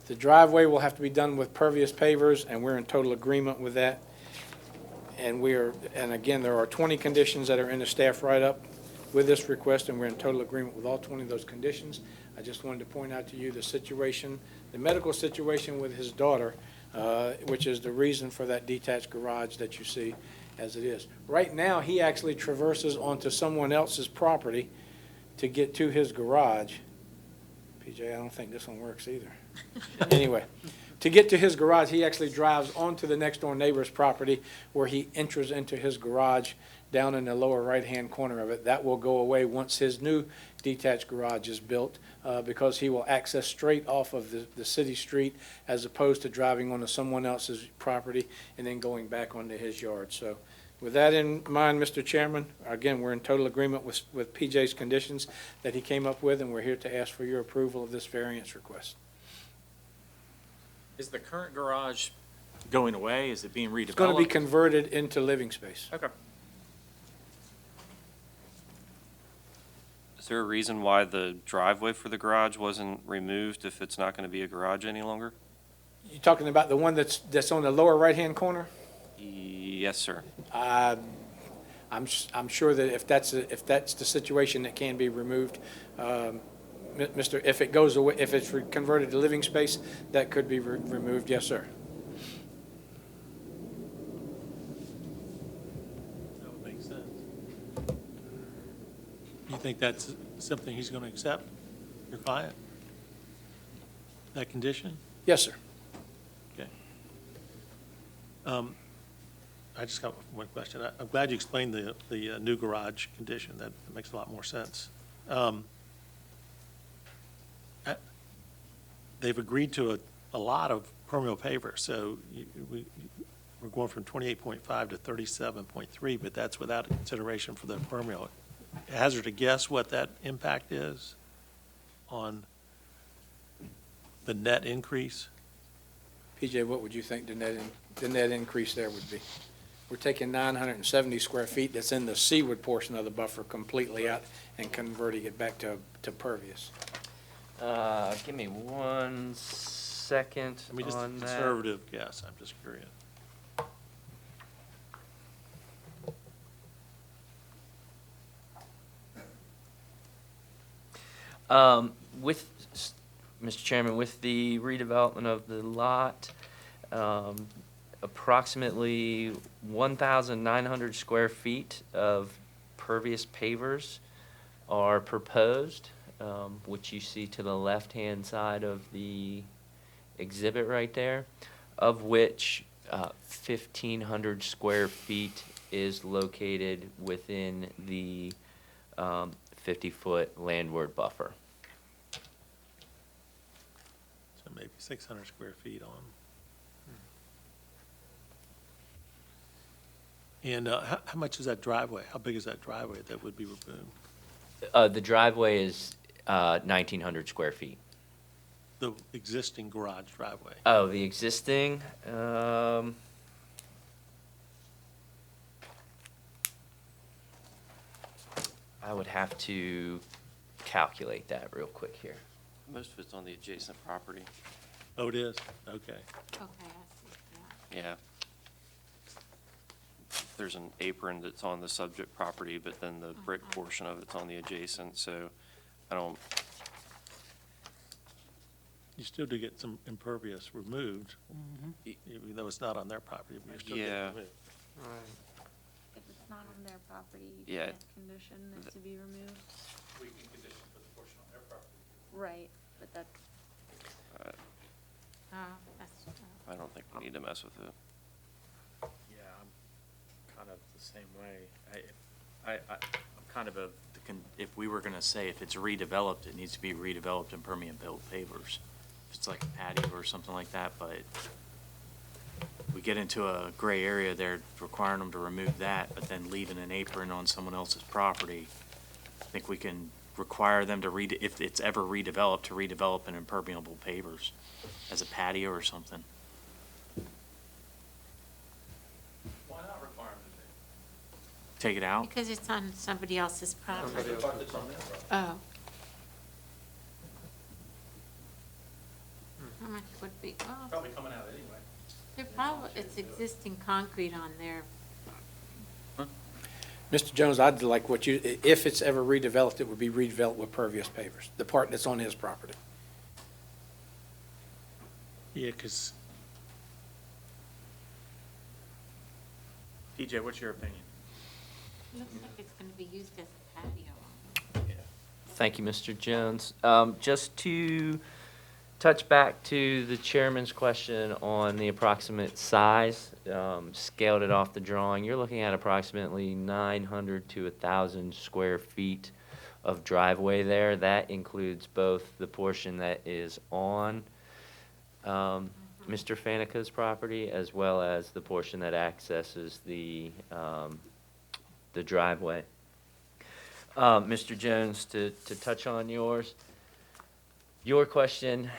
The driveway will have to be done with pervious pavers, and we're in total agreement with that. And again, there are 20 conditions that are in the staff write-up with this request, and we're in total agreement with all 20 of those conditions. I just wanted to point out to you the situation, the medical situation with his daughter, which is the reason for that detached garage that you see as it is. Right now, he actually traverses onto someone else's property to get to his garage. PJ, I don't think this one works either. Anyway, to get to his garage, he actually drives onto the next door neighbor's property where he enters into his garage down in the lower right-hand corner of it. That will go away once his new detached garage is built because he will access straight off of the city street as opposed to driving onto someone else's property and then going back onto his yard. So with that in mind, Mr. Chairman, again, we're in total agreement with PJ's conditions that he came up with, and we're here to ask for your approval of this variance request. Is the current garage going away? Is it being redeveloped? It's going to be converted into living space. Okay. Is there a reason why the driveway for the garage wasn't removed if it's not going to be a garage any longer? You talking about the one that's on the lower right-hand corner? Yes, sir. I'm sure that if that's the situation that can be removed, Mr., if it goes away, if it's converted to living space, that could be removed, yes, sir. That would make sense. You think that's something he's going to accept, your client? That condition? Yes, sir. Okay. I just got one question. I'm glad you explained the new garage condition. That makes a lot more sense. They've agreed to a lot of permeable paver, so we're going from 28.5 to 37.3, but that's without consideration for the permeable. Hazard to guess what that impact is on the net increase? PJ, what would you think the net increase there would be? We're taking 970 square feet that's in the seaward portion of the buffer completely out and converting it back to pervious. Give me 1 second I mean, just a on that. conservative guess, I'm just curious. Mr. Chairman, with the redevelopment of the lot, approximately 1,900 square feet of pervious pavers are proposed, which you see to the left-hand side of the exhibit right there, of which 1,500 square feet is located within the 50-foot landward buffer. So maybe 600 square feet on. And how much is that driveway? How big is that driveway that would be removed? The driveway is 1,900 square feet. The existing garage driveway? Oh, the existing, I would have to calculate that real quick here. Most of it's on the adjacent property. Oh, it is? Okay. Okay, I see, yeah. Yeah. There's an apron that's on the subject property, but then the brick portion of it's on the adjacent, so I don't, You still do get some impervious removed, even though it's not on their property, but you're still getting Yeah. removed. If it's not on their property, you Yeah. can't condition it to be removed. We can condition for the portion on their property. Right, but that's, I don't think we need to mess with it. Yeah, I'm kind of the same way. I'm kind of if we were gonna say if it's redeveloped, it needs to be redeveloped in permeable pavers. If it's like a patio or something like that, but we get into a gray area there requiring them to remove that, but then leaving an apron on someone else's property. I think we can require them to if it's ever redeveloped, to redevelop in impermeable pavers as a patio or something. Why not require them Take it out? Because it's on somebody else's property. to do it? It's on their property. Oh. How much would be, well, Probably coming out anyway. it's existing concrete on there. Mr. Jones, I'd like if it's ever redeveloped, it would be redeveloped with pervious pavers, the part that's on his property. Yeah, because PJ, what's your opinion? Looks like it's gonna be used as a patio. Thank you, Mr. Jones. Just to touch back to the chairman's question on the approximate size, scaled it off the drawing, you're looking at approximately 900 to 1,000 square feet of driveway there. That includes both the portion that is on Mr. Fanica's property as well as the portion that accesses the driveway. Mr. Jones, to touch on your question,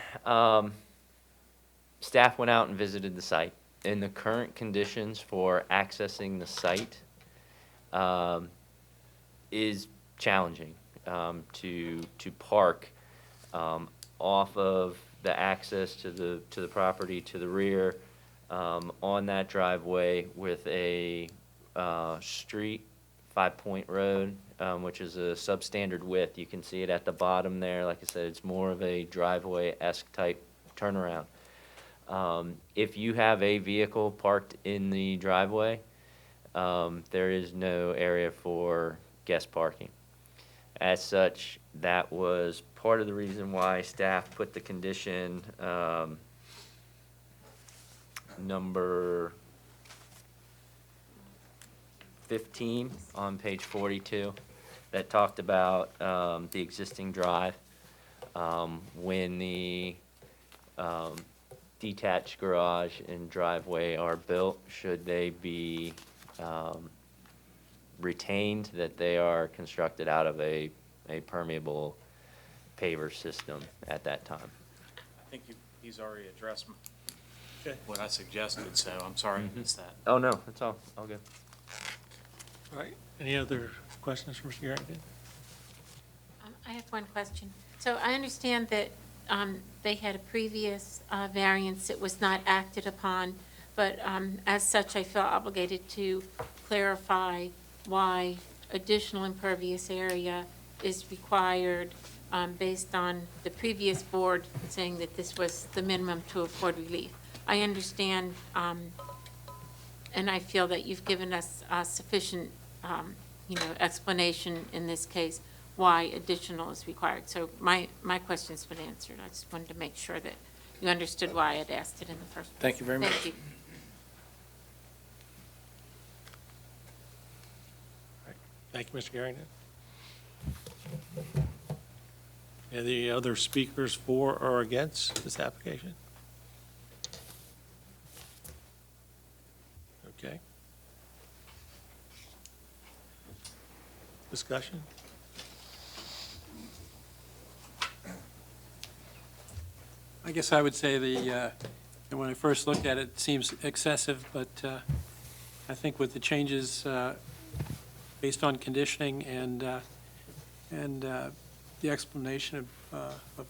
staff went out and visited the site. In the current conditions for accessing the site is challenging to park off of the access to the property to the rear on that driveway with a street 5 Point Road, which is a substandard width. You can see it at the bottom there. Like I said, it's more of a driveway-esque type turnaround. If you have a vehicle parked in the driveway, there is no area for guest parking. As such, that was part of the reason why staff put the condition number 15 on page 42 that talked about the existing drive. When the detached garage and driveway are built, should they be retained, that they are constructed out of a permeable paver system at that time. I think he's already addressed Okay. what I suggested, so I'm sorry I missed that. Oh, no, that's all good. All right, any other questions for Mr. Garrington? I have one question. So I understand that they had a previous variance that was not acted upon, but as such, I feel obligated to clarify why additional impervious area is required based on the previous board saying that this was the minimum to afford relief. I understand, and I feel that you've given us sufficient, explanation in this case why additional is required. So my question's been answered. I just wanted to make sure that you understood why I'd asked it in the first place. Thank you very much. Thank you. Thank you, Mr. Garrington. Any other speakers for or against this application? Okay. Discussion? I guess I would say when I first looked at it, it seems excessive, but I think with the changes based on conditioning and the explanation of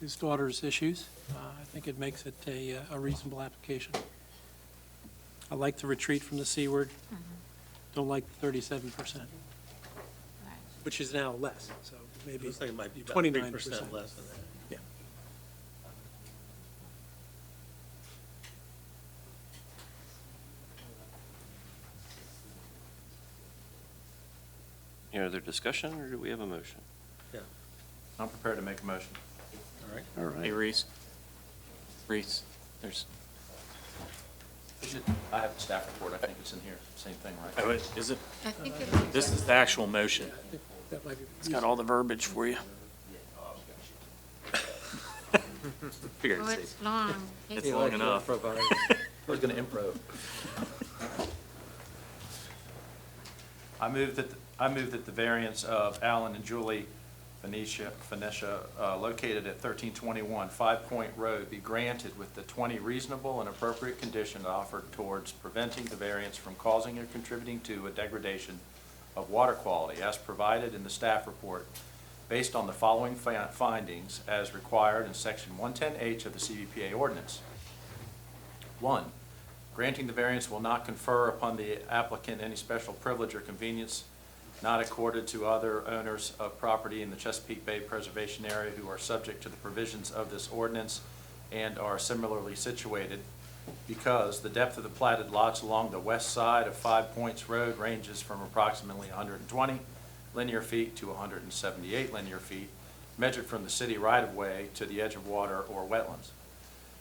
his daughter's issues, I think it makes it a reasonable application. I like the retreat from the seaward, don't like the 37%, which is now less, so maybe Looks like it might be about 29%. 3% less than that. Yeah. Any other discussion, or do we have a motion? I'm prepared to make a motion. All right. Hey, Reese, there's, I have the staff report, I think it's in here, same thing, right? oh, is it? I think it This is the actual motion. That might be. It's got all the verbiage for you. Figured Oh, it'd it's long. It's long enough. I was gonna improv. I move that the variance of Alan and Julie Phoenicia, located at 1321 5 Point Road, be granted with the 20 reasonable and appropriate conditions offered towards preventing the variance from causing or contributing to a degradation of water quality as provided in the staff report, based on the following findings as required in Section 110H of the CVPA ordinance. 1, granting the variance will not confer upon the applicant any special privilege or convenience not accorded to other owners of property in the Chesapeake Bay Preservation Area who are subject to the provisions of this ordinance and are similarly situated, because the depth of the platted lots along the west side of 5 Points Road ranges from approximately 120 linear feet to 178 linear feet, measured from the city right-of-way to the edge of water or wetlands.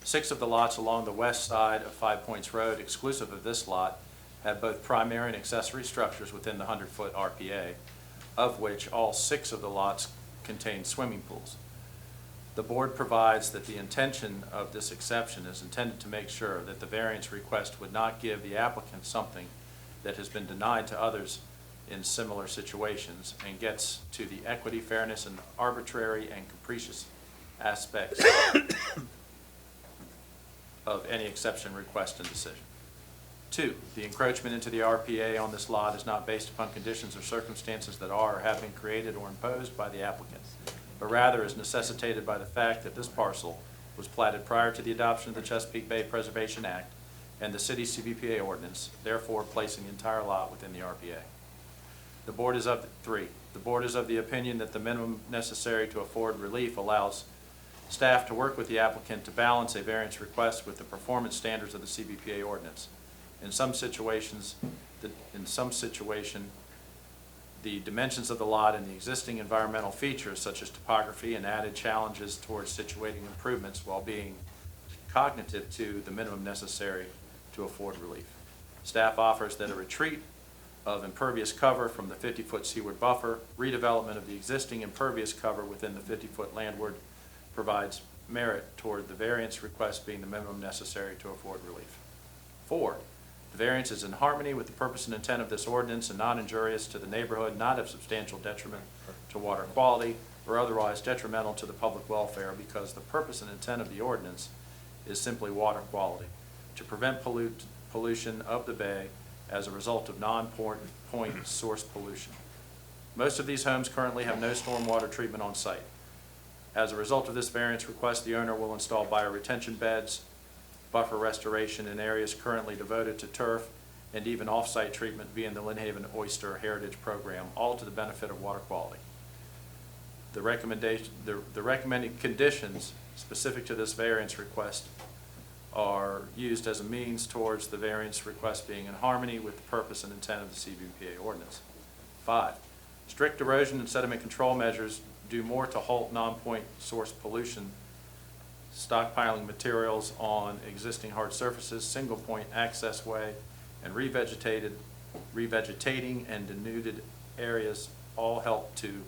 6 of the lots along the west side of 5 Points Road, exclusive of this lot, have both primary and accessory structures within the 100-foot RPA, of which all 6 of the lots contain swimming pools. The board provides that the intention of this exception is intended to make sure that the variance request would not give the applicant something that has been denied to others in similar situations, and gets to the equity, fairness, and arbitrary and capricious aspects of any exception request and decision. 2, the encroachment into the RPA on this lot is not based upon conditions or circumstances that are or have been created or imposed by the applicant, but rather is necessitated by the fact that this parcel was platted prior to the adoption of the Chesapeake Bay Preservation Act and the city's CVPA ordinance, therefore placing the entire lot within the RPA. The board is of the opinion that the minimum necessary to afford relief allows staff to work with the applicant to balance a variance request with the performance standards of the CBPA ordinance. In some situation, the dimensions of the lot and the existing environmental features such as topography and added challenges towards situating improvements while being cognitive to the minimum necessary to afford relief. Staff offers that a retreat of impervious cover from the 50-foot seaward buffer, redevelopment of the existing impervious cover within the 50-foot landward provides merit toward the variance request being the minimum necessary to afford relief. 4, the variance is in harmony with the purpose and intent of this ordinance and not injurious to the neighborhood, not of substantial detriment to water quality, or otherwise detrimental to the public welfare, because the purpose and intent of the ordinance is simply water quality, to prevent pollution of the bay as a result of non-point source pollution. Most of these homes currently have no stormwater treatment on site. As a result of this variance request, the owner will install bioretention beds, buffer restoration in areas currently devoted to turf, and even off-site treatment via the Lynn Haven Oyster Heritage Program, all to the benefit of water quality. The recommended conditions specific to this variance request are used as a means towards the variance request being in harmony with the purpose and intent of the CBPA ordinance. 5, strict erosion and sediment control measures do more to halt non-point source pollution, stockpiling materials on existing hard surfaces, single point access way, and revegetating and denuded areas all help to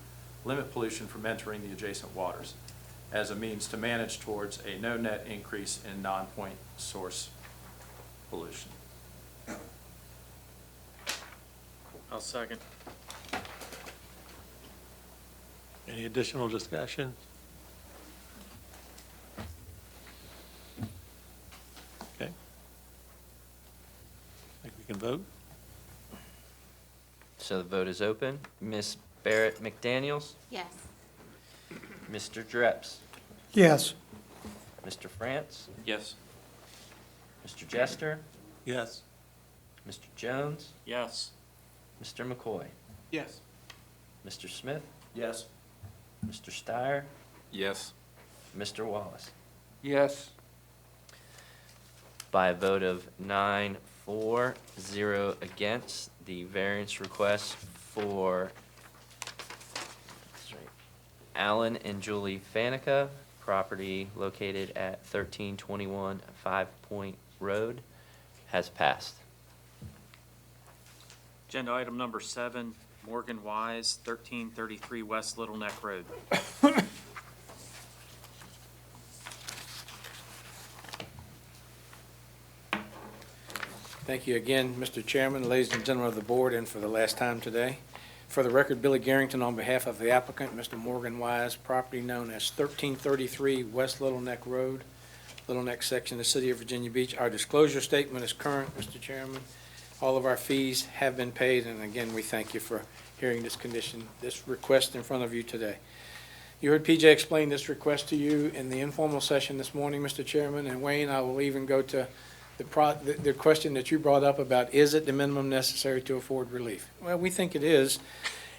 limit pollution from entering the adjacent waters as a means to manage towards a no net increase in non-point source pollution. I'll second. Any additional discussion? Okay. I think we can vote. So the vote is open. Ms. Barrett McDaniels, Yes. Mr. Dreps, Yes. Mr. France, Yes. Mr. Jester, Yes. Mr. Jones, Yes. Mr. McCoy, Yes. Mr. Smith, Yes. Mr. Steyer, Yes. Mr. Wallace. Yes. By a vote of 9-4, 0 against, the variance request for Alan and Julie Fanica, property located at 1321 Five Point Road, has passed. Agenda item number 7, Morgan Wise, 1333 West Little Neck Road. Thank you again, Mr. Chairman, ladies and gentlemen of the board, and for the last time today. For the record, Billy Garrington on behalf of the applicant, Mr. Morgan Wise, property known as 1333 West Little Neck Road, Little Neck section of the city of Virginia Beach. Our disclosure statement is current, Mr. Chairman. All of our fees have been paid, and again, we thank you for hearing this request in front of you today. You heard PJ explain this request to you in the informal session this morning, Mr. Chairman, and Wayne, I will even go to the question that you brought up about, is it the minimum necessary to afford relief? Well, we think it is,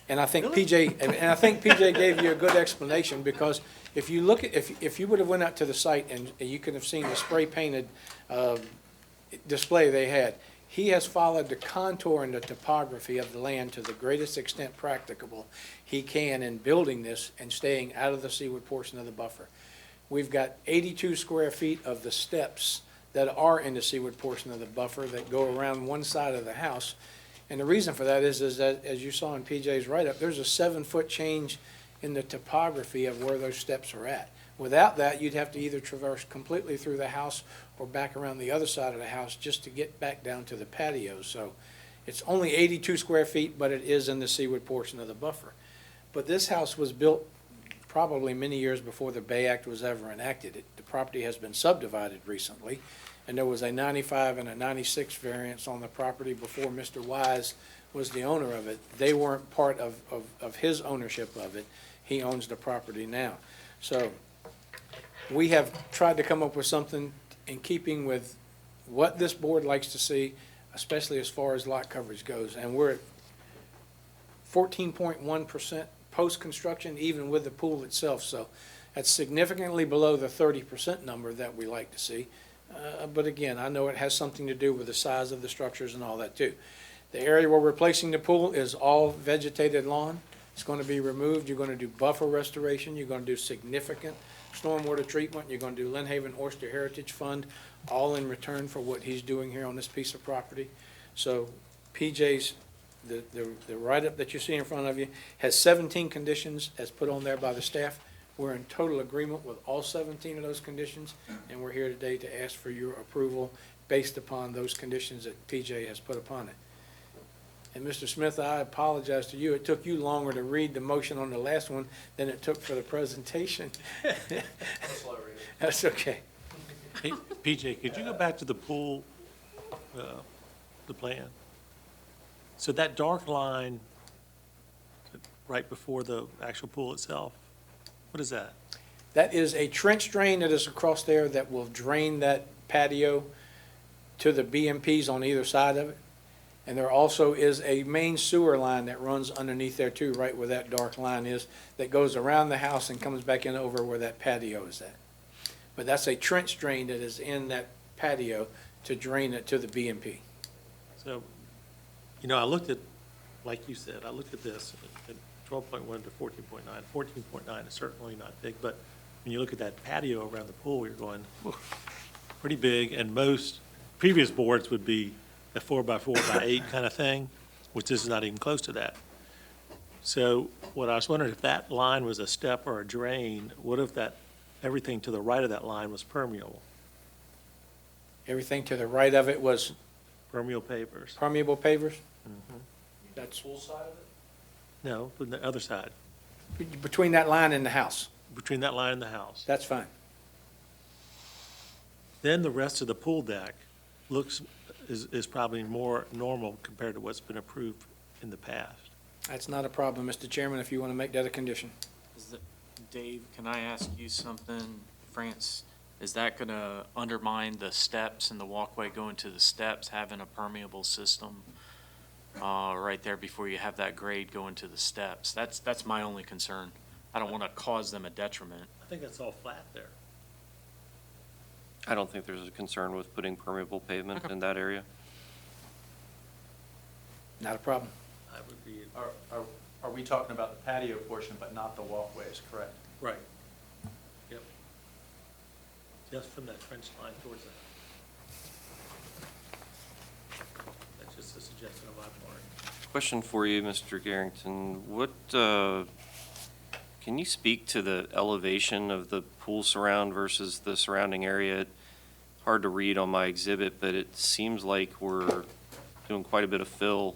and I think PJ gave you a good explanation, because if you look at, if you would have went out to the site and you could have seen the spray painted display they had, he has followed the contour and the topography of the land to the greatest extent practicable he can in building this and staying out of the seaward portion of the buffer. We've got 82 square feet of the steps that are in the seaward portion of the buffer that go around one side of the house. And the reason for that is that, as you saw in PJ's write-up, there's a 7-foot change in the topography of where those steps are at. Without that, you'd have to either traverse completely through the house or back around the other side of the house just to get back down to the patio. So it's only 82 square feet, but it is in the seaward portion of the buffer. But this house was built probably many years before the Bay Act was ever enacted. The property has been subdivided recently, and there was a 95 and a 96 variance on the property before Mr. Wise was the owner of it. They weren't part of his ownership of it. He owns the property now. So we have tried to come up with something in keeping with what this board likes to see, especially as far as lot coverage goes. And we're at 14.1% post-construction, even with the pool itself. So that's significantly below the 30% number that we like to see. But again, I know it has something to do with the size of the structures and all that too. The area where we're placing the pool is all vegetated lawn. It's going to be removed. You're going to do buffer restoration. You're going to do significant stormwater treatment. You're going to do Lynn Haven Oyster Heritage Fund, all in return for what he's doing here on this piece of property. So PJ's, the write-up that you see in front of you has 17 conditions as put on there by the staff. We're in total agreement with all 17 of those conditions, and we're here today to ask for your approval based upon those conditions that PJ has put upon it. And Mr. Smith, I apologize to you. It took you longer to read the motion on the last one than it took for the presentation. That's okay. Hey, PJ, could you go back to the pool, the plan? So that dark line right before the actual pool itself, what is that? That is a trench drain that is across there that will drain that patio to the BMPs on either side of it. And there also is a main sewer line that runs underneath there too, right where that dark line is, that goes around the house and comes back in over where that patio is at. But that's a trench drain that is in that patio to drain it to the BMP. So, you know, I looked at, like you said, I looked at this, at 12.1 to 14.9. 14.9 is certainly not big, but when you look at that patio around the pool, you're going, whew, pretty big, and most previous boards would be a 4x4x8 kind of thing, which this is not even close to that. So what I was wondering, if that line was a step or a drain, what if that, everything to the right of that line was permeable? Everything to the right of it was Permeable pavers? permeable pavers? Mhm. That's Pool side of it? No, from the other side, between that line and the house. between that line and the house. That's fine. Then the rest of the pool deck is probably more normal compared to what's been approved in the past. That's not a problem, Mr. Chairman, if you want to make that a condition. Dave, can I ask you something, France? Is that going to undermine the steps and the walkway going to the steps, having a permeable system right there before you have that grade going to the steps? That's my only concern. I don't want to cause them a detriment. I think it's all flat there. I don't think there's a concern with putting permeable pavement in that area. Not a problem. I would be, Are we talking about the patio portion, but not the walkways, correct? right. Yep. Just from that trench line towards that. That's just a suggestion on my part. Question for you, Mr. Garrington. What, can you speak to the elevation of the pool surround versus the surrounding area? Hard to read on my exhibit, but it seems like we're doing quite a bit of fill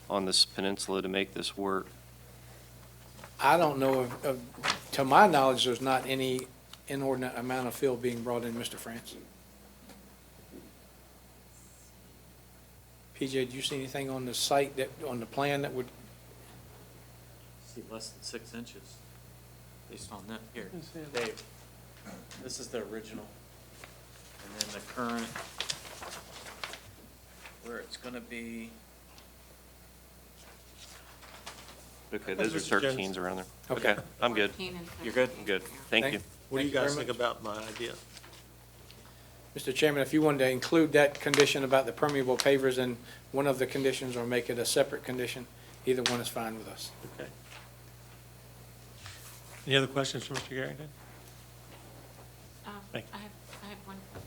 on this peninsula to make this work. I don't know to my knowledge, there's not any inordinate amount of fill being brought in, Mr. France. PJ, do you see anything on the site on the plan that would? See less than 6 inches based on that. Here, Dave, this is the original. And then the current, where it's going to be. Okay, those are Mr. 13s around there. Okay. Okay, I'm good. 14 and You're good? 13. I'm good. Thank you. What do you Thank you guys very think about my idea? Mr. Chairman, if you wanted to include that condition about the permeable pavers in one of the conditions or make it a separate condition, either one is fine with us. Okay. Any other questions for Mr. Garrington? Thank you. I have one question.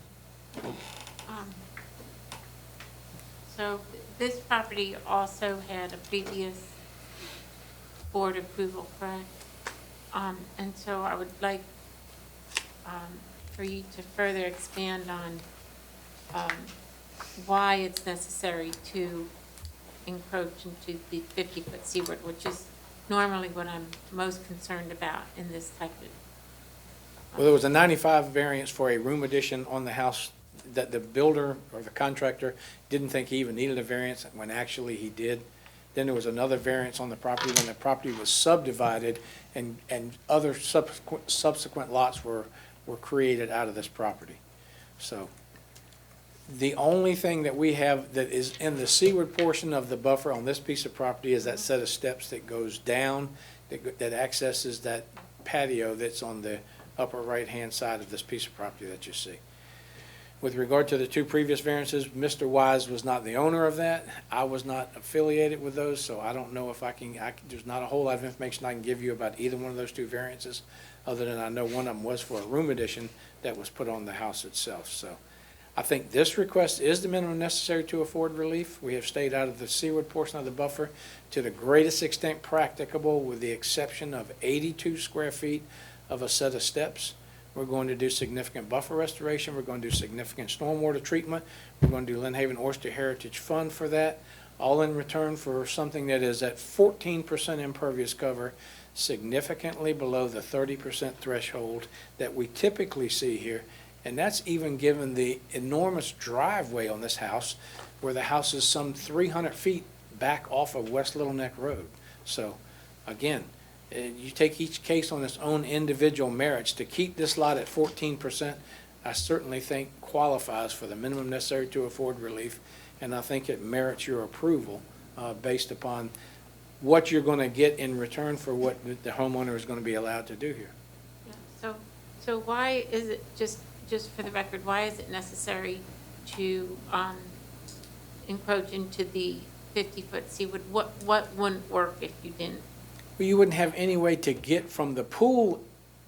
So this property also had a previous board approval, correct? And so I would like for you to further expand on why it's necessary to encroach into the 50-foot seaward, which is normally what I'm most concerned about in this type of. Well, there was a 95 variance for a room addition on the house that the builder or the contractor didn't think he even needed a variance, when actually he did. Then there was another variance on the property when the property was subdivided and other subsequent lots were created out of this property. So The only thing that we have that is in the seaward portion of the buffer on this piece of property is that set of steps that goes down, that accesses that patio that's on the upper right-hand side of this piece of property that you see. With regard to the two previous variances, Mr. Wise was not the owner of that. I was not affiliated with those, so I don't know if there's not a whole lot of information I can give you about either one of those two variances, other than I know one of them was for a room addition that was put on the house itself. So I think this request is the minimum necessary to afford relief. We have stayed out of the seaward portion of the buffer to the greatest extent practicable, with the exception of 82 square feet of a set of steps. We're going to do significant buffer restoration. We're going to do significant stormwater treatment. We're going to do Lynn Haven Oyster Heritage Fund for that, all in return for something that is at 14% impervious cover, significantly below the 30% threshold that we typically see here. And that's even given the enormous driveway on this house, where the house is some 300 feet back off of West Little Neck Road. So, again, you take each case on its own individual merits. To keep this lot at 14%, I certainly think qualifies for the minimum necessary to afford relief, and I think it merits your approval based upon what you're going to get in return for what the homeowner is going to be allowed to do here. Yeah, so why is it, just for the record, why is it necessary to encroach into the 50-foot seaward? What wouldn't work if you didn't? Well, you wouldn't have any way to get from the pool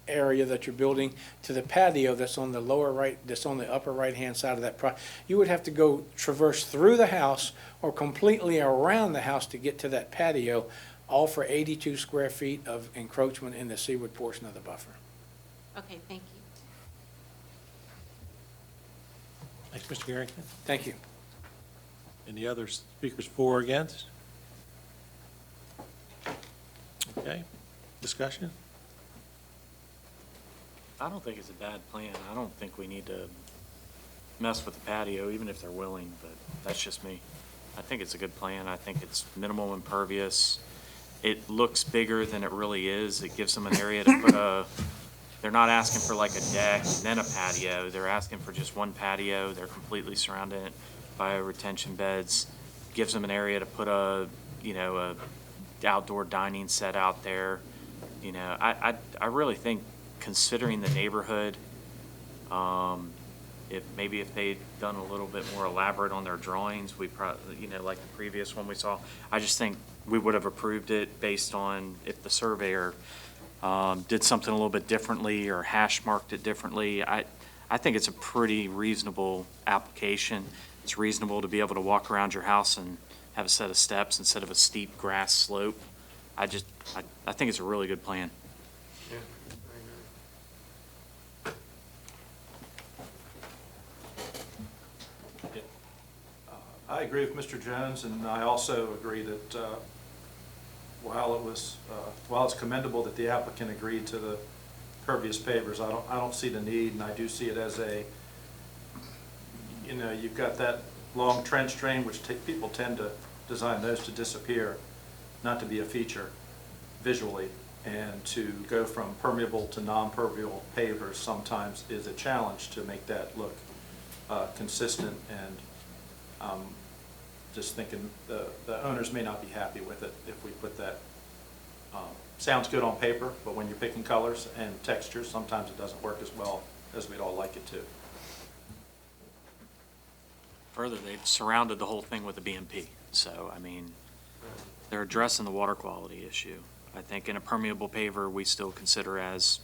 area that you're building to the patio that's on the lower right, that's on the upper right-hand side of that you would have to go traverse through the house or completely around the house to get to that patio, all for 82 square feet of encroachment in the seaward portion of the buffer. Okay, thank you. Thanks, Mr. Garrington. Thank you. Any other speakers for or against? Okay, discussion? I don't think it's a bad plan. I don't think we need to mess with the patio, even if they're willing, but that's just me. I think it's a good plan. I think it's minimal impervious. It looks bigger than it really is. It gives them an area to put they're not asking for like a deck and then a patio. They're asking for just one patio. They're completely surrounded by retention beds. Gives them an area to put a outdoor dining set out there. I really think, considering the neighborhood, if they'd done a little bit more elaborate on their drawings, we probably, like the previous one we saw, I just think we would have approved it based on if the surveyor did something a little bit differently or hash marked it differently. I think it's a pretty reasonable application. It's reasonable to be able to walk around your house and have a set of steps instead of a steep grass slope. I think it's a really good plan. Yeah, I agree with Mr. Jones, and I also agree that while it's commendable that the applicant agreed to the pervious pavers, I don't see the need, and I do see it as you've got that long trench drain, which people tend to design those to disappear, not to be a feature visually, and to go from permeable to non-permeable pavers sometimes is a challenge to make that look consistent, and just thinking the owners may not be happy with it if we put that. Sounds good on paper, but when you're picking colors and textures, sometimes it doesn't work as well as we'd all like it to. Further, they've surrounded the whole thing with a BMP. So, they're addressing the water quality issue. I think in a permeable paver, we still consider as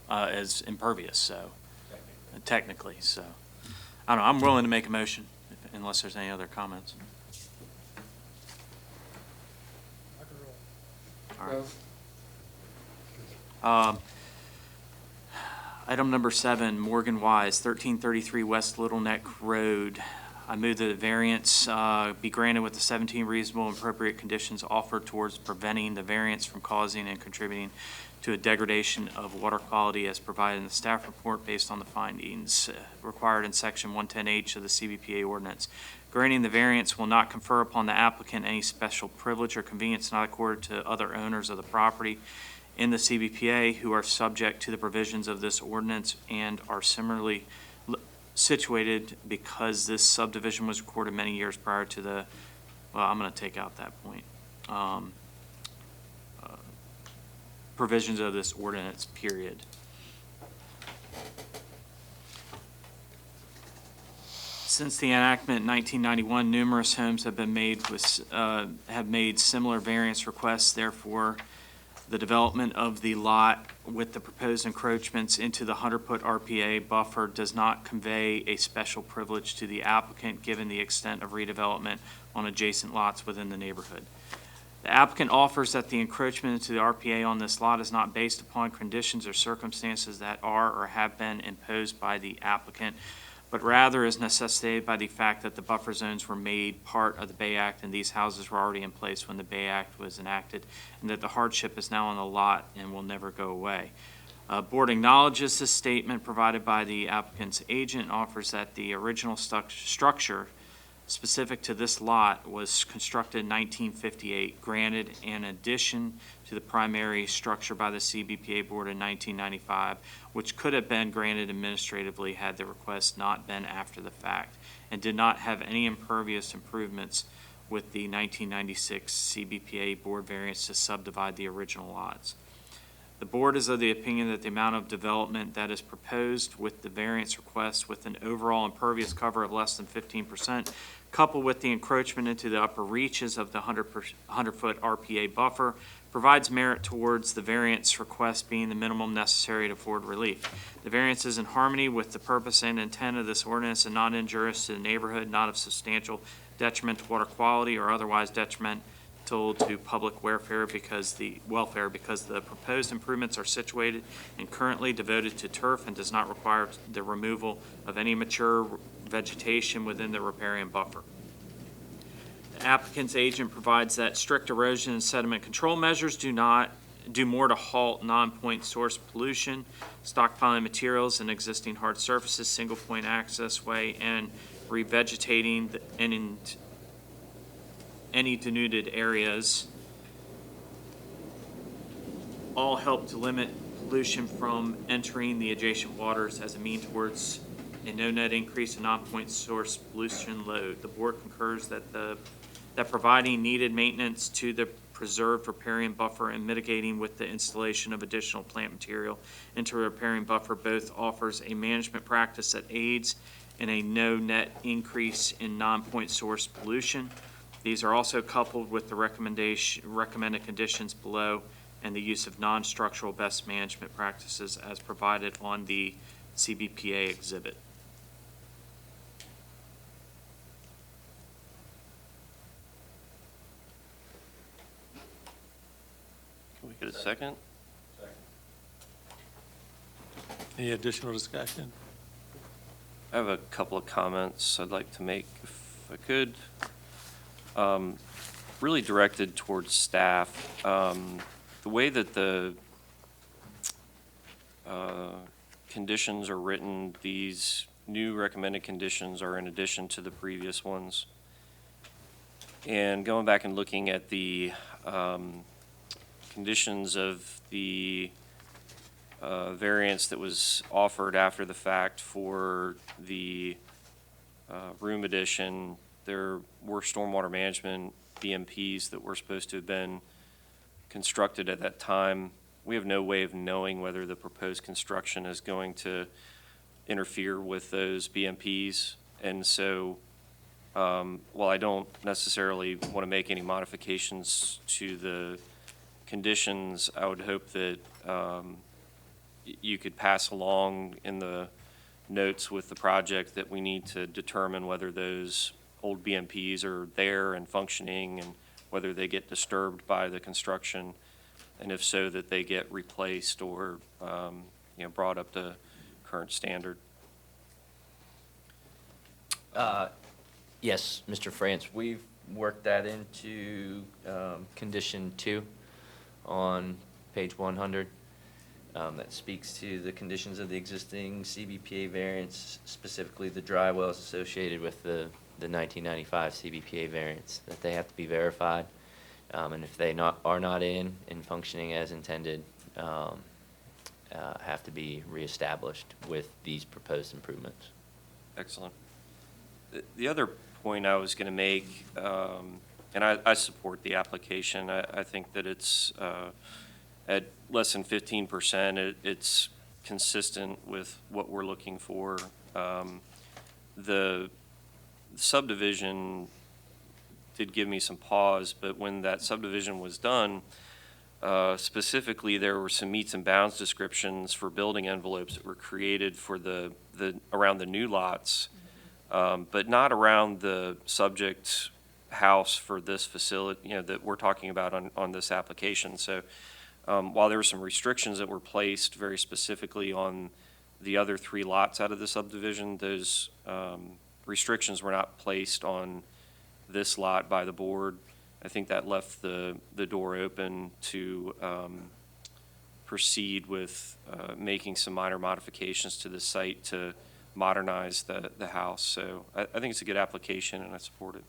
as impervious, so, technically, so. I don't know, I'm willing to make a motion, unless there's any other comments. All right. Item number 7, Morgan Wise, 1333 West Little Neck Road. I move that the variance be granted with the 17 reasonable and appropriate conditions offered towards preventing the variance from causing and contributing to a degradation of water quality as provided in the staff report based on the findings required in section 110H of the CBPA ordinance. Granting the variance will not confer upon the applicant any special privilege or convenience not accorded to other owners of the property in the CBPA who are subject to the provisions of this ordinance and are similarly situated because this subdivision was recorded many years prior to the, well, I'm going to take out that point. Provisions of this ordinance, period. Since the enactment in 1991, numerous homes have been made with, have made similar variance requests. Therefore, the development of the lot with the proposed encroachments into the 100-foot RPA buffer does not convey a special privilege to the applicant, given the extent of redevelopment on adjacent lots within the neighborhood. The applicant offers that the encroachment into the RPA on this lot is not based upon conditions or circumstances that are or have been imposed by the applicant, but rather is necessitated by the fact that the buffer zones were made part of the Bay Act and these houses were already in place when the Bay Act was enacted, and that the hardship is now on the lot and will never go away. Board acknowledges this statement provided by the applicant's agent and offers that the original structure specific to this lot was constructed in 1958, granted in addition to the primary structure by the CBPA Board in 1995, which could have been granted administratively had the request not been after the fact, and did not have any impervious improvements with the 1996 CBPA Board variance to subdivide the original lots. The Board is of the opinion that the amount of development that is proposed with the variance request with an overall impervious cover of less than 15%, coupled with the encroachment into the upper reaches of the 100-foot RPA buffer, provides merit towards the variance request being the minimum necessary to afford relief. The variance is in harmony with the purpose and intent of this ordinance and not injurious to the neighborhood, not of substantial detriment to water quality or otherwise detrimental to public welfare because the proposed improvements are situated and currently devoted to turf and does not require the removal of any mature vegetation within the riparian buffer. The applicant's agent provides that strict erosion and sediment control measures do more to halt non-point source pollution, stockpiling materials and existing hard surfaces, single-point access way, and revegetating any denuded areas, all help to limit pollution from entering the adjacent waters as a mean towards a no net increase in non-point source pollution load. The board concurs that providing needed maintenance to the preserved riparian buffer and mitigating with the installation of additional plant material into a riparian buffer both offers a management practice that aids in a no net increase in non-point source pollution. These are also coupled with the recommended conditions below and the use of non-structural best management practices as provided on the CBPA exhibit. Can we get a second? Any additional discussion? I have a couple of comments I'd like to make, if I could. Really directed towards staff. The way that the conditions are written, these new recommended conditions are in addition to the previous ones. And going back and looking at the conditions of the variance that was offered after the fact for the room addition, there were stormwater management BMPs that were supposed to have been constructed at that time. We have no way of knowing whether the proposed construction is going to interfere with those BMPs. And so while I don't necessarily want to make any modifications to the conditions, I would hope that you could pass along in the notes with the project that we need to determine whether those old BMPs are there and functioning and whether they get disturbed by the construction, and if so, that they get replaced or brought up to current standard. Yes, Mr. France, we've worked that into condition 2 on page 100. That speaks to the conditions of the existing CBPA variance, specifically the dry wells associated with the 1995 CBPA variance, that they have to be verified. And if they are not in and functioning as intended, have to be reestablished with these proposed improvements. Excellent. The other point I was going to make, and I support the application. I think that it's at less than 15%. It's consistent with what we're looking for. The subdivision did give me some pause, but when that subdivision was done, specifically, there were some meets and bounds descriptions for building envelopes that were created for the around the new lots, but not around the subject house for this facility, that we're talking about on this application. So while there were some restrictions that were placed very specifically on the other 3 lots out of the subdivision, those restrictions were not placed on this lot by the board. I think that left the door open to proceed with making some minor modifications to the site to modernize the house. So I think it's a good application, and I support it.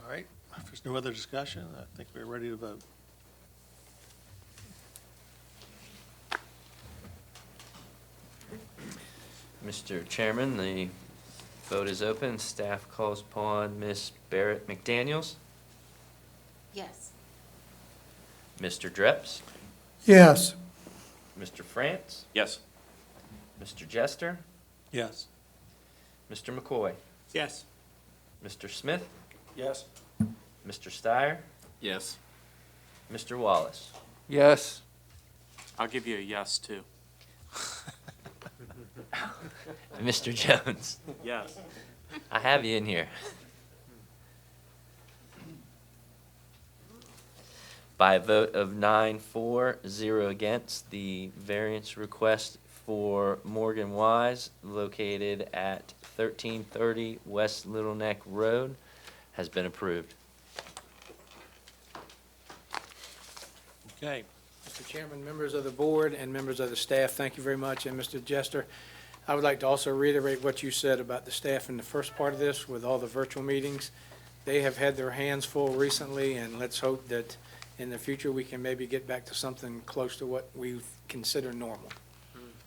All right, if there's no other discussion, I think we're ready to vote. Mr. Chairman, the vote is open. Staff calls upon Ms. Barrett McDaniels, Yes. Mr. Dreps, Yes. Mr. France, Yes. Mr. Jester, Yes. Mr. McCoy, Yes. Mr. Smith, Yes. Mr. Steyer, Yes. Mr. Wallace. Yes. I'll give you a yes, too. Mr. Jones, Yes. I have you in here. By a vote of 9-4, 0 against, the variance request for Morgan Wise, located at 1330 West Little Neck Road, has been approved. Okay, Mr. Chairman, members of the board, and members of the staff, thank you very much. And Mr. Jester, I would like to also reiterate what you said about the staff in the first part of this with all the virtual meetings. They have had their hands full recently, and let's hope that in the future we can maybe get back to something close to what we consider normal.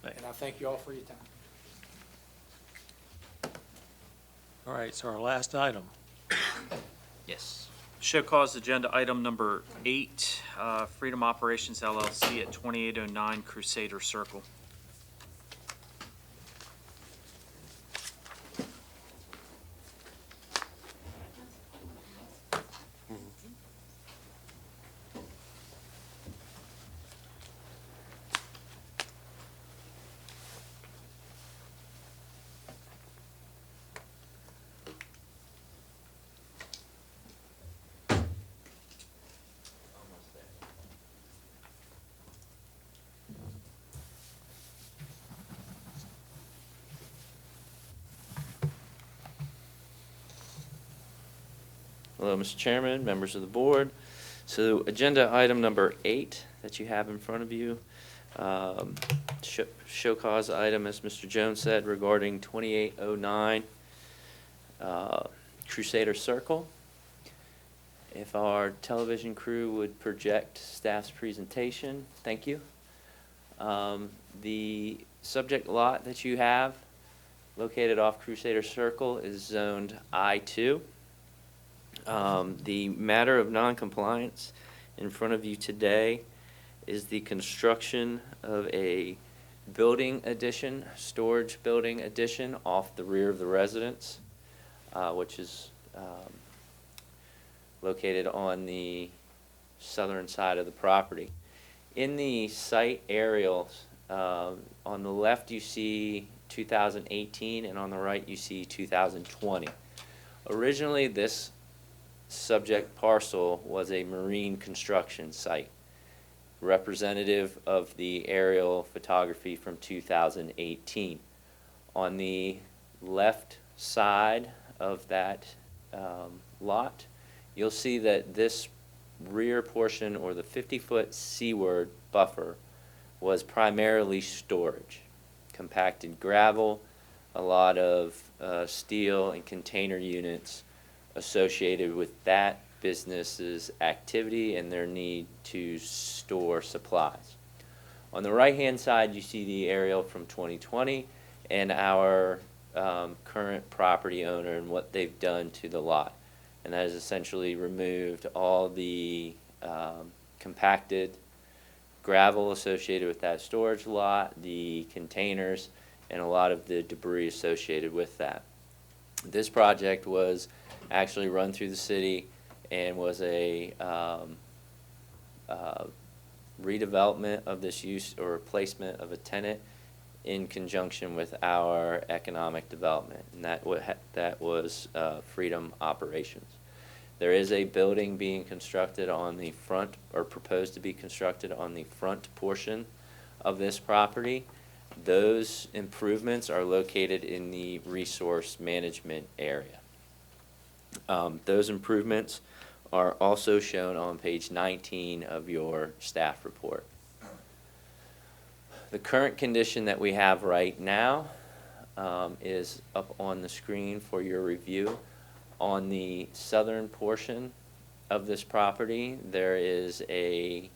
And I thank you all for your time. all right, so our last item. Yes. Show cause agenda item number 8, Freedom Operations LLC at 2809 Crusader Circle. Hello, Mr. Chairman, members of the board. So agenda item number 8 that you have in front of you, show cause item, as Mr. Jones said, regarding 2809 Crusader Circle. If our television crew would project staff's presentation, thank you. The subject lot that you have located off Crusader Circle is zoned I-2. The matter of noncompliance in front of you today is the construction of a building addition, storage building addition off the rear of the residence, which is located on the southern side of the property. In the site aerials, on the left you see 2018 and on the right you see 2020. Originally, this subject parcel was a marine construction site, representative of the aerial photography from 2018. On the left side of that lot, you'll see that this rear portion, or the 50-foot seaward buffer, was primarily storage. Compacted gravel, a lot of steel and container units associated with that business's activity and their need to store supplies. On the right-hand side, you see the aerial from 2020 and our current property owner and what they've done to the lot. And that has essentially removed all the compacted gravel associated with that storage lot, the containers, and a lot of the debris associated with that. This project was actually run through the city and was a redevelopment of this use or replacement of a tenant in conjunction with our economic development, and that was Freedom Operations. There is a building being constructed on the front, or proposed to be constructed on the front portion of this property. Those improvements are located in the resource management area. Those improvements are also shown on page 19 of your staff report. The current condition that we have right now is up on the screen for your review. On the southern portion of this property, there is a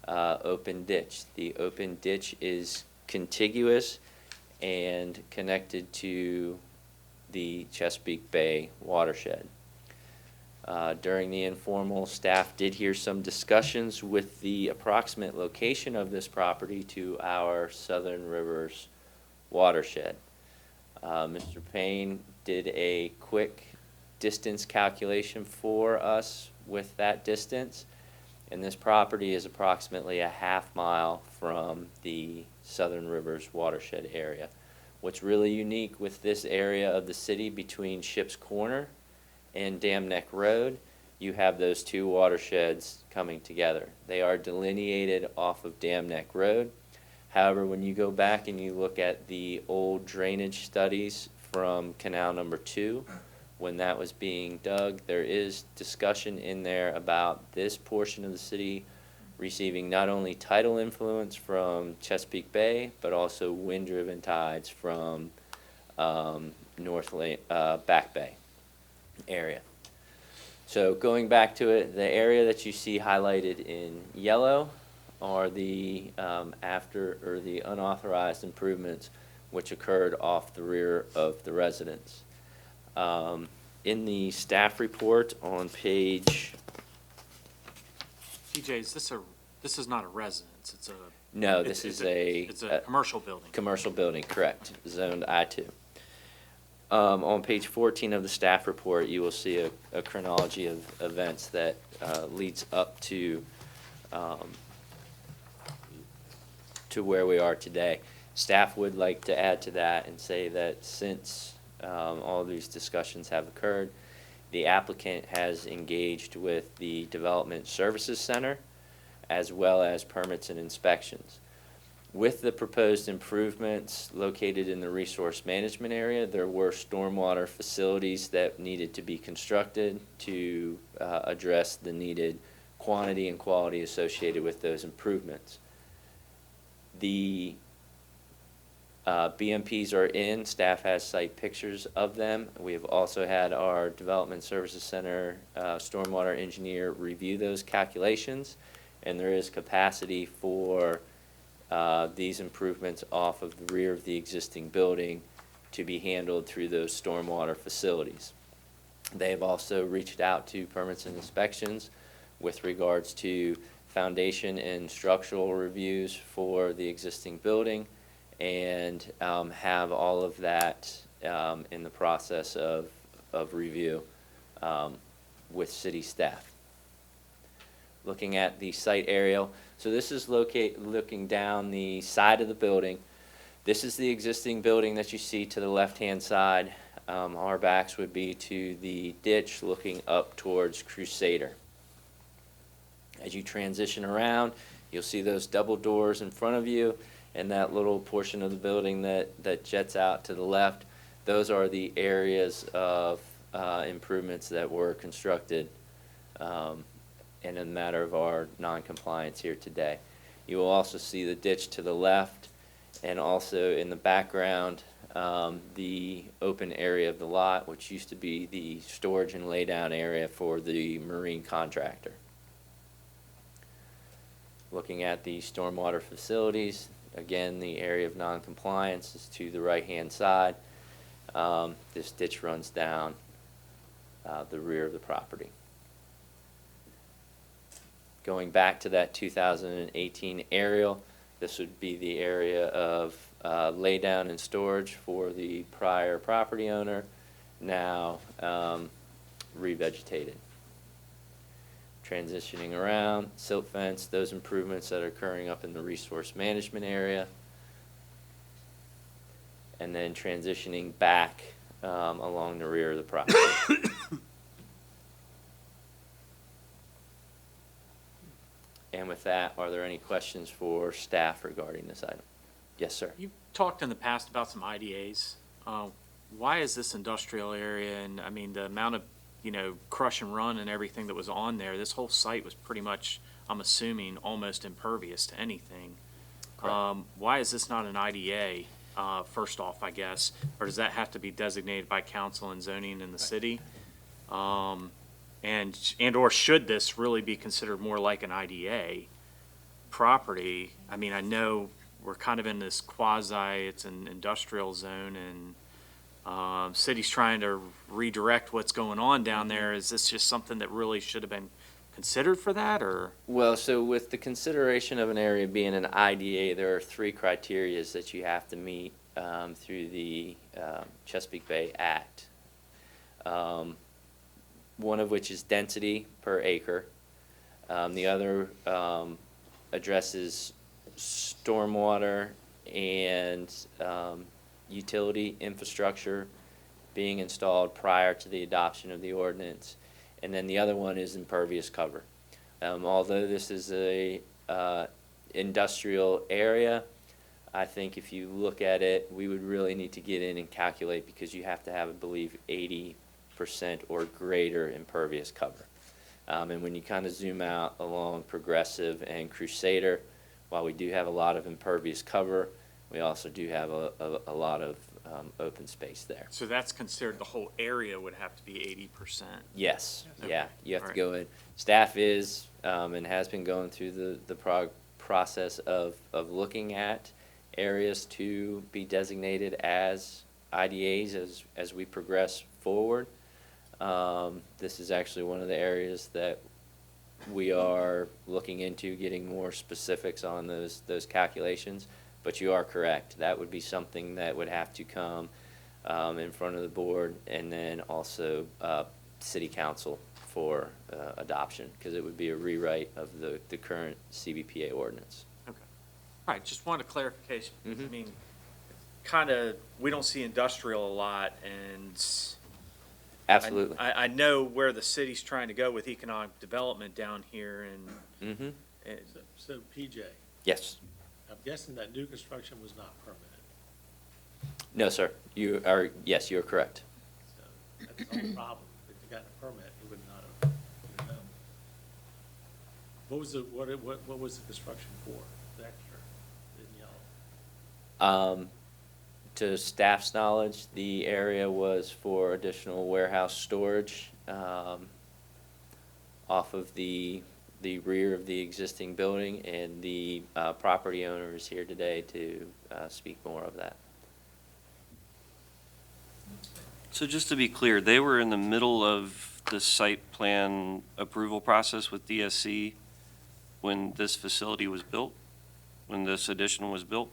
open ditch. The open ditch is contiguous and connected to the Chesapeake Bay watershed. During the informal, staff did hear some discussions with the approximate location of this property to our Southern Rivers watershed. Mr. Payne did a quick distance calculation for us with that distance, and this property is approximately a half-mile from the Southern Rivers watershed area. What's really unique with this area of the city between Ship's Corner and Dam Neck Road, you have those two watersheds coming together. They are delineated off of Dam Neck Road. However, when you go back and you look at the old drainage studies from Canal Number 2, when that was being dug, there is discussion in there about this portion of the city receiving not only tidal influence from Chesapeake Bay, but also wind-driven tides from Back Bay area. So going back to it, the area that you see highlighted in yellow are the the unauthorized improvements which occurred off the rear of the residence. In the staff report on page... TJ, this is not a residence, it's a... No, this is It's a commercial building. Commercial building, correct, zoned I-2. On page 14 of the staff report, you will see a chronology of events that leads up to where we are today. Staff would like to add to that and say that since all of these discussions have occurred, the applicant has engaged with the Development Services Center as well as permits and inspections. With the proposed improvements located in the resource management area, there were stormwater facilities that needed to be constructed to address the needed quantity and quality associated with those improvements. The BMPs are in. Staff has site pictures of them. We have also had our Development Services Center stormwater engineer review those calculations, and there is capacity for these improvements off of the rear of the existing building to be handled through those stormwater facilities. They have also reached out to permits and inspections with regards to foundation and structural reviews for the existing building, and have all of that in the process of review with city staff. Looking at the site aerial, so this is looking down the side of the building. This is the existing building that you see to the left-hand side. Our backs would be to the ditch looking up towards Crusader. As you transition around, you'll see those double doors in front of you, and that little portion of the building that jets out to the left. Those are the areas of improvements that were constructed in a matter of our non-compliance here today. You will also see the ditch to the left, and also in the background, the open area of the lot, which used to be the storage and laydown area for the marine contractor. Looking at the stormwater facilities, again, the area of noncompliance is to the right-hand side. This ditch runs down the rear of the property. Going back to that 2018 aerial, this would be the area of laydown and storage for the prior property owner, now revegetated. Transitioning around, silt fence, those improvements that are occurring up in the resource management area. And then transitioning back along the rear of the property. And with that, are there any questions for staff regarding this item? Yes, sir. You talked in the past about some IDAs. Why is this industrial area, and I mean, the amount of, crush and run and everything that was on there, this whole site was pretty much, I'm assuming, almost impervious to anything. Why is this not an IDA, first off, I guess? Or does that have to be designated by council and zoning in the city? And/or should this really be considered more like an IDA property? I mean, I know we're kind of in this it's an industrial zone, and city's trying to redirect what's going on down there. Is this just something that really should have been considered for that, or? Well, so with the consideration of an area being an IDA, there are 3 criteria that you have to meet through the Chesapeake Bay Act. One of which is density per acre. The other addresses stormwater and utility infrastructure being installed prior to the adoption of the ordinance. And then the other one is impervious cover. Although this is a industrial area, I think if you look at it, we would really need to get in and calculate, because you have to have, I believe, 80% or greater impervious cover. And when you kind of zoom out along Progressive and Crusader, while we do have a lot of impervious cover, we also do have a lot of open space there. So that's considered, the whole area would have to be 80%? Yes, Okay. yeah, you have All to right. go in. Staff is, and has been going through the process of looking at areas to be designated as IDAs as we progress forward. This is actually one of the areas that we are looking into getting more specifics on those calculations. But you are correct. That would be something that would have to come in front of the board, and then also city council for adoption, because it would be a rewrite of the current CBPA ordinance. Okay. All right, just wanted a clarification. Mhm. I mean, kind of, we don't see industrial a lot, and Absolutely. I know where the city's trying to go with economic development down here, and Mm-hmm. So PJ, Yes. I'm guessing that new construction was not permitted. No, sir. Yes, you are correct. So that's the whole problem. If you got a permit, you would not have, you know. What was the construction for, the extra, in yellow? To staff's knowledge, the area was for additional warehouse storage off of the rear of the existing building, and the property owner is here today to speak more of that. So just to be clear, they were in the middle of the site plan approval process with DSC when this facility was built, when this addition was built?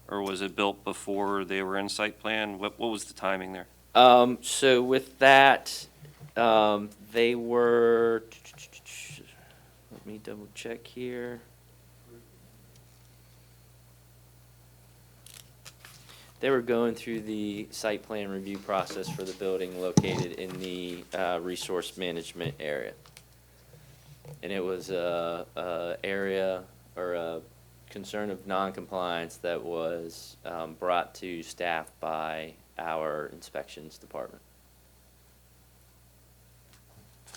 Or was it built before they were in site plan? What was the timing there? So with that, they were, let me double check here. They were going through the site plan review process for the building located in the resource management area. And it was a area or a concern of noncompliance that was brought to staff by our inspections department.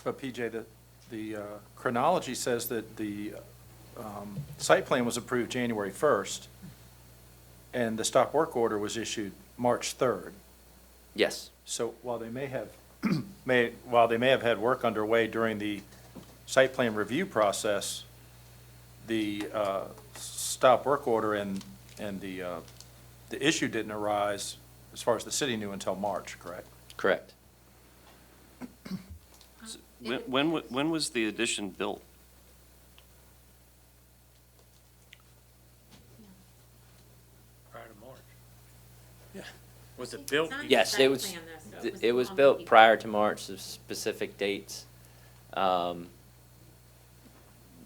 But PJ, the chronology says that the site plan was approved January 1st, and the stop work order was issued March 3rd. Yes. So while they may have, had work underway during the site plan review process, the stop work order and the issue didn't arise, as far as the city knew, until March, correct? Correct. When was the addition built? Prior to March. Was it built? It's on the Yes, site it was, plan, though, so it was long built before. prior to March, of specific dates.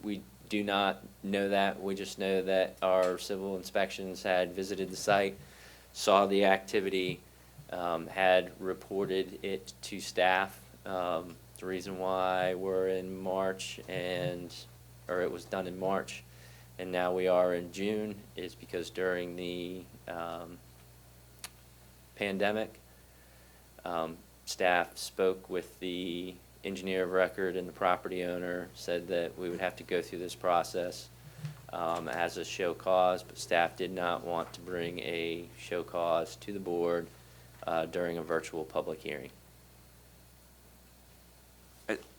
We do not know that. We just know that our civil inspections had visited the site, saw the activity, had reported it to staff. The reason why we're in March or it was done in March, and now we are in June, is because during the pandemic, staff spoke with the engineer of record and the property owner, said that we would have to go through this process as a show cause, but staff did not want to bring a show cause to the board during a virtual public hearing.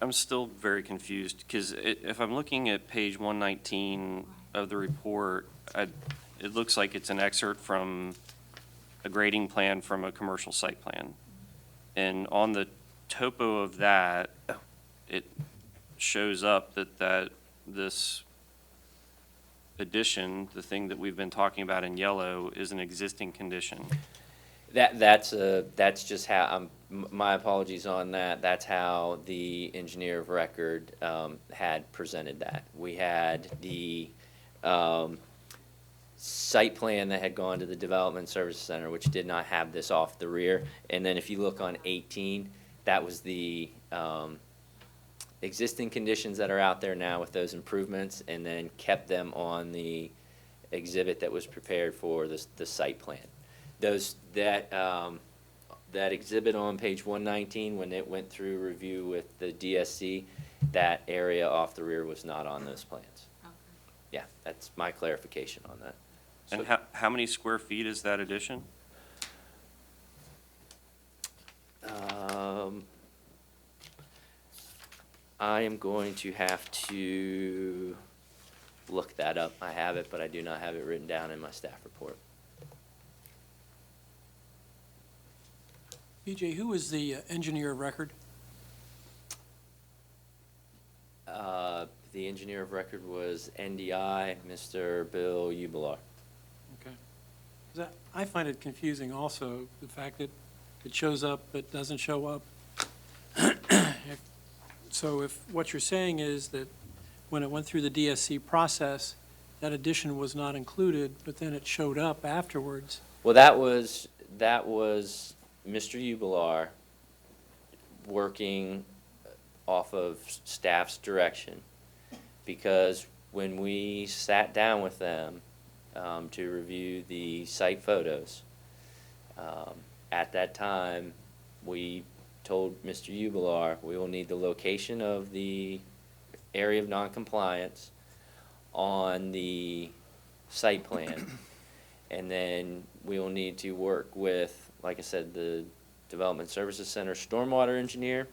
I'm still very confused, because if I'm looking at page 119 of the report, it looks like it's an excerpt from a grading plan from a commercial site plan. And on the topo of that, it shows up that this addition, the thing that we've been talking about in yellow, is an existing condition. That's just how, my apologies on that. That's how the engineer of record had presented that. We had the site plan that had gone to the Development Services Center, which did not have this off the rear. And then if you look on 18, that was the existing conditions that are out there now with those improvements, and then kept them on the exhibit that was prepared for the site plan. That exhibit on page 119, when it went through review with the DSC, that area off the rear was not on those plans. Okay. Yeah, that's my clarification on that. And So- how many square feet is that addition? I am going to have to look that up. I have it, but I do not have it written down in my staff report. BJ, who is the engineer of record? The engineer of record was NDI, Mr. Bill Ubelar. Okay. 'Cause I find it confusing also, the fact that it shows up but doesn't show up. So if what you're saying is that when it went through the DSC process, that addition was not included, but then it showed up afterwards. Well, that was Mr. Ubelar working off of staff's direction, because when we sat down with them to review the site photos, at that time, we told Mr. Ubelar, we will need the location of the area of noncompliance on the site plan. And then we will need to work with, like I said, the Development Services Center stormwater engineer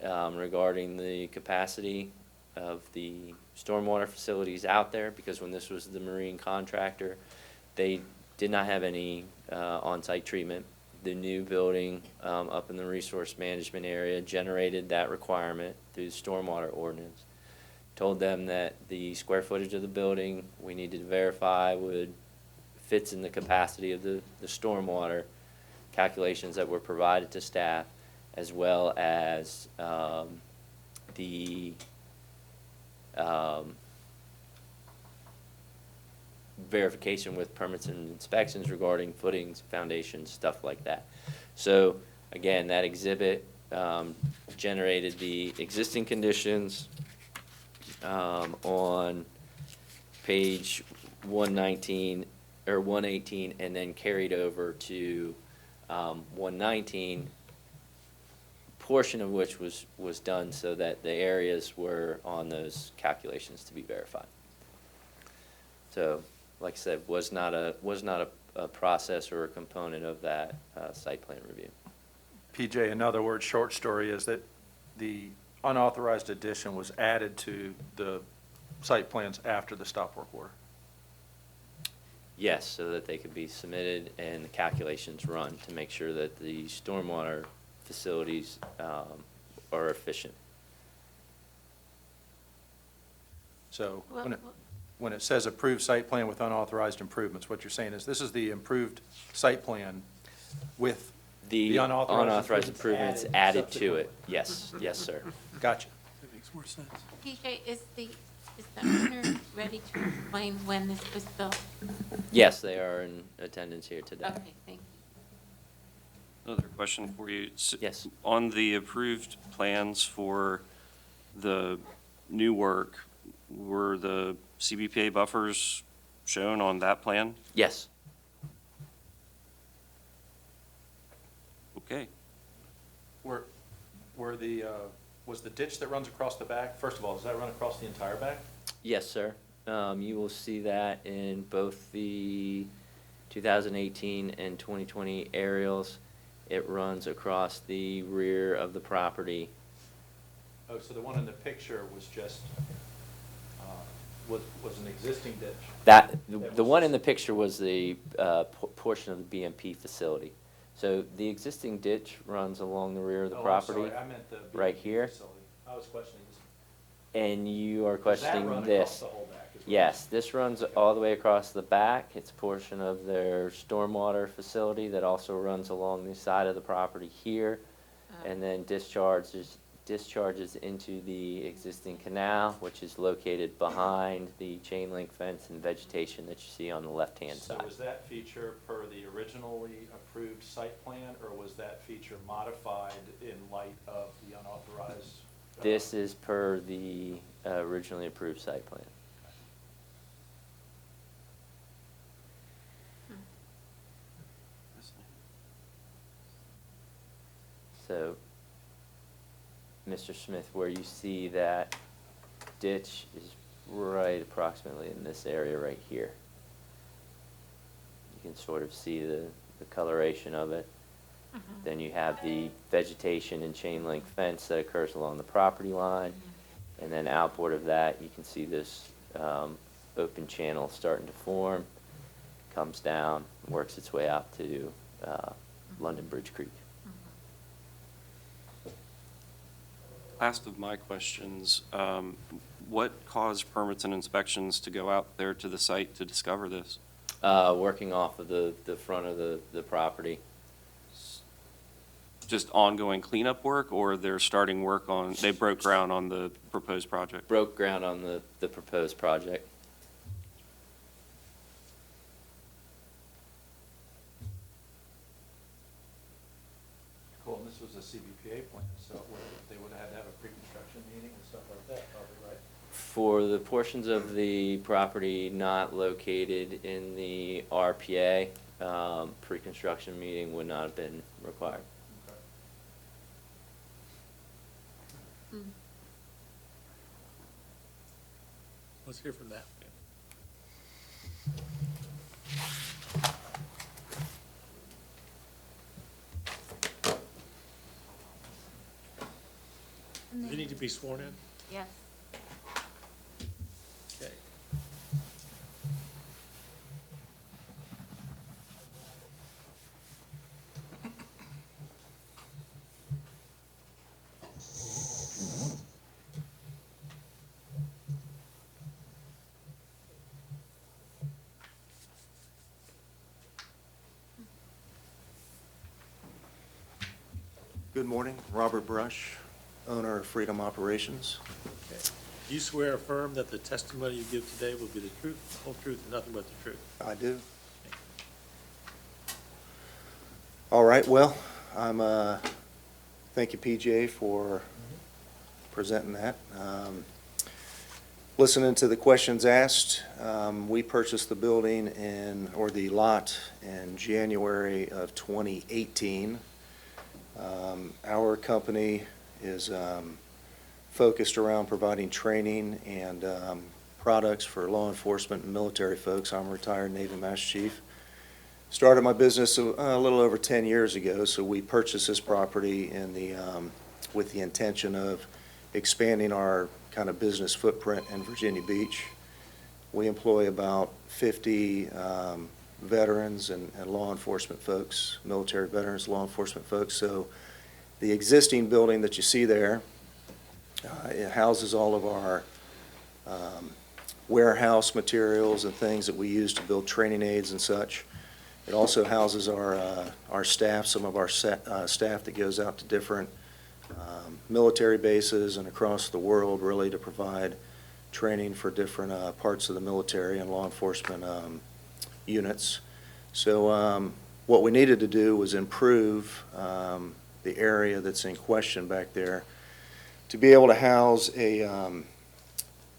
regarding the capacity of the stormwater facilities out there, because when this was the marine contractor, they did not have any on-site treatment. The new building up in the resource management area generated that requirement through the stormwater ordinance. Told them that the square footage of the building we needed to verify fits in the capacity of the stormwater calculations that were provided to staff, as well as the verification with permits and inspections regarding footings, foundations, stuff like that. So again, that exhibit generated the existing conditions on page 119 or 118, and then carried over to 119, portion of which was done so that the areas were on those calculations to be verified. So, like I said, was not a process or a component of that site plan review. PJ, in other words, short story is that the unauthorized addition was added to the site plans after the stop work order? Yes, so that they could be submitted and the calculations run to make sure that the stormwater facilities are efficient. So Well, when it says approved site plan with unauthorized improvements, what you're saying is this is the improved site plan with The unauthorized unauthorized improvements improvements added to it. Yes, yes, sir. Gotcha. That makes more sense. PJ, is the owner ready to explain when this was built? Yes, they are in attendance here today. Okay, thank you. Another question for you. Yes. On the approved plans for the new work, were the CBPA buffers shown on that plan? Yes. Okay. Were the, was the ditch that runs across the back, first of all, does that run across the entire back? Yes, sir. You will see that in both the 2018 and 2020 aerials. It runs across the rear of the property. Oh, so the one in the picture was just, was an existing ditch? The one in the picture was the portion of the BMP facility. So the existing ditch runs along the rear of the property. Oh, I'm sorry, I meant the BMP right here. facility. I was questioning this. And you are Does that questioning run across this. the whole back as well? Yes, this runs all the way across the back. It's a portion of their stormwater facility that also runs along the side of the property here, and then discharges into the existing canal, which is located behind the chain link fence and vegetation that you see on the left-hand So side. was that feature per the originally approved site plan, or was that feature modified in light of the unauthorized? This is per the originally approved site plan. So, Mr. Smith, where you see that ditch is right approximately in this area right here. You can sort of see the coloration of it. Then you have the vegetation and chain link fence that occurs along the property line. And then outboard of that, you can see this open channel starting to form, comes down, works its way out to London Bridge Creek. Last of my questions, what caused permits and inspections to go out there to the site to discover this? Working off of the front of the property. Just ongoing cleanup work, or they're starting work on, they broke ground on the proposed project? Broke ground on the proposed project. Cool, and this was a CBPA plan, so they would have had to have a pre-construction meeting and stuff like that, probably, right? For the portions of the property not located in the RPA, pre-construction meeting would not have been required. Let's hear from that. Do they need to be sworn in? Yes. Okay. Good morning, Robert Brush, owner of Freedom Operations. Okay. Do you swear or affirm that the testimony you give today will be the truth, the whole truth, and nothing but the truth? I do. All right, well, thank you, PJ, for presenting that. Listening to the questions asked, we purchased the building or the lot in January of 2018. Our company is focused around providing training and products for law enforcement and military folks. I'm a retired Navy Master Chief. Started my business a little over 10 years ago, so we purchased this property with the intention of expanding our kind of business footprint in Virginia Beach. We employ about 50 veterans and law enforcement folks, military veterans, law enforcement folks. So the existing building that you see there, it houses all of our warehouse materials and things that we use to build training aids and such. It also houses our staff, some of our staff that goes out to different military bases and across the world, really to provide training for different parts of the military and law enforcement units. So what we needed to do was improve the area that's in question back there to be able to house a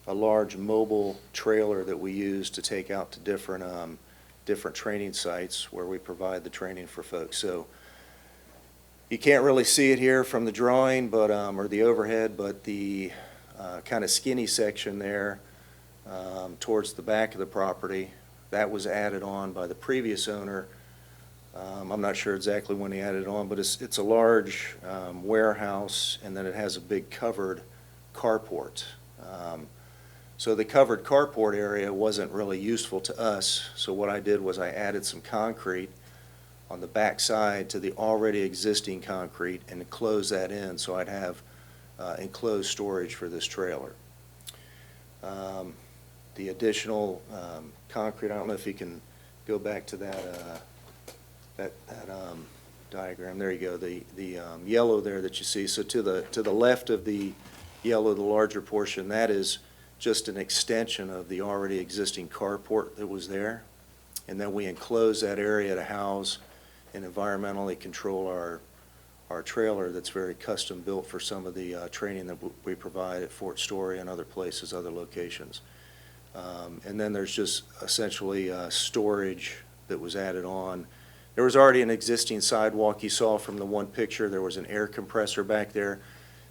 large mobile trailer that we use to take out to different training sites where we provide the training for folks. So you can't really see it here from the drawing, but or the overhead, but the kind of skinny section there towards the back of the property, that was added on by the previous owner. I'm not sure exactly when he added it on, but it's a large warehouse, and then it has a big covered carport. So the covered carport area wasn't really useful to us, so what I did was I added some concrete on the back side to the already existing concrete and close that in, so I'd have enclosed storage for this trailer. The additional concrete, I don't know if you can go back to that diagram. There you go. The yellow there that you see. So to the left of the yellow, the larger portion, that is just an extension of the already existing carport that was there, and then we enclose that area to house and environmentally control our trailer that's very custom built for some of the training that we provide at Fort Story and other places, other locations. And then there's just essentially storage that was added on. There was already an existing sidewalk you saw from the one picture. There was an air compressor back there.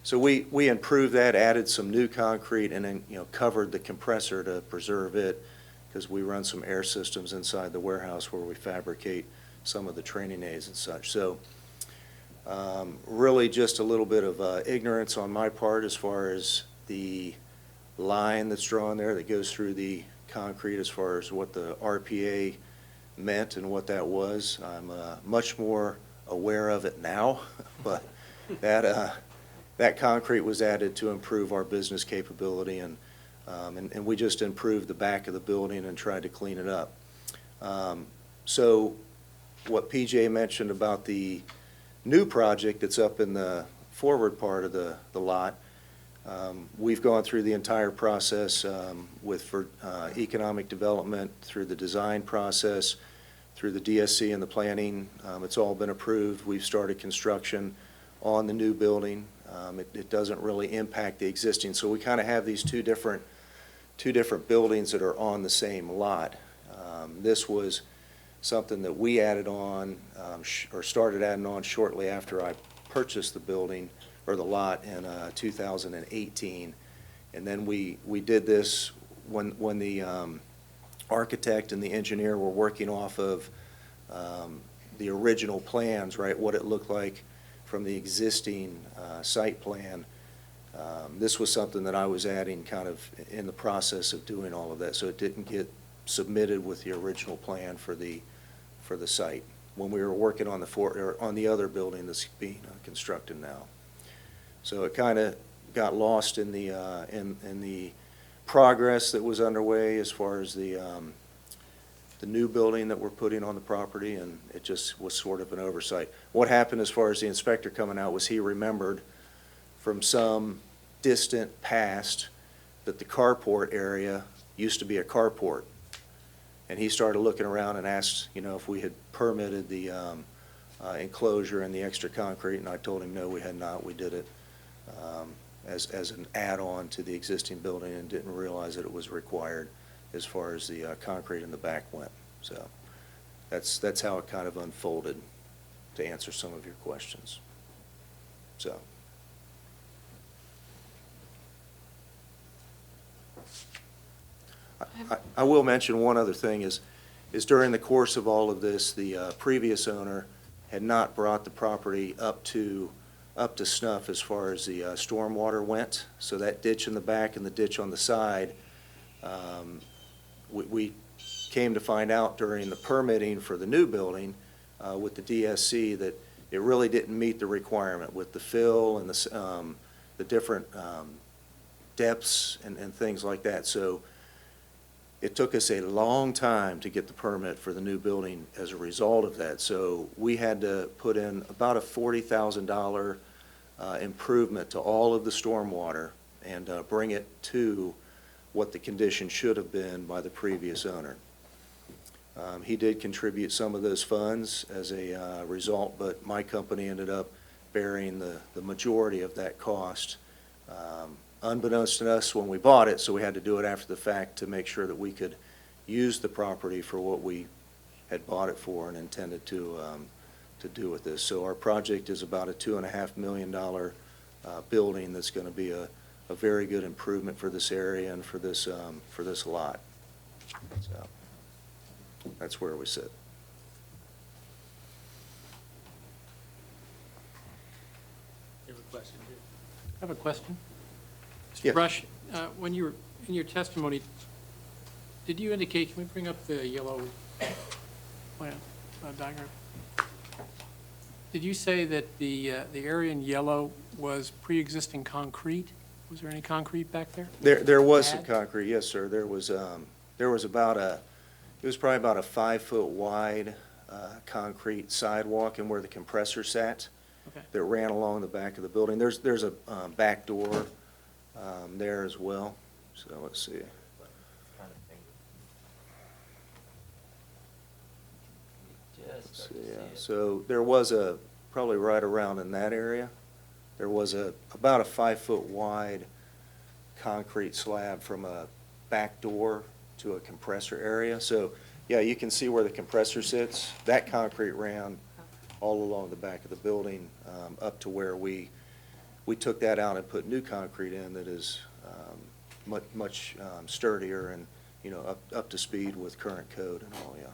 So we improved that, added some new concrete, and then covered the compressor to preserve it, because we run some air systems inside the warehouse where we fabricate some of the training aids and such. So really just a little bit of ignorance on my part as far as the line that's drawn there that goes through the concrete as far as what the RPA meant and what that was. I'm much more aware of it now, but that concrete was added to improve our business capability, and we just improved the back of the building and tried to clean it up. So what PJ mentioned about the new project that's up in the forward part of the lot, we've gone through the entire process for economic development, through the design process, through the DSC and the planning. It's all been approved. We've started construction on the new building. It doesn't really impact the existing. So we kind of have these two different buildings that are on the same lot. This was something that we added on or started adding on shortly after I purchased the building or the lot in 2018. And then we did this when the architect and the engineer were working off of the original plans, right, what it looked like from the existing site plan. This was something that I was adding kind of in the process of doing all of that, so it didn't get submitted with the original plan for the site when we were working on the other building that's being constructed now. So it kind of got lost in the progress that was underway as far as the new building that we're putting on the property, and it just was sort of an oversight. What happened as far as the inspector coming out was he remembered from some distant past that the carport area used to be a carport. And he started looking around and asked, if we had permitted the enclosure and the extra concrete, and I told him, no, we had not. We did it as an add-on to the existing building and didn't realize that it was required as far as the concrete in the back went. So that's how it kind of unfolded, to answer some of your questions. So. I will mention one other thing is during the course of all of this, the previous owner had not brought the property up to up to snuff as far as the stormwater went. So that ditch in the back and the ditch on the side, we came to find out during the permitting for the new building with the DSC that it really didn't meet the requirement with the fill and the different depths and things like that. So it took us a long time to get the permit for the new building as a result of that. So we had to put in about a $40,000 improvement to all of the stormwater and bring it to what the condition should have been by the previous owner. He did contribute some of those funds as a result, but my company ended up bearing the majority of that cost. Unbeknownst to us when we bought it, so we had to do it after the fact to make sure that we could use the property for what we had bought it for and intended to do with this. So our project is about a $2.5 million building that's going to be a very good improvement for this area and for this lot. So that's where we sit. You have a question, Jim? I have a question. Mr. Yes. Brush, when you were in your testimony, did you indicate, can we bring up the yellow plan, diagram? Did you say that the area in yellow was pre-existing concrete? Was there any concrete back there? There was some Add? concrete, yes, sir. There was about it was probably about a 5-foot wide concrete sidewalk and where the compressor sat Okay. that ran along the back of the building. There's a back door there as well. So let's see. Let's see, yeah. So there was probably right around in that area, there was about a 5-foot wide concrete slab from a back door to a compressor area. So, yeah, you can see where the compressor sits. That concrete ran all along the back of the building up to where we took that out and put new concrete in that is much sturdier and, up to speed with current code and all, yeah.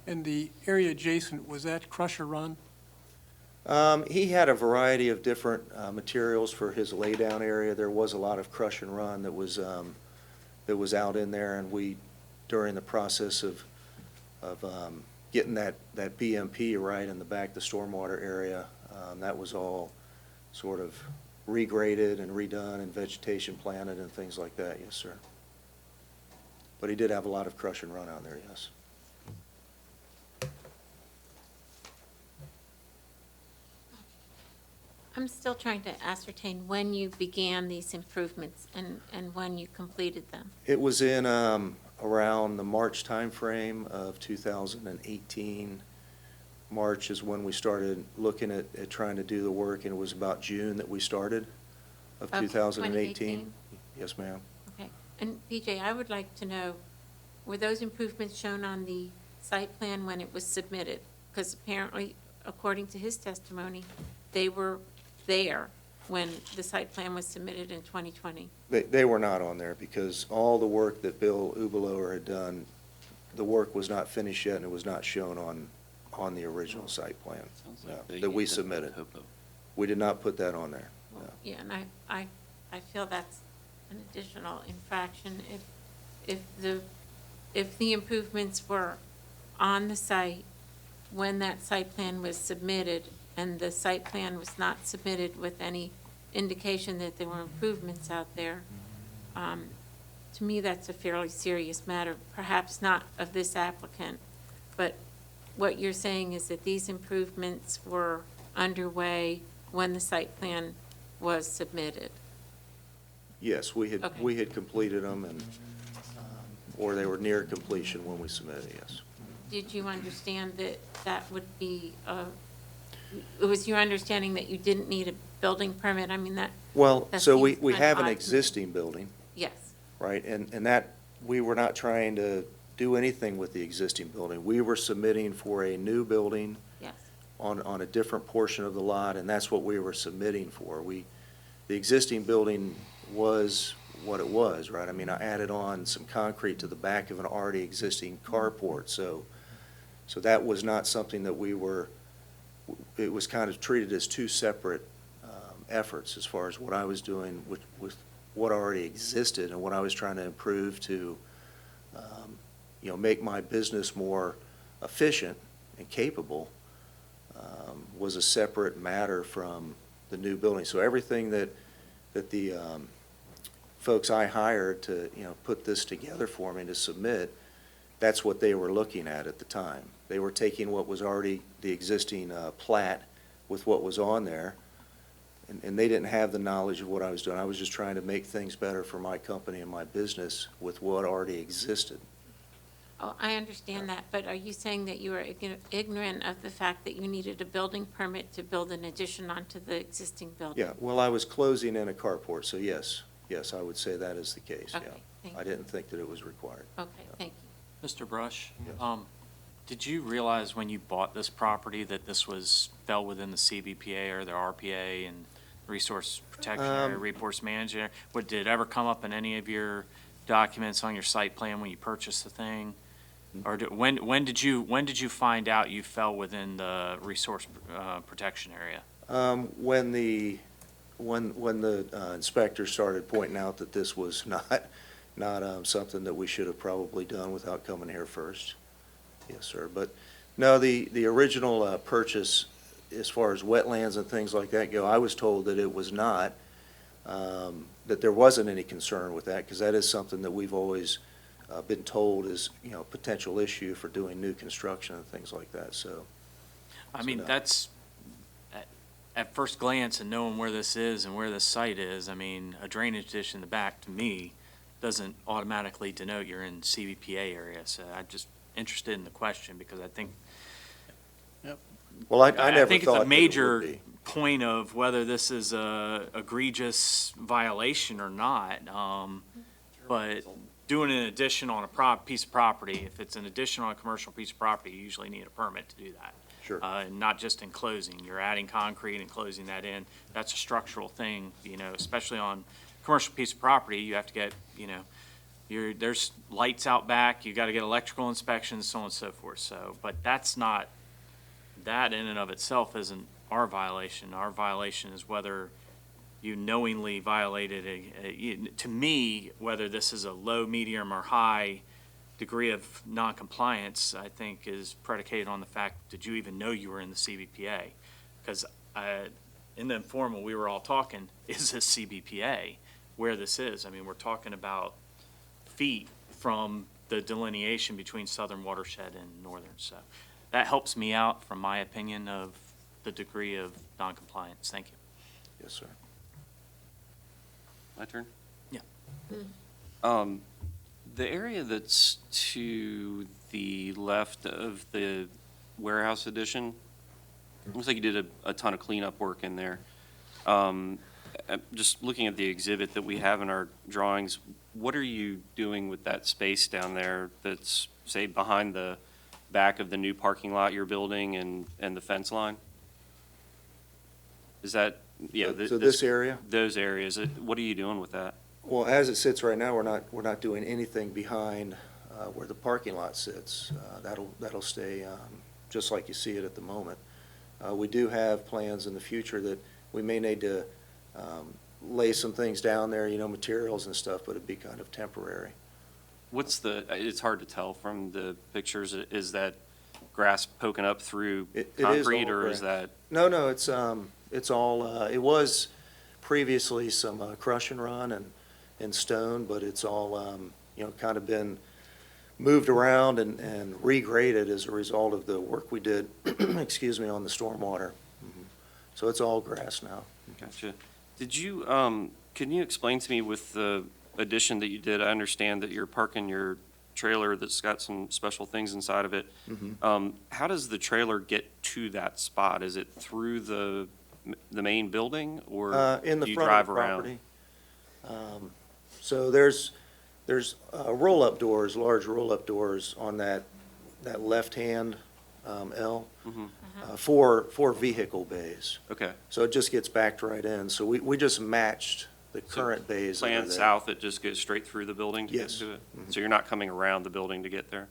And the area adjacent, was that crusher run? He had a variety of different materials for his laydown area. There was a lot of crush and run that was out in there, and we, during the process of getting that BMP right in the back, the stormwater area, that was all sort of regraded and redone and vegetation planted and things like that, yes, sir. But he did have a lot of crush and run out there, yes. I'm still trying to ascertain when you began these improvements and when you completed them. It was in around the March timeframe of 2018. March is when we started looking at trying to do the work, and it was about June that we started of 2018. 2018? Yes, ma'am. Okay. And PJ, I would like to know, were those improvements shown on the site plan when it was submitted? Because apparently, according to his testimony, they were there when the site plan was submitted in 2020. They were not on there because all the work that Bill Ubelower had done, the work was not finished yet and it was not shown on the original site plan that we submitted. We did not put that on there. No. Yeah, and I feel that's an additional infraction. If the improvements were on the site when that site plan was submitted, and the site plan was not submitted with any indication that there were improvements out there, to me, that's a fairly serious matter, perhaps not of this applicant, but what you're saying is that these improvements were underway when the site plan was submitted. Yes, we Okay. had completed them and, or they were near completion when we submitted, yes. Did you understand that that would be, it was your understanding that you didn't need a building permit? I mean, Well, that so we seems kind of have an odd to me. existing building, Yes, right? And that, we were not trying to do anything with the existing building. We were submitting for a new building yes. on a different portion of the lot, and that's what we were submitting for. The existing building was what it was, right? I mean, I added on some concrete to the back of an already existing carport, so that was not something that we were, it was kind of treated as two separate efforts as far as what I was doing with what already existed and what I was trying to improve to, make my business more efficient and capable, was a separate matter from the new building. So everything that the folks I hired to, put this together for me to submit, that's what they were looking at the time. They were taking what was already the existing plat with what was on there, and they didn't have the knowledge of what I was doing. I was just trying to make things better for my company and my business with what already existed. Oh, I understand that, but are you saying that you were ignorant of the fact that you needed a building permit to build an addition onto the existing building? Yeah, well, I was closing in a carport, so yes, I would say that is the case, yeah. Okay, thank I you. didn't think that it was required. Okay, thank you. Mr. Brush, Yes. did you realize when you bought this property that this fell within the CBPA or the RPA and Resource Protection Area, Resource Manager? Did it ever come up in any of your documents on your site plan when you purchased the thing? Or when did you find out you fell within the Resource Protection Area? When the inspector started pointing out that this was not something that we should have probably done without coming here first. Yes, sir. But no, the original purchase, as far as wetlands and things like that go, I was told that it was not, that there wasn't any concern with that, because that is something that we've always been told is, potential issue for doing new construction and things like that, so. I mean, no. that's, at first glance and knowing where this is and where this site is, I mean, a drainage ditch in the back, to me, doesn't automatically denote you're in CBPA area. So I'm just interested in the question because I think. Well, I never think thought it's a that it major would be. point of whether this is a egregious violation or not. But doing an addition on a piece of property, if it's an addition on a commercial piece of property, you usually need a permit to do that. Sure. And not just enclosing. You're adding concrete and closing that in. That's a structural thing, especially on commercial piece of property. You have to get, there's lights out back. You got to get electrical inspections, so on and so forth. So, but that in and of itself isn't our violation. Our violation is whether you knowingly violated to me, whether this is a low, medium, or high degree of noncompliance, I think is predicated on the fact, did you even know you were in the CBPA? Because in the informal, we were all talking, is this CBPA where this is? I mean, we're talking about feet from the delineation between southern watershed and northern. So that helps me out from my opinion of the degree of noncompliance. Thank you. Yes, sir. My turn? Yeah. The area that's to the left of the warehouse addition, looks like you did a ton of cleanup work in there. Just looking at the exhibit that we have in our drawings, what are you doing with that space down there that's, say, behind the back of the new parking lot you're building and the fence line? Is that, yeah. So this area? Those areas, what are you doing with that? Well, as it sits right now, we're not doing anything behind where the parking lot sits. That'll stay just like you see it at the moment. We do have plans in the future that we may need to lay some things down there, materials and stuff, but it'd be kind of temporary. It's hard to tell from the pictures, is that grass poking up through It is concrete, all or is grass. that? No, it's all, it was previously some crush and run and stone, but it's all, kind of been moved around and regraded as a result of the work we did, excuse me, on the stormwater. So it's all grass now. Gotcha. Did you, can you explain to me with the addition that you did, I understand that you're parking your trailer that's got some special things inside of it. How does the trailer get to that spot? Is it through the main building, or In the do you front drive of the around? property. So there's roll-up doors, large roll-up doors on that left-hand L, for vehicle bays. Okay. So it just gets backed right in. So we just matched the current bays that are Plan there. south, it just goes straight through the building to get Yes. to it? So you're not coming around the building to get there?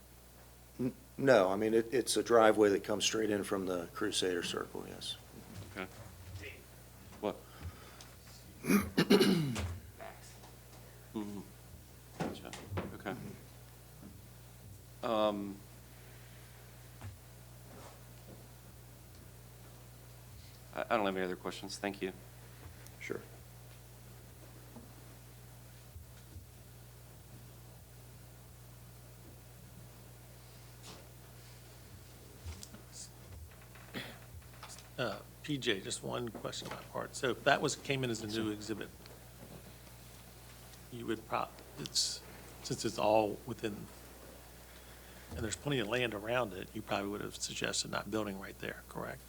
No, I mean, it's a driveway that comes straight in from the Crusader Circle, yes. Okay. What? Mhm. Gotcha. Okay. I don't have any other questions. Thank you. Sure. PJ, just one question on my part. So if that came in as a new exhibit, you would since it's all within, and there's plenty of land around it, you probably would have suggested not building right there, correct?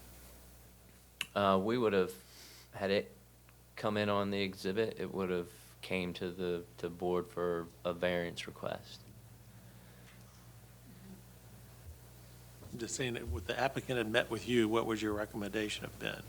We would have had it come in on the exhibit. It would have came to the board for a variance request. I'm just saying that if the applicant had met with you, what would your recommendation have been?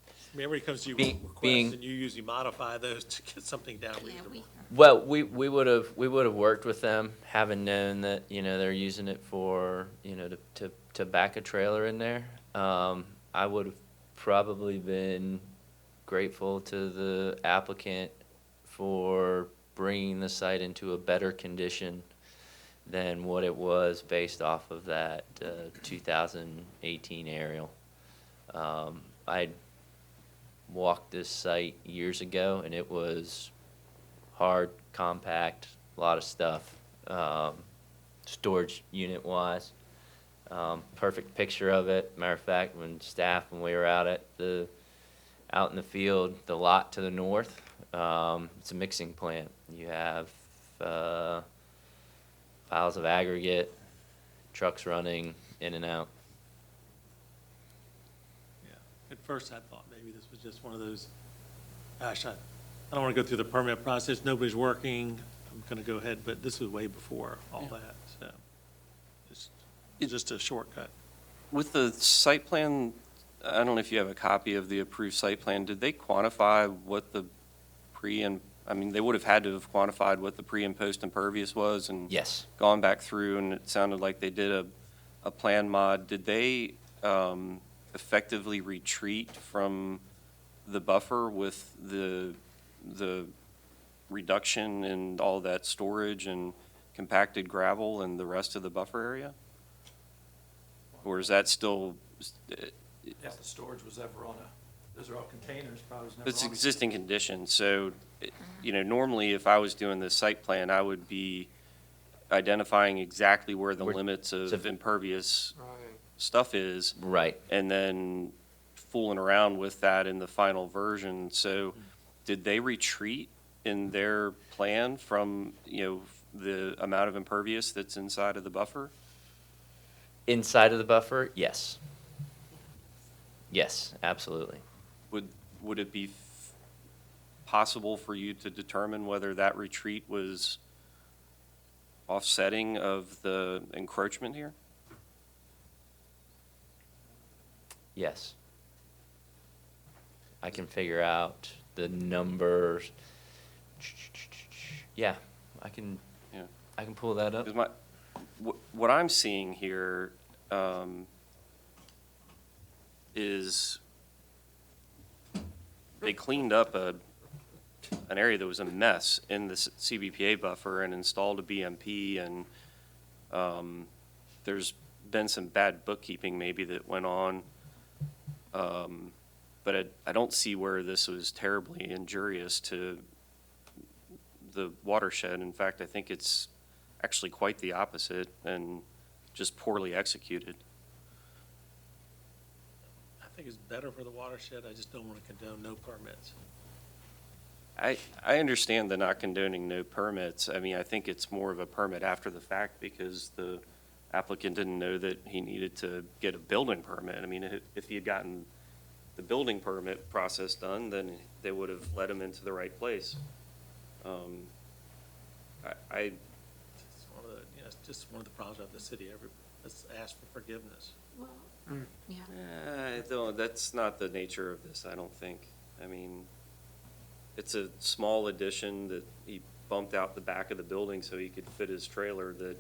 I mean, everybody comes to you with requests, and you usually modify those to get something down reasonable. Well, we would have worked with them, having known that, they're using it for, to back a trailer in there. I would have probably been grateful to the applicant for bringing the site into a better condition than what it was based off of that 2018 aerial. I walked this site years ago, and it was hard, compact, a lot of stuff, storage unit wise. Perfect picture of it. Matter of fact, when we were out in the field, the lot to the north, it's a mixing plant. You have piles of aggregate, trucks running in and out. Yeah. At first, I thought maybe this was just one of those, gosh, I don't want to go through the permit process, nobody's working, I'm going to go ahead, but this was way before all that, so just a shortcut. With the site plan, I don't know if you have a copy of the approved site plan. Did they quantify what the they would have had to have quantified what the pre and post impervious was and Yes. gone back through, and it sounded like they did a plan mod. Did they effectively retreat from the buffer with the reduction in all that storage and compacted gravel and the rest of the buffer area? Or is that still? If the storage was ever on those are all containers, probably was never on. It's existing condition, so, normally if I was doing the site plan, I would be identifying exactly where the limits of impervious stuff is. Right. And then fooling around with that in the final version. So did they retreat in their plan from, the amount of impervious that's inside of the buffer? Inside of the buffer, yes. Yes, absolutely. Would it be possible for you to determine whether that retreat was offsetting of the encroachment here? Yes. I can figure out the numbers. Yeah, I can pull that up. Because what I'm seeing here is they cleaned up an area that was a mess in the CBPA buffer and installed a BMP, and there's been some bad bookkeeping maybe that went on. But I don't see where this was terribly injurious to the watershed. In fact, I think it's actually quite the opposite and just poorly executed. I think it's better for the watershed, I just don't want to condone no permits. I understand the not condoning no permits. I mean, I think it's more of a permit after the fact because the applicant didn't know that he needed to get a building permit. I mean, if he had gotten the building permit process done, then they would have let him into the right place. It's just one of the problems of the city. Let's ask for forgiveness. Well, yeah. That's not the nature of this, I don't think. I mean, it's a small addition that he bumped out the back of the building so he could fit his trailer that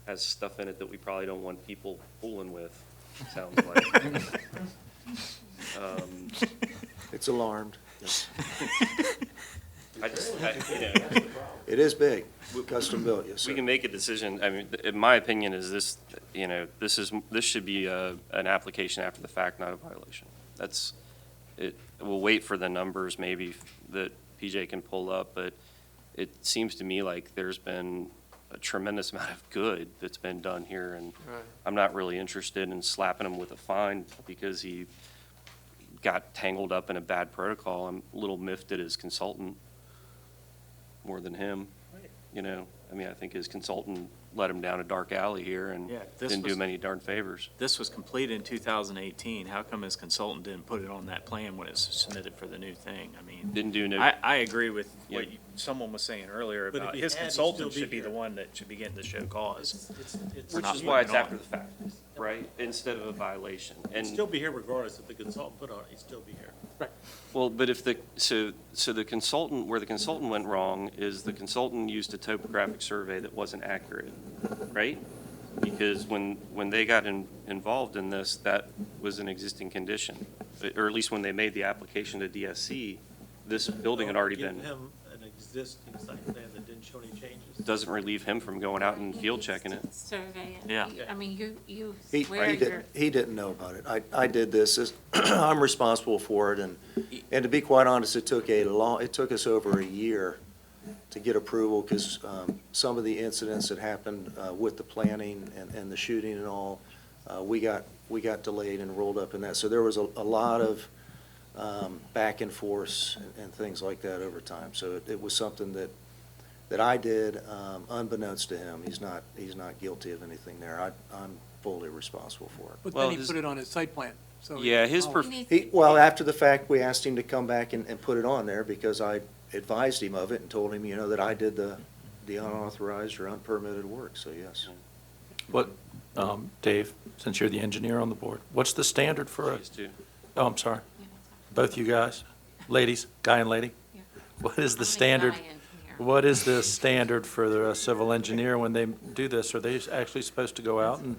has stuff in it that we probably don't want people fooling with, sounds like. It's alarmed. It is big, custom built, yes, sir. We can make a decision. I mean, in my opinion, is this, this should be an application after the fact, not a violation. That's, we'll wait for the numbers maybe that PJ can pull up, but it seems to me like there's been a tremendous amount of good that's been done here, and I'm not really interested in slapping him with a fine because he got tangled up in a bad protocol. I'm a little miffed at his consultant more than him. I mean, I think his consultant led him down a dark alley here and Yeah, didn't do him any darn favors. This was completed in 2018. How come his consultant didn't put it on that plan when it's submitted for the new thing? I mean, Didn't do no. I agree with what someone was saying earlier But if about he his had, he'd consultant still be should be the here. one that should be getting the show cause. We're Which not is why it's moving on. after the fact, right? Instead of a violation. He'd And, still be here regardless if the consultant put on it, he'd still be here. well, but if so the consultant, where the consultant went wrong is the consultant used a topographic survey that wasn't accurate, right? Because when they got involved in this, that was an existing condition. Or at least when they made the application to DSC, this building had already been. Giving him an existing site plan that didn't show any changes. Doesn't relieve him from going out and field checking it. Survey it. Yeah. I mean, you He swear you're. didn't know about it. I did this, I'm responsible for it, and to be quite honest, it took us over a year to get approval, because some of the incidents that happened with the planning and the shooting and all, we got delayed and rolled up in that. So there was a lot of back and forth and things like that over time. So it was something that I did unbeknownst to him. He's not guilty of anything there. I'm fully responsible for it. But Well, then he his- put it on his site plan, so. Yeah, his Oh, Well, after the fact, we asked him to come back and put it on there, because I advised him of it and told him, that I did the unauthorized or unpermitted work, so yes. What, Dave, since you're the engineer on the board, what's the standard for a, Please do. oh, I'm sorry, both you guys, ladies, guy and lady? Yeah. What is I'm the a standard, guy engineer. what is the standard for the civil engineer when they do this? Are they actually supposed to go out and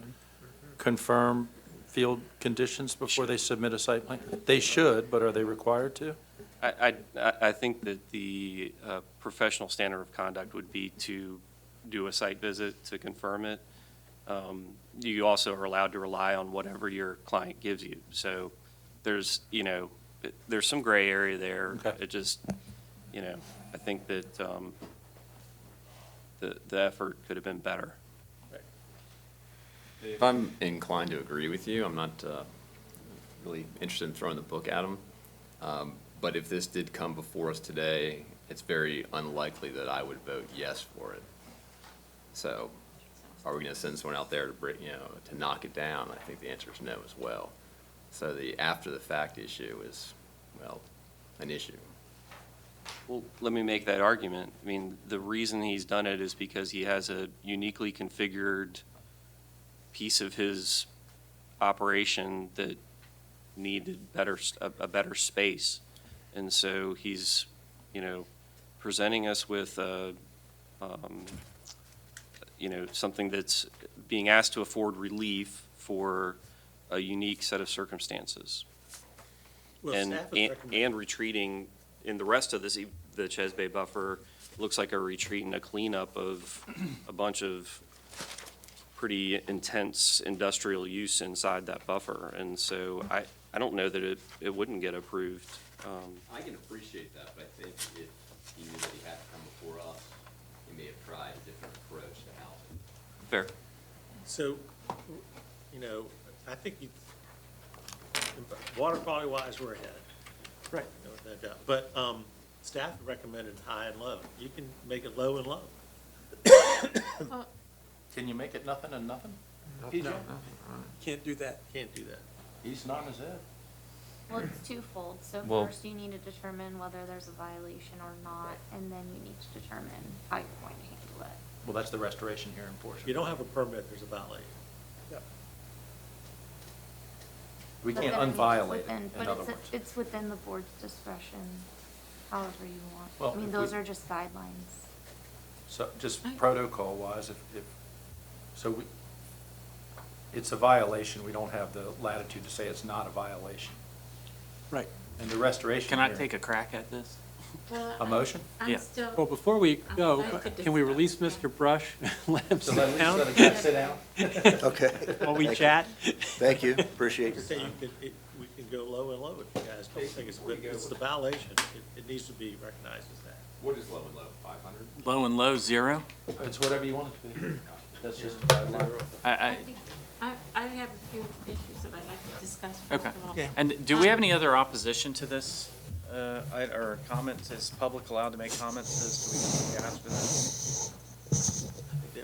confirm field conditions before they submit a site plan? They should, but are they required to? I think that the professional standard of conduct would be to do a site visit to confirm it. You also are allowed to rely on whatever your client gives you. So there's some gray area there. Okay. It just, I think that the effort could have been better. If I'm inclined to agree with you, I'm not really interested in throwing the book at them. But if this did come before us today, it's very unlikely that I would vote yes for it. So are we going to send someone out there to to knock it down? I think the answer is no as well. So the after the fact issue is, well, an issue. Well, let me make that argument. I mean, the reason he's done it is because he has a uniquely configured piece of his operation that needed a better space. And so he's, presenting us with, something that's being asked to afford relief for a unique set of circumstances. Well, And, staff has recommended- and retreating in the rest of this, the Ches Bay buffer looks like a retreat and a cleanup of a bunch of pretty intense industrial use inside that buffer. And so I don't know that it wouldn't get approved. I can appreciate that, but I think if he knew that he had to come before us, he may have tried a different approach to housing. Fair. So, I think water quality wise, we're ahead. Right. No doubt. But staff recommended high and low. You can make it low and low. Can you make it nothing and nothing? No, can't do that. Can't do that. He's nodding his head. Well, it's twofold. So Well- first you need to determine whether there's a violation or not, and then you need to determine how you're going to handle it. Well, that's the restoration hearing portion. If you don't have a permit, there's a violation. We But can't then I mean, it's unviolate it, within- in but other it's- words. It's within the board's discretion, however you want. Well, I mean, if those we- are just guidelines. So just protocol-wise, it's a violation, we don't have the latitude to say it's not a violation. Right. And the restoration. Can I hearing- take a crack at this? A motion? I'm Yeah. still. Well, before we go, I'd like to can we discuss. release Mr. Brush and let him So sit let down? the guy sit down? Okay. While we Thank you. chat? Thank you, appreciate your Say time. we can go low and low if you guys don't think it's the violation. It needs to be recognized as that. What is low and low, 500? Low and low, 0? It's whatever you want it to be. That's just. I have a few issues that I'd like to discuss. first Okay. of all. And do we have any other opposition to this, or comments? Is public allowed to make comments to this? Do we ask for that?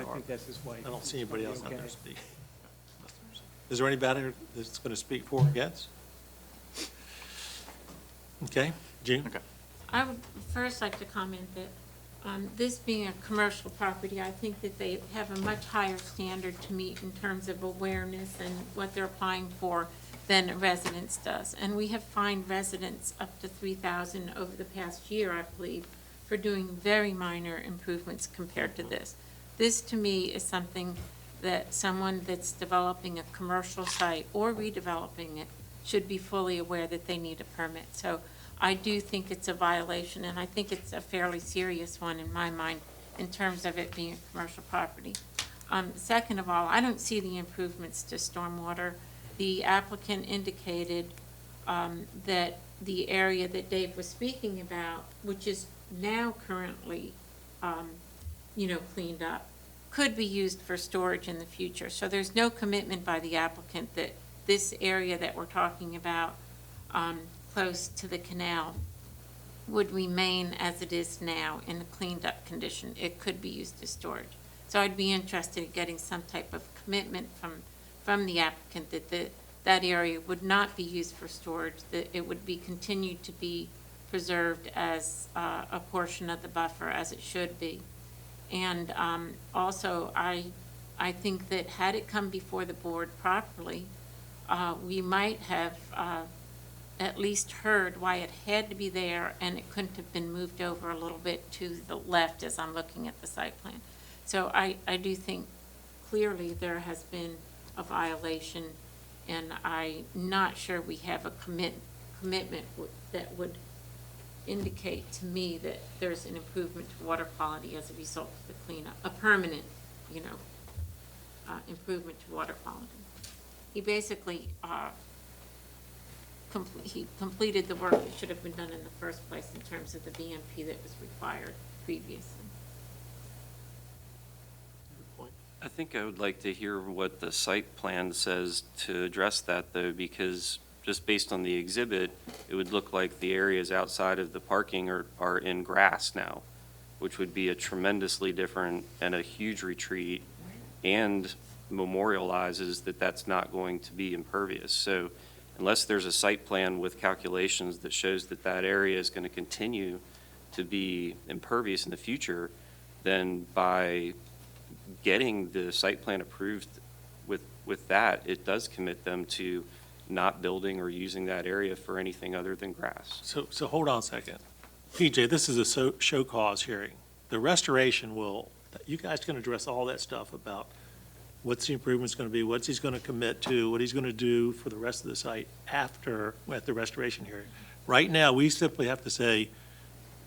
I think that's his wife. I don't see anybody else out there Okay. speak. Is there anybody that's going to speak for or against? Okay, June? Okay. I would first like to comment that this being a commercial property, I think that they have a much higher standard to meet in terms of awareness and what they're applying for than a residence does. And we have fined residents up to $3,000 over the past year, I believe, for doing very minor improvements compared to this. This, to me, is something that someone that's developing a commercial site or redeveloping it should be fully aware that they need a permit. So I do think it's a violation, and I think it's a fairly serious one in my mind in terms of it being a commercial property. Second of all, I don't see the improvements to stormwater. The applicant indicated that the area that Dave was speaking about, which is now currently, cleaned up, could be used for storage in the future. So there's no commitment by the applicant that this area that we're talking about, close to the canal, would remain as it is now in a cleaned up condition. It could be used as storage. So I'd be interested in getting some type of commitment from the applicant that that area would not be used for storage, that it would be continued to be preserved as a portion of the buffer as it should be. And also, I think that had it come before the board properly, we might have at least heard why it had to be there and it couldn't have been moved over a little bit to the left as I'm looking at the site plan. So I do think clearly there has been a violation, and I'm not sure we have a commitment that would indicate to me that there's an improvement to water quality as a result of the cleanup, a permanent, improvement to water quality. He basically, he completed the work that should have been done in the first place in terms of the BMP that was required previously. I think I would like to hear what the site plan says to address that, though, because just based on the exhibit, it would look like the areas outside of the parking are in grass now, which would be a tremendously different and a huge retreat, and memorializes that that's not going to be impervious. So unless there's a site plan with calculations that shows that that area is going to continue to be impervious in the future, then by getting the site plan approved with that, it does commit them to not building or using that area for anything other than grass. So hold on a second. PJ, this is a show cause hearing. The restoration you guys can address all that stuff about what's the improvement's going to be, what's he's going to commit to, what he's going to do for the rest of the site at the restoration hearing. Right now, we simply have to say,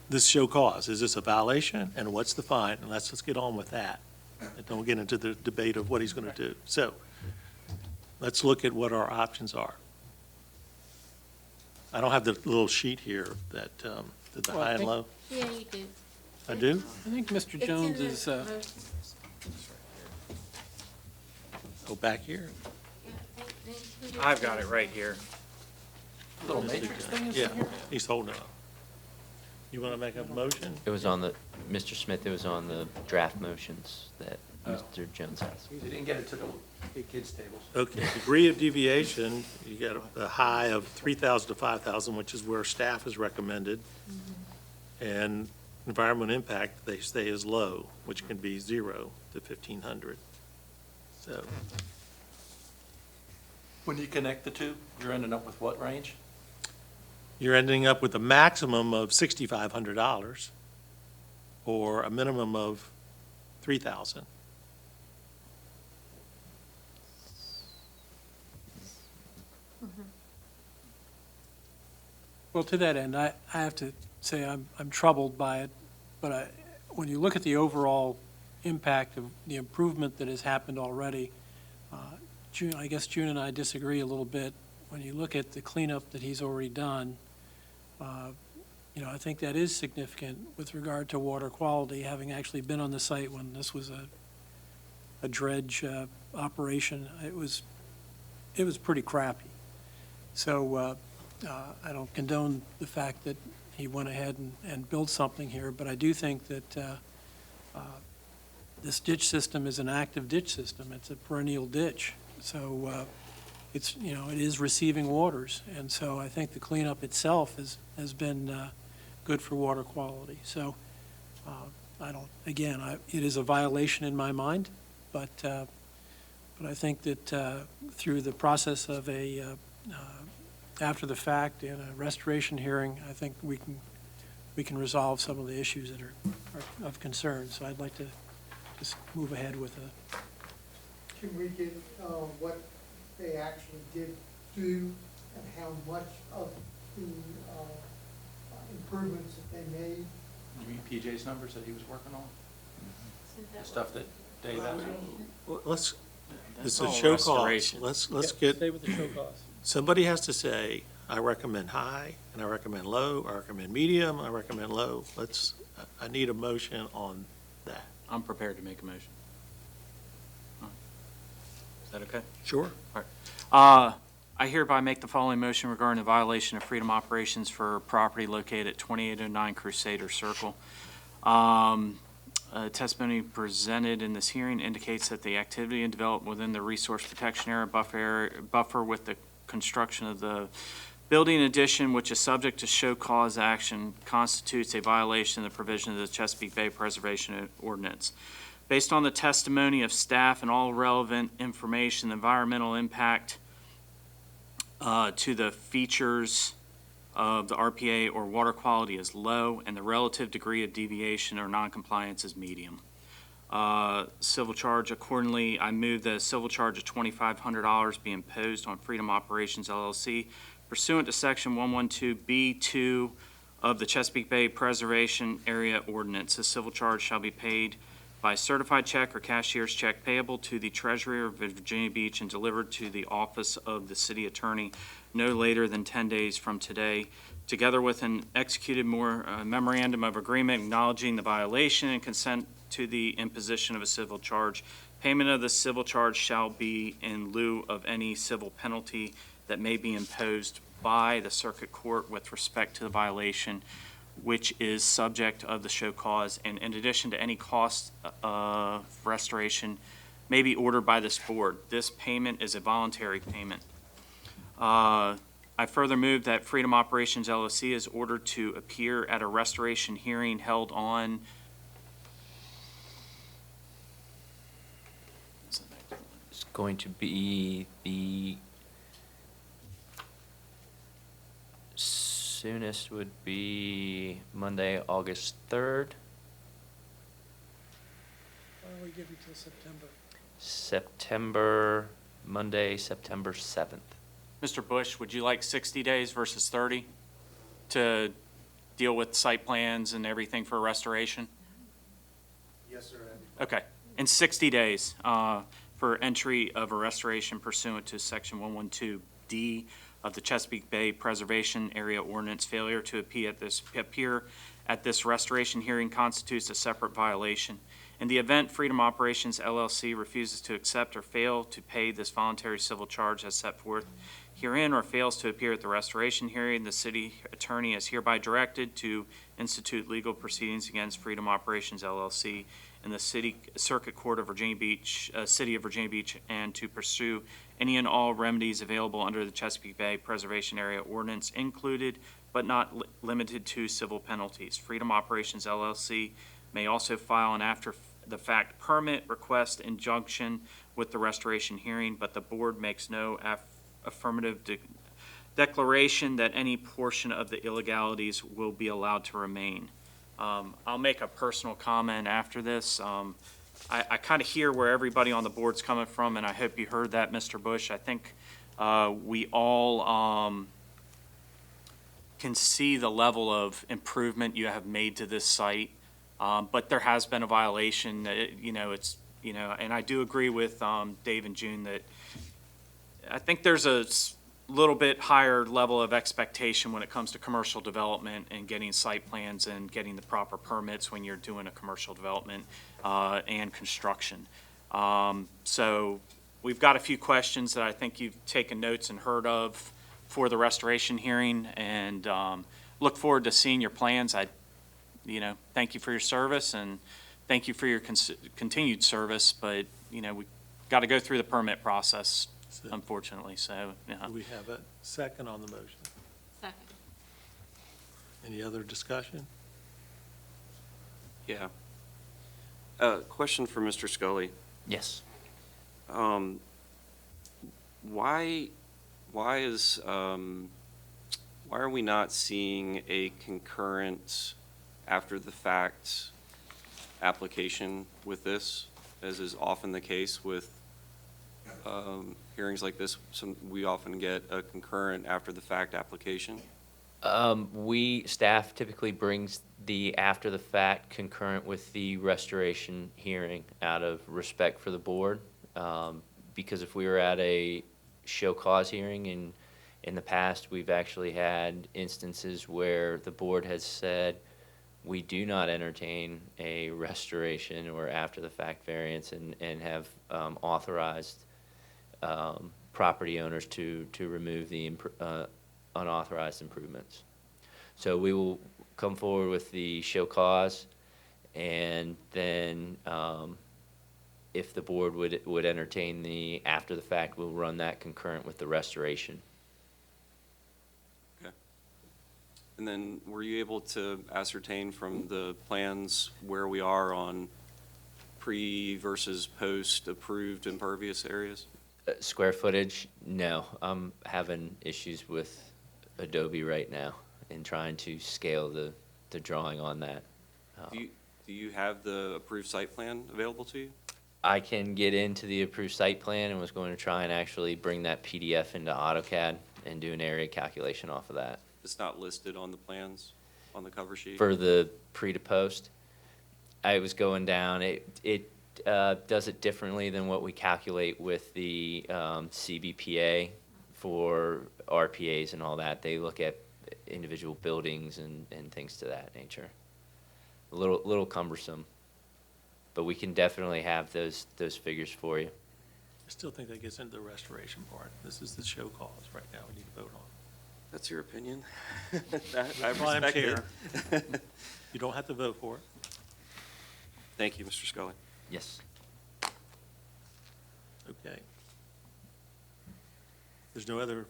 this show cause, is this a violation, and what's the fine? And let's get on with that. And don't get into the debate of what he's going to do. So let's look at what our options are. I don't have the little sheet here that, the Well, I high and think- low. Yeah, you do. I do? I think Mr. It's in Jones the is, motion. Go back here. Yeah, they included I've got it right here. Little matrix thing is in here? He's holding it up. You want to make a motion? It was on Mr. Smith, it was on the draft motions that Mr. Jones has. He didn't get it to the kids' tables. Okay, degree of deviation, you got a high of 3,000 to 5,000, which is where staff has recommended. And environmental impact, they stay as low, which can be 0 to 1,500. So, When you connect the two, you're ending up with what range? you're ending up with a maximum of $6,500 or a minimum of 3,000. Well, to that end, I have to say I'm troubled by it, but when you look at the overall impact of the improvement that has happened already, I guess June and I disagree a little bit. When you look at the cleanup that he's already done, I think that is significant with regard to water quality, having actually been on the site when this was a dredge operation. It was pretty crappy. So I don't condone the fact that he went ahead and built something here, but I do think that this ditch system is an active ditch system. It's a perennial ditch. So it is receiving waters. And so I think the cleanup itself has been good for water quality. So it is a violation in my mind, but I think that through the process of after the fact in a restoration hearing, I think we can resolve some of the issues that are of concern. So I'd like to just move ahead with a. Can we get what they actually did do and how much of the improvements that they made? You mean PJ's numbers that he was working on? The stuff that Dave asked? Well, it's That's a all show cause. restoration. Let's Stay get, with the show cause. somebody has to say, I recommend high, and I recommend low, I recommend medium, I recommend low. I need a motion on that. I'm prepared to make a motion. Is that okay? Sure. I hereby make the following motion regarding the violation of freedom operations for property located at 2809 Crusader Circle. Testimony presented in this hearing indicates that the activity and development within the resource protection area buffer with the construction of the building addition, which is subject to show cause action, constitutes a violation of the provision of the Chesapeake Bay Preservation Ordinance. Based on the testimony of staff and all relevant information, the environmental impact to the features of the RPA or water quality is low, and the relative degree of deviation or noncompliance is medium. Civil charge accordingly, I move that a civil charge of $2,500 be imposed on Freedom Operations LLC pursuant to Section 112B2 of the Chesapeake Bay Preservation Area Ordinance. The civil charge shall be paid by certified check or cashier's check payable to the Treasurer of Virginia Beach and delivered to the office of the city attorney no later than 10 days from today, together with an executed memorandum of agreement acknowledging the violation and consent to the imposition of a civil charge. Payment of the civil charge shall be in lieu of any civil penalty that may be imposed by the circuit court with respect to the violation, which is subject of the show cause, and in addition to any cost of restoration may be ordered by this board. This payment is a voluntary payment. I further move that Freedom Operations LLC is ordered to appear at a restoration hearing held on It's going to be the soonest would be Monday, August 3rd. Why don't we give you till September, Monday, September 7th. Mr. Bush, would you like 60 days versus 30 to deal with site plans and everything for restoration? Yes, sir. Okay, in 60 days for entry of a restoration pursuant to Section 112D of the Chesapeake Bay Preservation Area Ordinance. Failure to appear at this restoration hearing constitutes a separate violation. In the event Freedom Operations LLC refuses to accept or fail to pay this voluntary civil charge as set forth herein, or fails to appear at the restoration hearing, the city attorney is hereby directed to institute legal proceedings against Freedom Operations LLC in the City Circuit Court of Virginia Beach, City of Virginia Beach, and to pursue any and all remedies available under the Chesapeake Bay Preservation Area Ordinance, included but not limited to civil penalties. Freedom Operations LLC may also file an after-the-fact permit request injunction with the restoration hearing, but the board makes no affirmative declaration that any portion of the illegalities will be allowed to remain. I'll make a personal comment after this. I kind of hear where everybody on the board's coming from, and I hope you heard that, Mr. Bush. I think we all can see the level of improvement you have made to this site, but there has been a violation. And I do agree with Dave and June that I think there's a little bit higher level of expectation when it comes to commercial development and getting site plans and getting the proper permits when you're doing a commercial development and construction. So we've got a few questions that I think you've taken notes and heard of for the restoration hearing, and look forward to seeing your plans. Thank you for your service, and thank you for your continued service, but, we got to go through the permit process, unfortunately, so, yeah. Do we have a second on the motion? Second. Any other discussion? Yeah. Question for Mr. Scully. Yes. Why are we not seeing a concurrent after-the-fact application with this, as is often the case with hearings like this? We often get a concurrent after-the-fact application. Staff typically brings the after-the-fact concurrent with the restoration hearing out of respect for the board. Because if we were at a show cause hearing in the past, we've actually had instances where the board has said, we do not entertain a restoration or after-the-fact variance, and have authorized property owners to remove the unauthorized improvements. So we will come forward with the show cause, and then if the board would entertain the after-the-fact, we'll run that concurrent with the restoration. Okay. And then were you able to ascertain from the plans where we are on pre versus post approved impervious areas? Square footage, no. I'm having issues with Adobe right now in trying to scale the drawing on that. Do you have the approved site plan available to you? I can get into the approved site plan and was going to try and actually bring that PDF into AutoCAD and do an area calculation off of that. It's not listed on the plans, on the cover sheet? For the pre to post, I was going down, it does it differently than what we calculate with the CBPA for RPAs and all that. They look at individual buildings and things to that nature. A little cumbersome, but we can definitely have those figures for you. I still think that gets into the restoration part. This is the show cause right now we need to vote on. That's your opinion? I That's why I'm respect here. it. You don't have to vote for it. Thank you, Mr. Scully. Yes. Okay. There's no other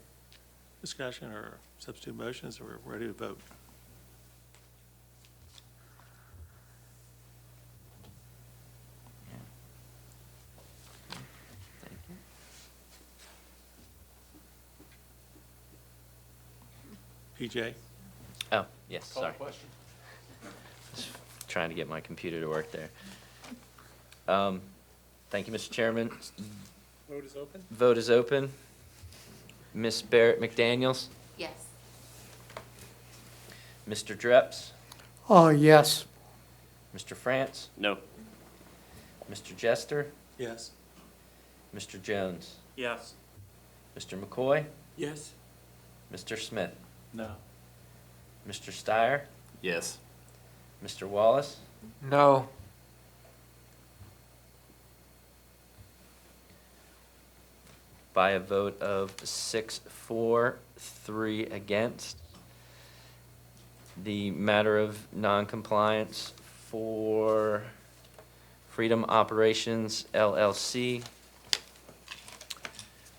discussion or substitute motions, or we're ready to vote. PJ? Oh, yes, sorry. Just trying to get my computer to work there. Thank you, Mr. Chairman. Vote is open. Vote is open. Ms. Barrett McDaniels? Yes. Mr. Dreps? Yes. Mr. France? No. Mr. Jester? Yes. Mr. Jones? Yes. Mr. McCoy? Yes. Mr. Smith? No. Mr. Steyer? Yes. Mr. Wallace? No. By a vote of 6-4, 3 against, the matter of noncompliance for Freedom Operations LLC,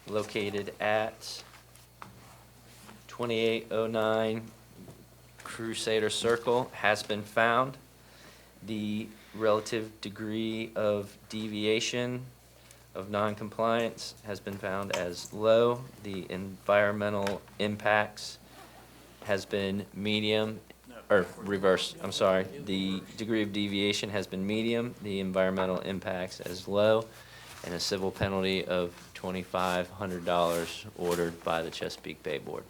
located at 2809 Crusader Circle, has been found. The relative degree of deviation of noncompliance has been found as low. The environmental impacts has been medium, or reverse, I'm sorry. The degree of deviation has been medium, the environmental impacts as low, and a civil penalty of $2,500 ordered by the Chesapeake Bay Board.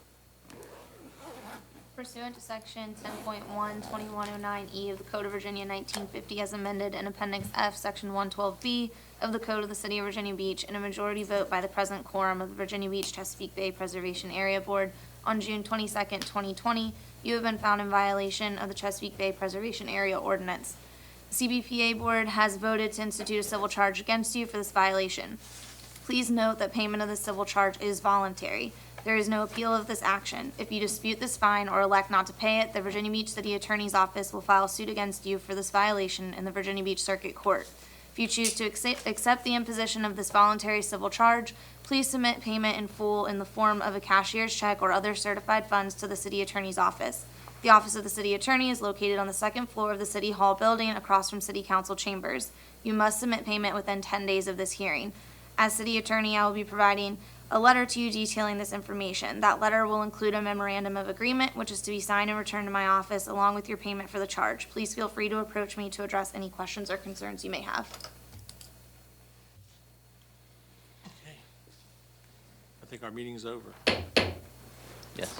Pursuant to section 10.1, 2109E of the Code of Virginia 1950 as amended in Appendix F, section 112B of the Code of the City of Virginia Beach, and a majority vote by the present quorum of the Virginia Beach Chesapeake Bay Preservation Area Board on June 22nd, 2020, you have been found in violation of the Chesapeake Bay Preservation Area Ordinance. The CBPA Board has voted to institute a civil charge against you for this violation. Please note that payment of the civil charge is voluntary. There is no appeal of this action. If you dispute this fine or elect not to pay it, the Virginia Beach City Attorney's Office will file suit against you for this violation in the Virginia Beach Circuit Court. If you choose to accept the imposition of this voluntary civil charge, please submit payment in full in the form of a cashier's check or other certified funds to the City Attorney's Office. The Office of the City Attorney is located on the second floor of the City Hall building across from City Council chambers. You must submit payment within 10 days of this hearing. As City Attorney, I will be providing a letter to you detailing this information. That letter will include a memorandum of agreement, which is to be signed and returned to my office, along with your payment for the charge. Please feel free to approach me to address any questions or concerns you may have. Okay. I think our meeting's over. Yes.